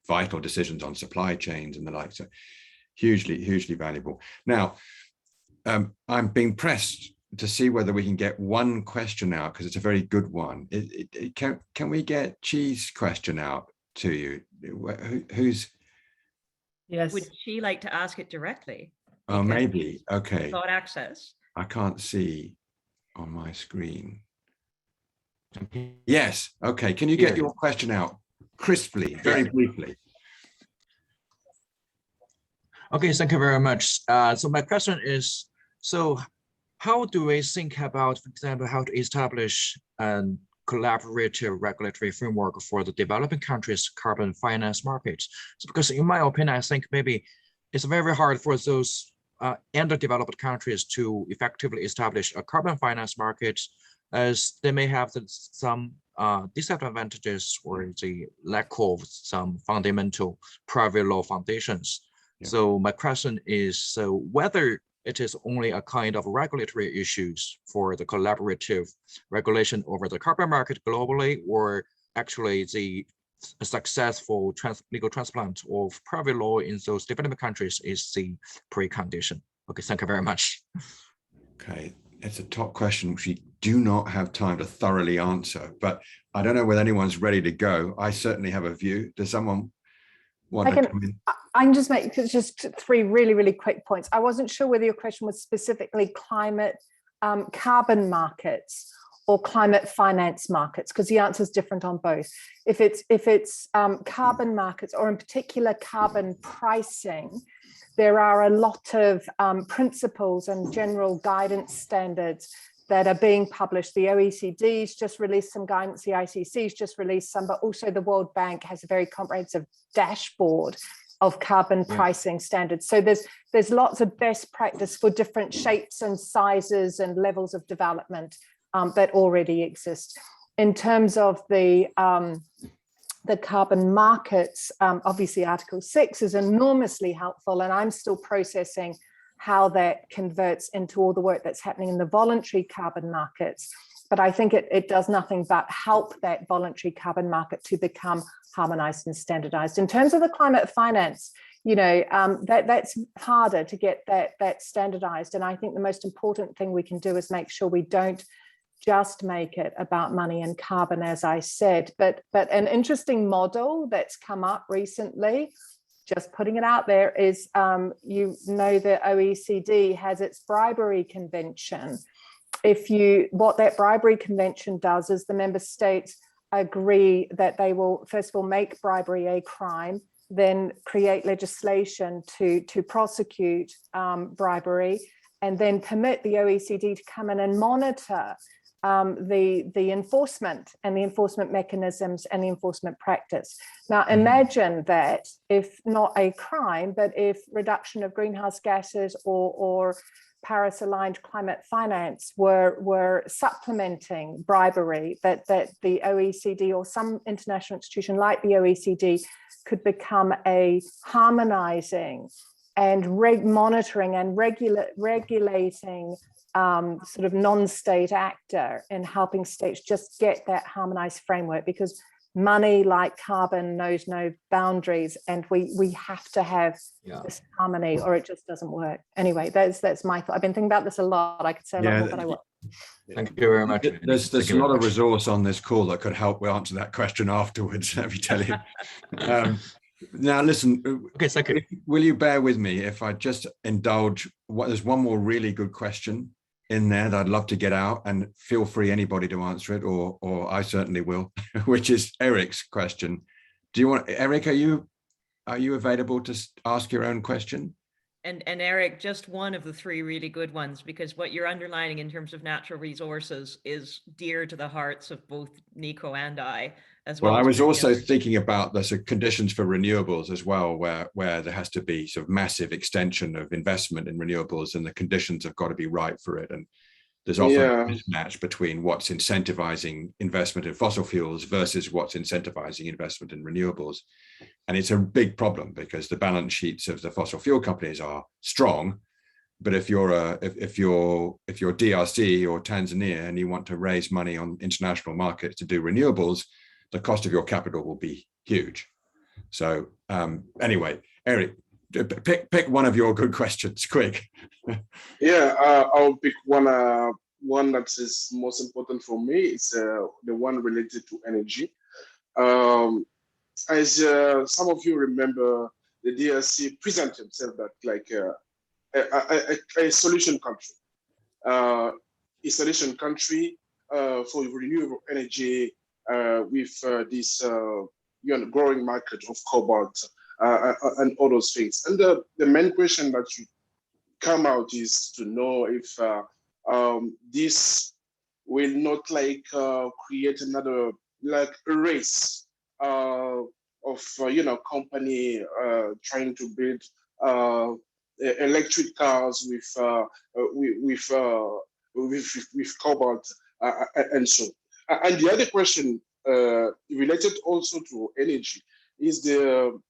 S9: vital decisions on supply chains and the like. So hugely, hugely valuable. Now, I'm being pressed to see whether we can get one question out, because it's a very good one. Can we get Chi's question out to you? Who's?
S7: Yes. Would she like to ask it directly?
S9: Oh, maybe. Okay.
S7: Got access.
S9: I can't see on my screen. Yes. Okay. Can you get your question out crisply, very briefly?
S1: Okay, thank you very much. So my question is, so how do we think about, for example, how to establish a collaborative regulatory framework for the developing countries' carbon finance markets? So because in my opinion, I think maybe it's very hard for those underdeveloped countries to effectively establish a carbon finance market, as they may have some disadvantages or the lack of some fundamental private law foundations. Yeah. So my question is, so whether it is only a kind of regulatory issues for the collaborative regulation over the carbon market globally, or actually the successful legal transplant of private law in those developing countries is the precondition. Okay, thank you very much.
S9: Okay, it's a top question which we do not have time to thoroughly answer, but I don't know whether anyone's ready to go. I certainly have a view. Does someone want to come in?
S16: I can just make just three really, really quick points. I wasn't sure whether your question was specifically climate carbon markets or climate finance markets, because the answer is different on both. If it's carbon markets, or in particular carbon pricing, there are a lot of principles and general guidance standards that are being published. The OECD's just released some guidance, the ICC's just released some, but also the World Bank has a very comprehensive dashboard of carbon pricing standards. So there's lots of best practice for different shapes and sizes and levels of development that already exist. In terms of the carbon markets, obviously Article 6 is enormously helpful, and I'm still processing how that converts into all the work that's happening in the voluntary carbon markets. But I think it does nothing but help that voluntary carbon market to become harmonized and standardized. In terms of the climate finance, that's harder to get that standardized. And I think the most important thing we can do is make sure we don't just make it about money and carbon, as I said. But an interesting model that's come up recently, just putting it out there, is the OECD has its Bribery Convention. What that Bribery Convention does is the member states agree that they will, first of all, make bribery a crime, then create legislation to prosecute bribery, and then permit the OECD to come in and monitor the enforcement and the enforcement mechanisms and the enforcement practice. Now, imagine that if not a crime, but if reduction of greenhouse gases or Paris-aligned climate finance were supplementing bribery, that the OECD or some international institution like the OECD could become a harmonizing and monitoring and regulating sort of non-state actor in helping states just get that harmonized framework, because money, like carbon, knows no boundaries, and we have to have this harmony or it just doesn't work. Anyway, that's my thought. I've been thinking about this a lot. I could say a lot more, but I won't.
S1: Thank you very much.
S9: There's a lot of resource on this call that could help answer that question afterwards, let me tell you. Now, listen,
S1: okay, thank you.
S9: Will you bear with me if I just indulge? There's one more really good question in there that I'd love to get out, and feel free, anybody, to answer it, or I certainly will, which is Eric's question. Do you want, Eric, are you available to ask your own question?
S7: And Eric, just one of the three really good ones, because what you're underlining in terms of natural resources is dear to the hearts of both Nico and I.
S9: Well, I was also thinking about the sort of conditions for renewables as well, where there has to be sort of massive extension of investment in renewables, and the conditions have got to be right for it. And there's often a mismatch between what's incentivizing investment in fossil fuels versus what's incentivizing investment in renewables. And it's a big problem because the balance sheets of the fossil fuel companies are strong, But if you're DRC or Tanzania and you want to raise money on international markets to do renewables, the cost of your capital will be huge. So anyway, Eric, pick one of your good questions, quick.
S3: Yeah, I'll pick one that is most important for me. It's the one related to energy. As some of you remember, the DRC presented itself that like a solution country, for renewable energy with this growing market of cobalt and all those things. And the main question that should come out is to know if this will not like create another like a race of company trying to build electric cars with cobalt and so. And the other question related also to energy is the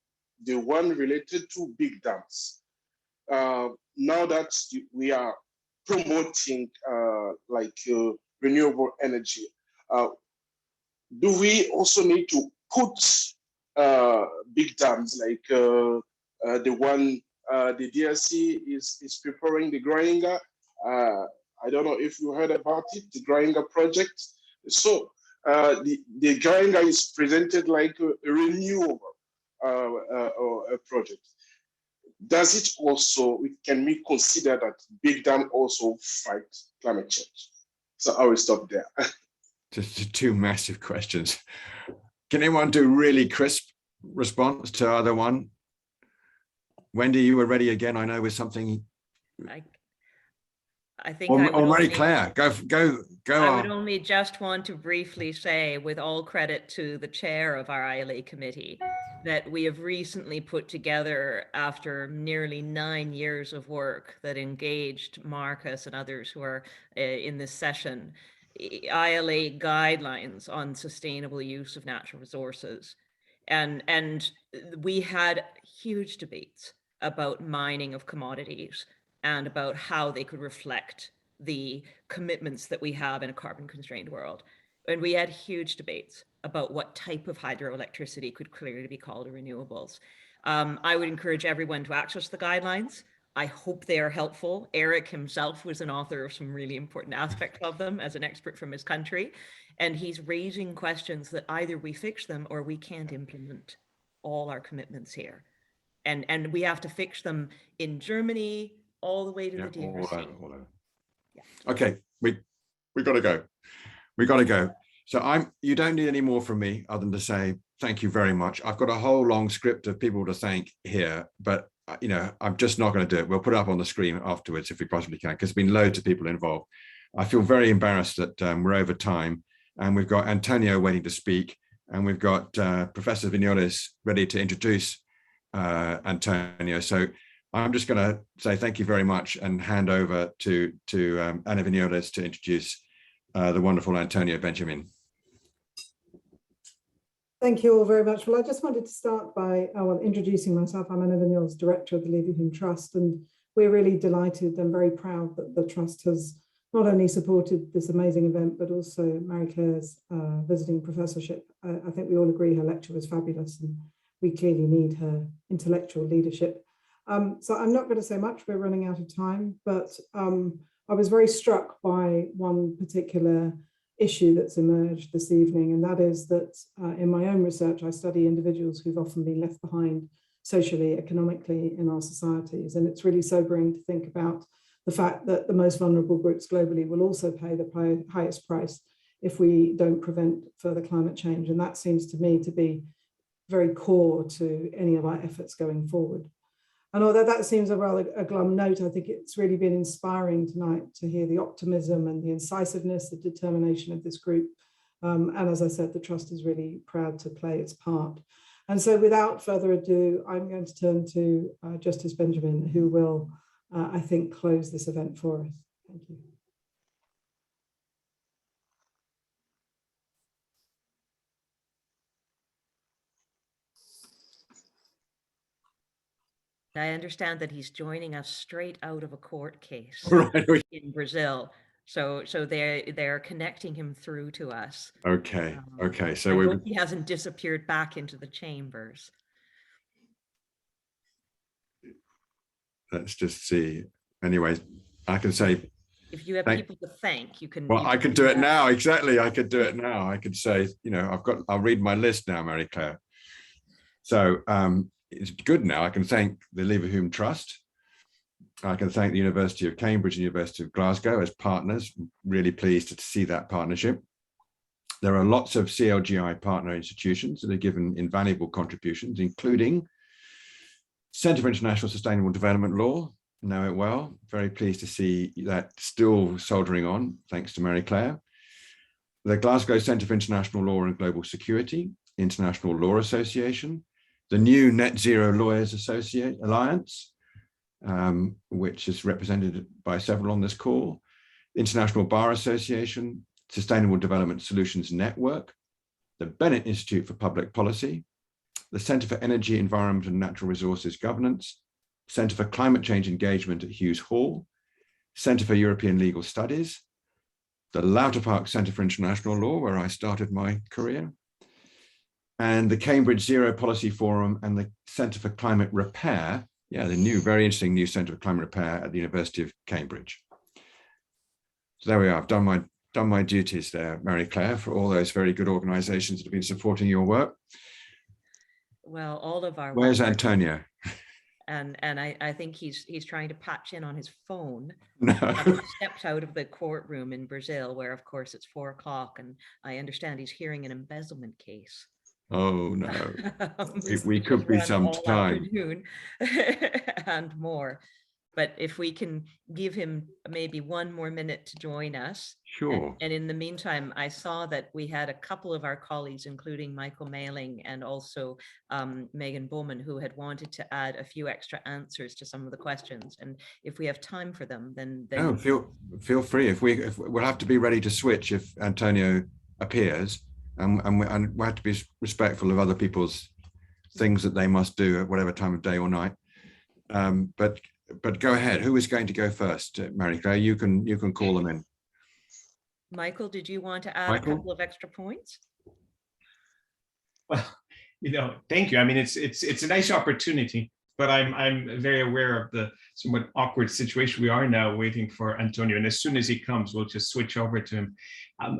S3: one related to big dams. Now that we are promoting renewable energy, do we also need to put big dams like the one the DRC is preparing, the Grainga? I don't know if you heard about it, the Grainga project. So the Grainga is presented like a renewable project. Does it also, can we consider that big dam also fight climate change? So I will stop there.
S9: Just two massive questions. Can anyone do really crisp response to either one? Wendy, you were ready again, I know, with something.
S7: I think
S9: or
S7: I would
S9: Marie-Claire, go
S7: I
S9: on.
S7: would only just want to briefly say, with all credit to the chair of our ILA committee, that we have recently put together, after nearly 9 years of work that engaged Marcus and others who are in this session, ILA guidelines on sustainable use of natural resources. And we had huge debates about mining of commodities and about how they could reflect the commitments that we have in a carbon constrained world. And we had huge debates about what type of hydroelectricity could clearly be called renewables. I would encourage everyone to access the guidelines. I hope they are helpful. Eric himself was an author of some really important aspects of them as an expert from his country. And he's raising questions that either we fix them or we can't implement all our commitments here. And we have to fix them in Germany, all the way to the DRC.
S9: All over. Yeah. Okay, we got to go. We got to go. So you don't need any more from me other than to say thank you very much. I've got a whole long script of people to thank here, but I'm just not going to do it. We'll put it up on the screen afterwards if we possibly can, because there's been loads of people involved. I feel very embarrassed that we're over time, and we've got Antonio waiting to speak, and we've got Professor Vignoles ready to introduce Antonio. So I'm just going to say thank you very much and hand over to Ana Vignoles to introduce the wonderful Antonio Benjamin.
S5: Thank you all very much. Well, I just wanted to start by introducing myself. I'm Ana Vignoles, Director of the Leverhulme Trust, and we're really delighted and very proud that the Trust has not only supported this amazing event, but also Marie-Claire's visiting professorship. I think we all agree her lecture was fabulous, and we clearly need her intellectual leadership. So I'm not going to say much, we're running out of time, but I was very struck by one particular issue that's emerged this evening, and that is that in my own research, I study individuals who've often been left behind socially, economically in our societies. And it's really sobering to think about the fact that the most vulnerable groups globally will also pay the highest price if we don't prevent further climate change. And that seems to me to be very core to any of our efforts going forward. And although that seems a rather a glum note, I think it's really been inspiring tonight to hear the optimism and the incisiveness, the determination of this group. And as I said, the Trust is really proud to play its part. And so without further ado, I'm going to turn to Justice Benjamin, who will, I think, close this event for us. Thank you.
S7: I understand that he's joining us straight out of a court case
S9: Right.
S7: in Brazil. So they're connecting him through to us.
S9: Okay. Okay. So
S7: I
S9: we
S7: hope he hasn't disappeared back into the chambers.
S9: let's just see. Anyway, I can say.
S7: If you have people to thank, you can.
S9: Well,
S7: you
S9: I
S7: can
S9: could do it
S7: that.
S9: now. Exactly. I could do it now. I could say, I'll read my list now, Mary Claire. So it's good now. I can thank the Leverhulme Trust. I can thank the University of Cambridge and University of Glasgow as partners. Really pleased to see that partnership. There are lots of CLGI partner institutions that have given invaluable contributions, including Centre for International Sustainable Development Law. Know it well. Very pleased to see that still soldering on, thanks to Mary Claire. The Glasgow Centre for International Law and Global Security, International Law Association, the new Net Zero Lawyers Alliance, which is represented by several on this call, International Bar Association, Sustainable Development Solutions Network, the Bennett Institute for Public Policy, the Centre for Energy, Environment and Natural Resources Governance, Centre for Climate Change Engagement at Hughes Hall, Centre for European Legal Studies, the Louter Park Centre for International Law, where I started my career, and the Cambridge Zero Policy Forum and the Centre for Climate Repair, the very interesting new Centre for Climate Repair at the University of Cambridge. So there we are. I've done my duties there, Mary Claire, for all those very good organisations that have been supporting your work.
S7: Well, all of our.
S9: Where's Antonio?
S7: And I think he's trying to patch in on his phone.
S9: No.
S7: He stepped out of the courtroom in Brazil, where of course it's 4 o'clock, and I understand he's hearing an embezzlement case.
S9: Oh no, we could be some time.
S7: And more. But if we can give him maybe 1 more minute to join us.
S9: Sure.
S7: And in the meantime, I saw that we had a couple of our colleagues, including Michael Mailing and also Megan Bowman, who had wanted to add a few extra answers to some of the questions. And if we have time for them, then
S9: no, feel free. If we'll have to be ready to switch if Antonio appears, and we have to be respectful of other people's things that they must do at whatever time of day or night. But go ahead. Who is going to go first, Mary Claire? You can call them in.
S7: Michael, did you want to add a couple of extra points?
S2: Well, thank you. I mean, it's a nice opportunity, but I'm very aware of the somewhat awkward situation we are now waiting for Antonio. And as soon as he comes, we'll just switch over to him.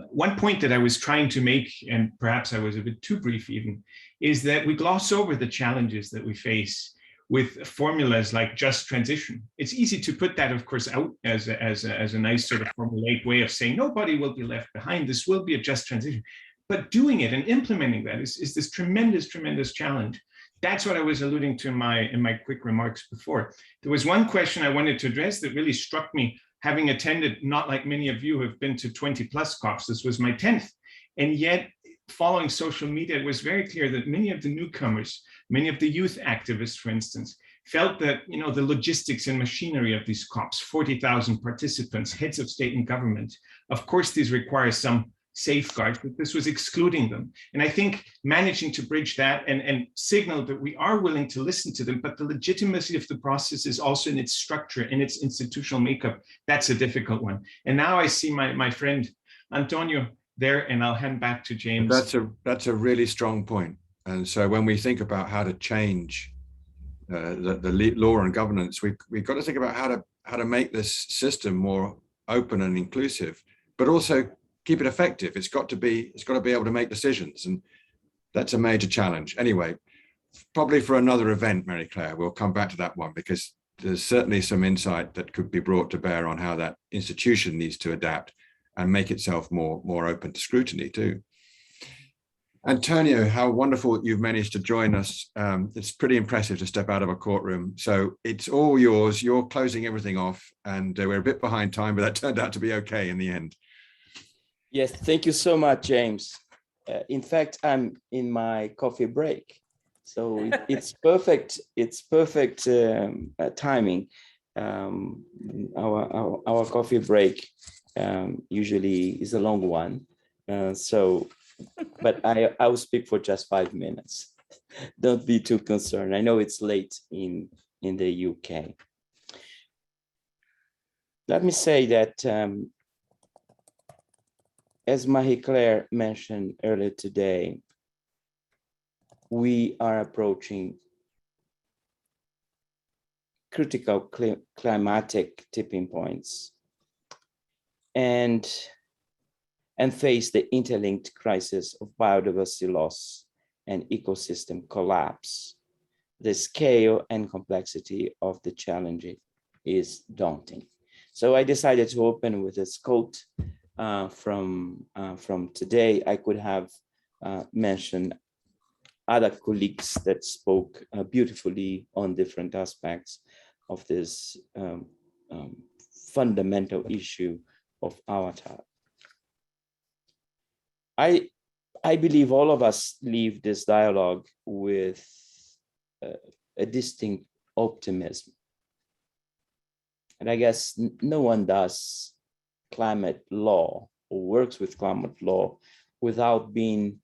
S2: One point that I was trying to make, and perhaps I was a bit too brief even, is that we gloss over the challenges that we face with formulas like just transition. It's easy to put that, of course, out as a nice sort of formulaic way of saying nobody will be left behind. This will be a just transition. But doing it and implementing that is this tremendous, tremendous challenge. That's what I was alluding to in my quick remarks before. There was one question I wanted to address that really struck me, having attended, not like many of you have been to 20 plus COPs. This was my 10th. And yet, following social media, it was very clear that many of the newcomers, many of the youth activists, for instance, felt that the logistics and machinery of these COPs, 40,000 participants, heads of state and government, of course, these require some safeguards, but this was excluding them. And I think managing to bridge that and signal that we are willing to listen to them, but the legitimacy of the process is also in its structure, in its institutional makeup. That's a difficult one. And now I see my friend Antonio there, and I'll hand back to James.
S9: That's a really strong point. And so when we think about how to change the law and governance, we've got to think about how to make this system more open and inclusive, but also keep it effective. It's got to be able to make decisions, and that's a major challenge. Anyway, probably for another event, Mary Claire, we'll come back to that one, because there's certainly some insight that could be brought to bear on how that institution needs to adapt and make itself more open to scrutiny too. Antonio, how wonderful you've managed to join us. It's pretty impressive to step out of a courtroom. So it's all yours. You're closing everything off, and we're a bit behind time, but that turned out to be okay in the end.
S6: Yes, thank you so much, James. In fact, I'm in my coffee break. So it's perfect. It's perfect timing. Our coffee break usually is a long one. But I will speak for just 5 minutes. Don't be too concerned. I know it's late in in the UK. Let me say that, as Marie-Claire mentioned earlier today, we are approaching critical climatic tipping points and face the interlinked crisis of biodiversity loss and ecosystem collapse. The scale and complexity of the challenge is daunting. So I decided to open with this quote from today. I could have mentioned other colleagues that spoke beautifully on different aspects of this fundamental issue of our time. I believe all of us leave this dialogue with a distinct optimism. And I guess no one does climate law or works with climate law without being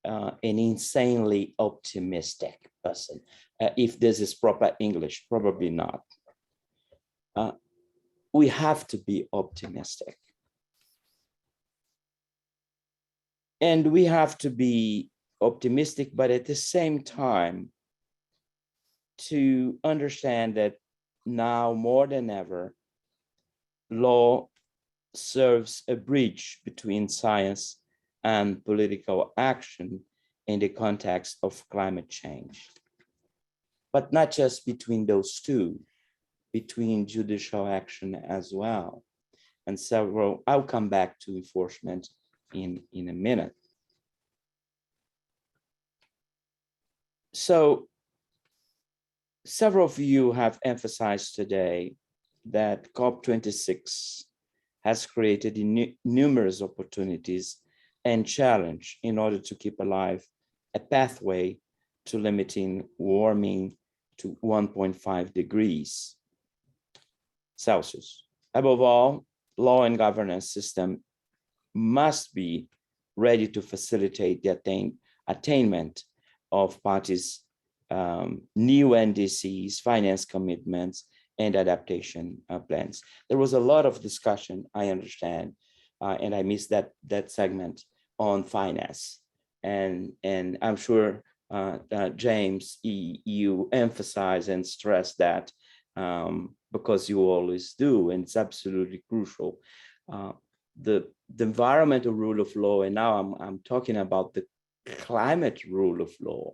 S6: an insanely optimistic person. If this is proper English, probably not. We have to be optimistic. And we have to be optimistic, but at the same time, to understand that now more than ever, law serves a bridge between science and political action in the context of climate change. But not just between those two, between judicial action as well. And several, I'll come back to enforcement in a minute. So several of you have emphasized today that COP26 has created numerous opportunities and challenge in order to keep alive a pathway to limiting warming to 1.5 degrees Celsius. Above all, law and governance system must be ready to facilitate the attainment of parties' new NDCs, finance commitments, and adaptation plans. There was a lot of discussion, I understand, and I missed that segment on finance. And I'm sure, James, you emphasize and stress that because you always do, and it's absolutely crucial. The environmental rule of law, and now I'm talking about the climate rule of law,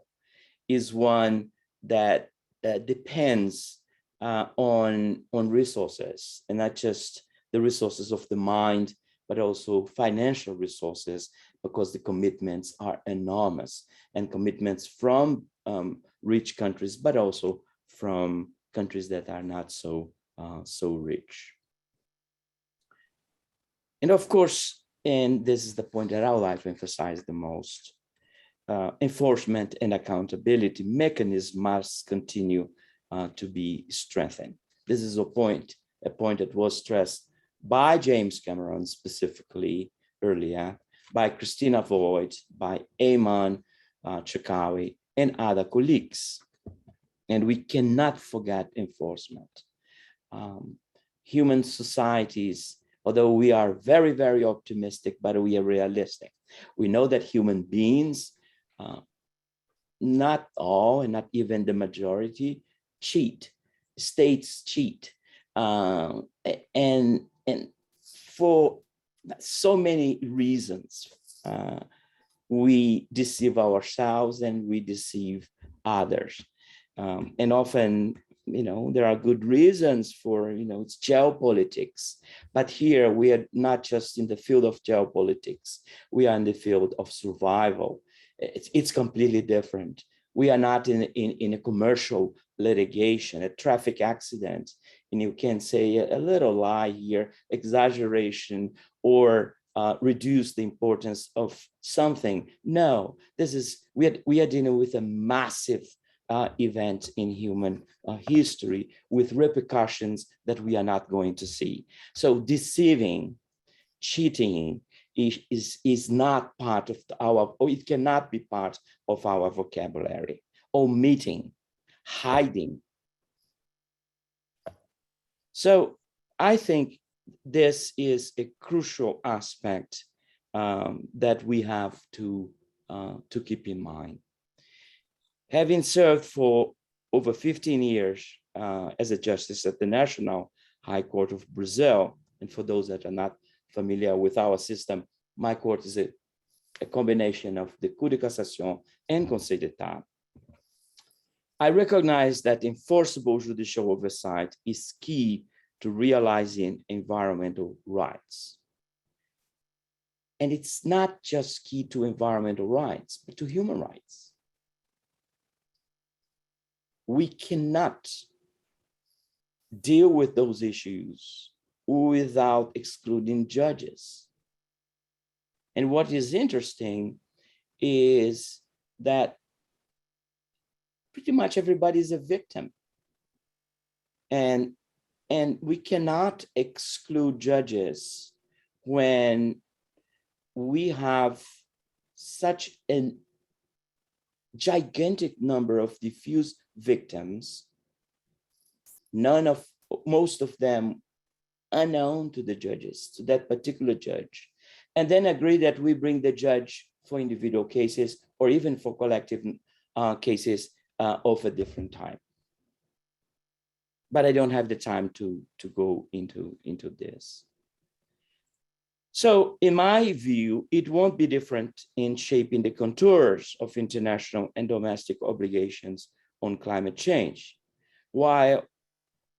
S6: is one that depends on resources, and not just the resources of the mind, but also financial resources, because the commitments are enormous, and commitments from rich countries, but also from countries that are not so rich. And of course, and this is the point that I would like to emphasize the most, enforcement and accountability mechanisms must continue to be strengthened. This is a point that was stressed by James Cameron specifically earlier, by Christina Voigt, by Ayman Chakawi, and other colleagues. And we cannot forget enforcement. Human societies, although we are very, very optimistic, but we are realistic. We know that human beings, not all and not even the majority, cheat. States cheat. And for so many reasons, we deceive ourselves and we deceive others. And often, there are good reasons for, it's geopolitics. But here we are not just in the field of geopolitics, we are in the field of survival. It's completely different. We are not in a commercial litigation, a traffic accident, and you can say a little lie here, exaggeration, or reduce the importance of something. No, we are dealing with a massive event in human history with repercussions that we are not going to see. So deceiving, cheating is not part of or it cannot be part of our vocabulary. Omitting, hiding, So I think this is a crucial aspect that we have to keep in mind. Having served for over 15 years as a justice at the National High Court of Brazil, and for those that are not familiar with our system, my court is a combination of the Cour de Cassation and Conseil d'État. I recognize that enforceable judicial oversight is key to realizing environmental rights. And it's not just key to environmental rights, but to human rights. We cannot deal with those issues without excluding judges. And what is interesting is that pretty much everybody is a victim. And we cannot exclude judges when we have such a gigantic number of diffuse victims, most of them unknown to the judges, to that particular judge, and then agree that we bring the judge for individual cases or even for collective cases of a different type. But I don't have the time to go into this. So in my view, it won't be different in shaping the contours of international and domestic obligations on climate change, while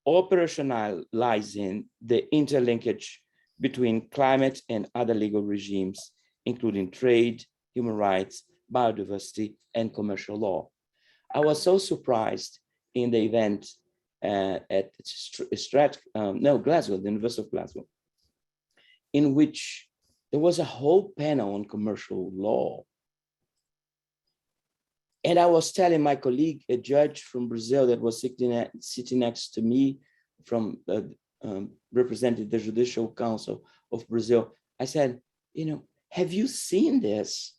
S6: operationalizing the interlinkage between climate and other legal regimes, including trade, human rights, biodiversity, and commercial law. I was so surprised in the event at Glasgow, the University of Glasgow, in which there was a whole panel on commercial law. And I was telling my colleague, a judge from Brazil that was sitting next to me, from representing the Judicial Council of Brazil, I said, have you seen this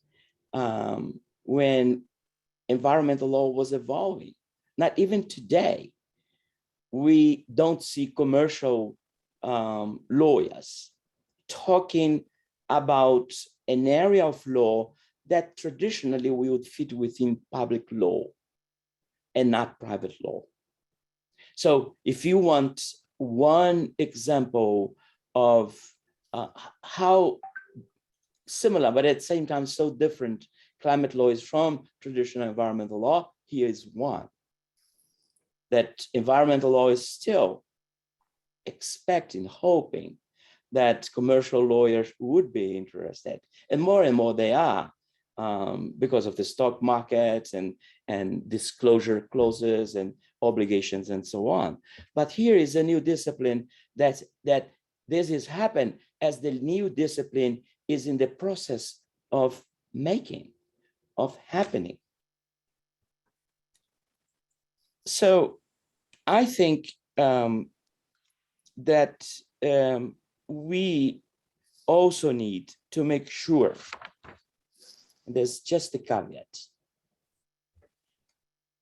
S6: when environmental law was evolving? Not even today, we don't see commercial lawyers talking about an area of law that traditionally we would fit within public law and not private law. So if you want one example of how similar, but at the same time so different climate law is from traditional environmental law, here is one. That environmental law is still expecting, hoping that commercial lawyers would be interested, and more they are, because of the stock markets and disclosure clauses and obligations and so on. But here is a new discipline that this has happened as the new discipline is in the process of making, of happening. So I think that we also need to make sure, there's just a caveat,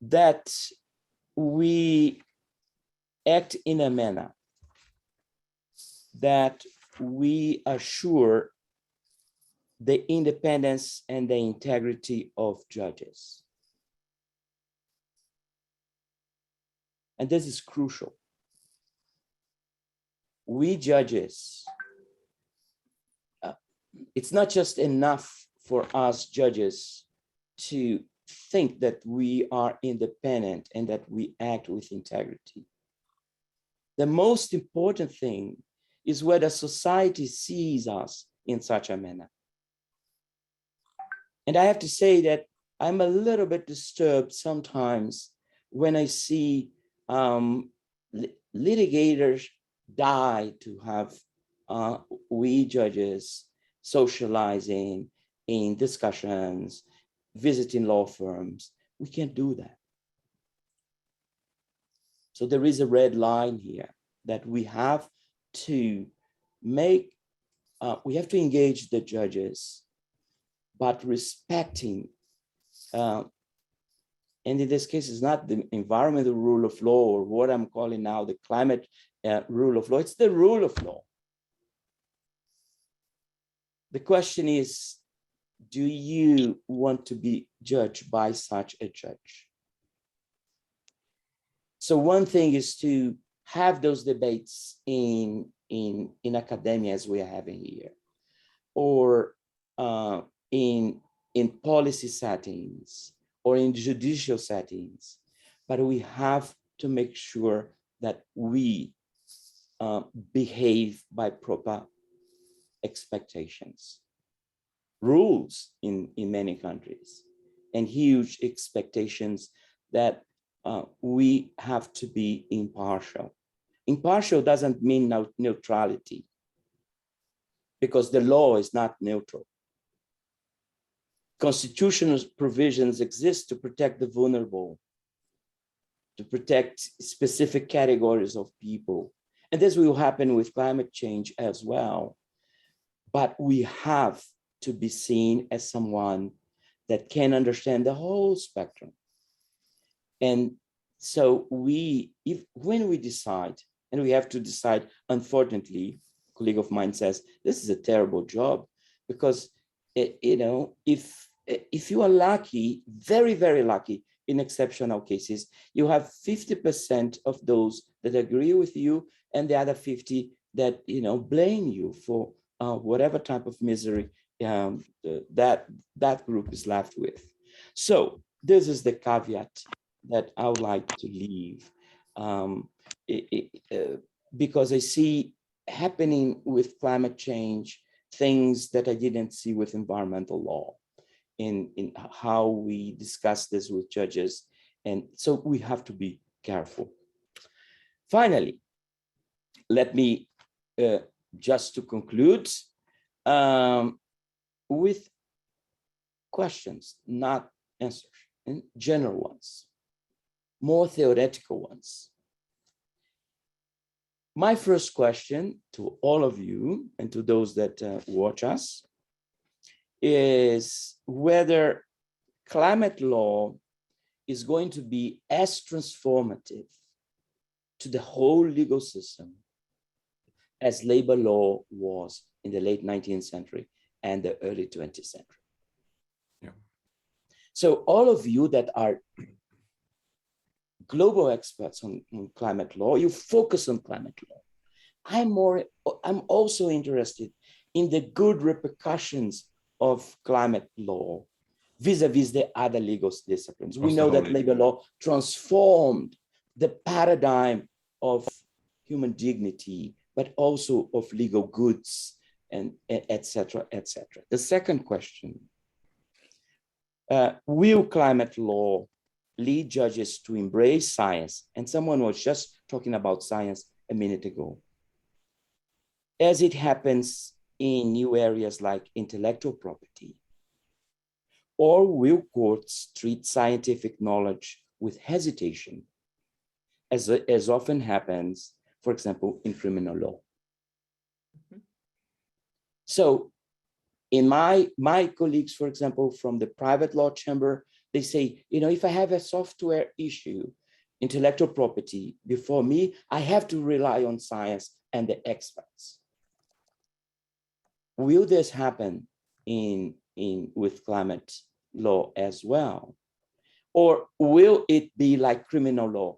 S6: that we act in a manner that we assure the independence and the integrity of judges. And this is crucial. We judges, it's not just enough for us judges to think that we are independent and that we act with integrity. The most important thing is whether society sees us in such a manner. And I have to say that I'm a little bit disturbed sometimes when I see litigators die to have we judges socializing in discussions, visiting law firms. We can't do that. So there is a red line here that we have to make, we have to engage the judges, but respecting And in this case, it's not the environmental rule of law or what I'm calling now the climate rule of law, it's the rule of law. The question is, do you want to be judged by such a judge? So one thing is to have those debates in academia as we are having here, or in policy settings, or in judicial settings, but we have to make sure that we behave by proper expectations. Rules in many countries, and huge expectations that we have to be impartial. Impartial doesn't mean neutrality, because the law is not neutral. Constitutional provisions exist to protect the vulnerable, to protect specific categories of people. And this will happen with climate change as well. But we have to be seen as someone that can understand the whole spectrum. And so when we decide, and we have to decide, unfortunately, a colleague of mine says, this is a terrible job, because if you are lucky, very, very lucky, in exceptional cases, you have 50% of those that agree with you, and the other 50 that blame you for whatever type of misery that group is left with. So this is the caveat that I would like to leave, because I see happening with climate change things that I didn't see with environmental law, in how we discuss this with judges. And so we have to be careful. Finally, let me just to conclude with questions, not answers, and general ones, more theoretical ones. My first question to all of you and to those that watch us is whether climate law is going to be as transformative to the whole legal system as labor law was in the late 19th century and the early 20th century.
S9: Yeah.
S6: So all of you that are global experts on climate law, you focus on climate law. I'm also interested in the good repercussions of climate law vis-a-vis the other legal disciplines. We know that labor law transformed the paradigm of human dignity, but also of legal goods, and et cetera, et cetera. The second question, will climate law lead judges to embrace science? And someone was just talking about science a minute ago. As it happens in new areas like intellectual property? Or will courts treat scientific knowledge with hesitation, as often happens, for example, in criminal law? Mm-hmm. So in my colleagues, for example, from the private law chamber, they say, if I have a software issue, intellectual property before me, I have to rely on science and the experts. Will this happen with climate law as well? Or will it be like criminal law,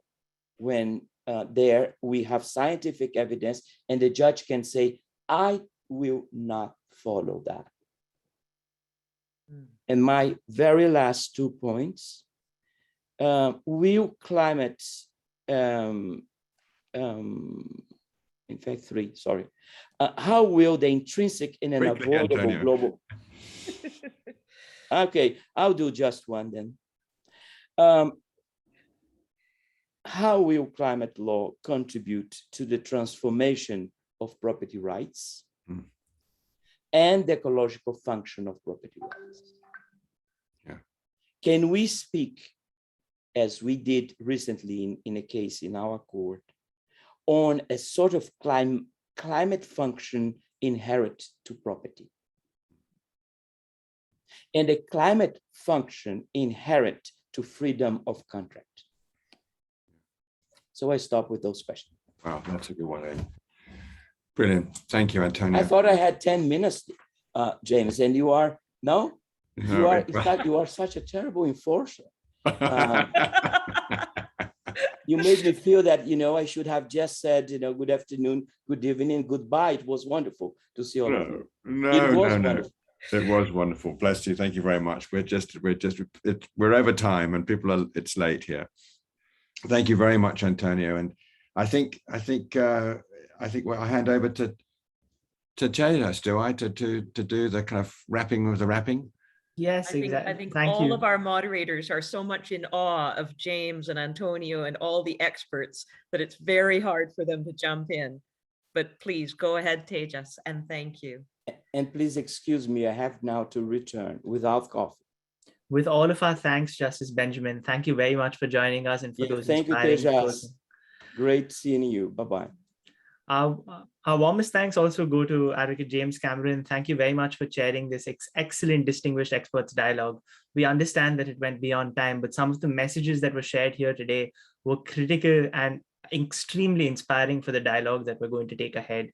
S6: when there we have scientific evidence and the judge can say, I will not follow that? And my very last 2 points, will climate, in fact, 3, sorry. How will the intrinsic and unavoidable global... Okay, I'll do just one then. How will climate law contribute to the transformation of property rights and the ecological function of property rights?
S9: Yeah.
S6: Can we speak, as we did recently in a case in our court, on a sort of climate function inherent to property, and a climate function inherent to freedom of contract? So I stop with those questions.
S9: Wow, that's a good one, Ed. Brilliant. Thank you, Antonio.
S6: I thought I had 10 minutes, James, and you are, no? You are, in fact, you are such a terrible enforcer. You made me feel that, you know, I should have just said, you know, good afternoon, good evening, goodbye. It was wonderful to see all of you.
S9: No. It was wonderful. Bless you. Thank you very much. We're over time and it's late here. Thank you very much, Antonio. And I think I'll hand over to Jadas, do I, to do the kind of wrapping of the wrapping?
S4: Yes, exactly.
S7: I think
S4: Thank
S7: all
S4: you.
S7: of our moderators are so much in awe of James and Antonio and all the experts that it's very hard for them to jump in. But please go ahead, Tejas, and thank you.
S6: And please excuse me, I have now to return without coffee.
S4: With all of our thanks, Justice Benjamin, thank you very much for joining us and for those
S6: thank you,
S4: inspiring
S6: Tejas.
S4: quotes.
S6: Great seeing you. Bye-bye.
S4: Our warmest thanks also go to Advocate James Cameron. Thank you very much for chairing this excellent distinguished experts dialogue. We understand that it went beyond time, but some of the messages that were shared here today were critical and extremely inspiring for the dialogue that we're going to take ahead.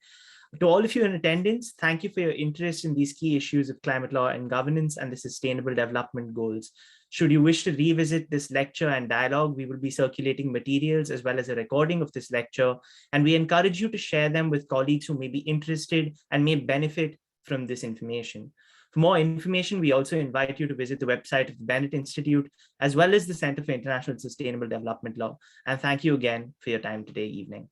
S4: To all of you in attendance, thank you for your interest in these key issues of climate law and governance and the Sustainable Development Goals. Should you wish to revisit this lecture and dialogue, we will be circulating materials as well as a recording of this lecture, and we encourage you to share them with colleagues who may be interested and may benefit from this information. For more information, we also invite you to visit the website of the Bennett Institute, as well as the Center for International Sustainable Development Law. And thank you again for your time today evening.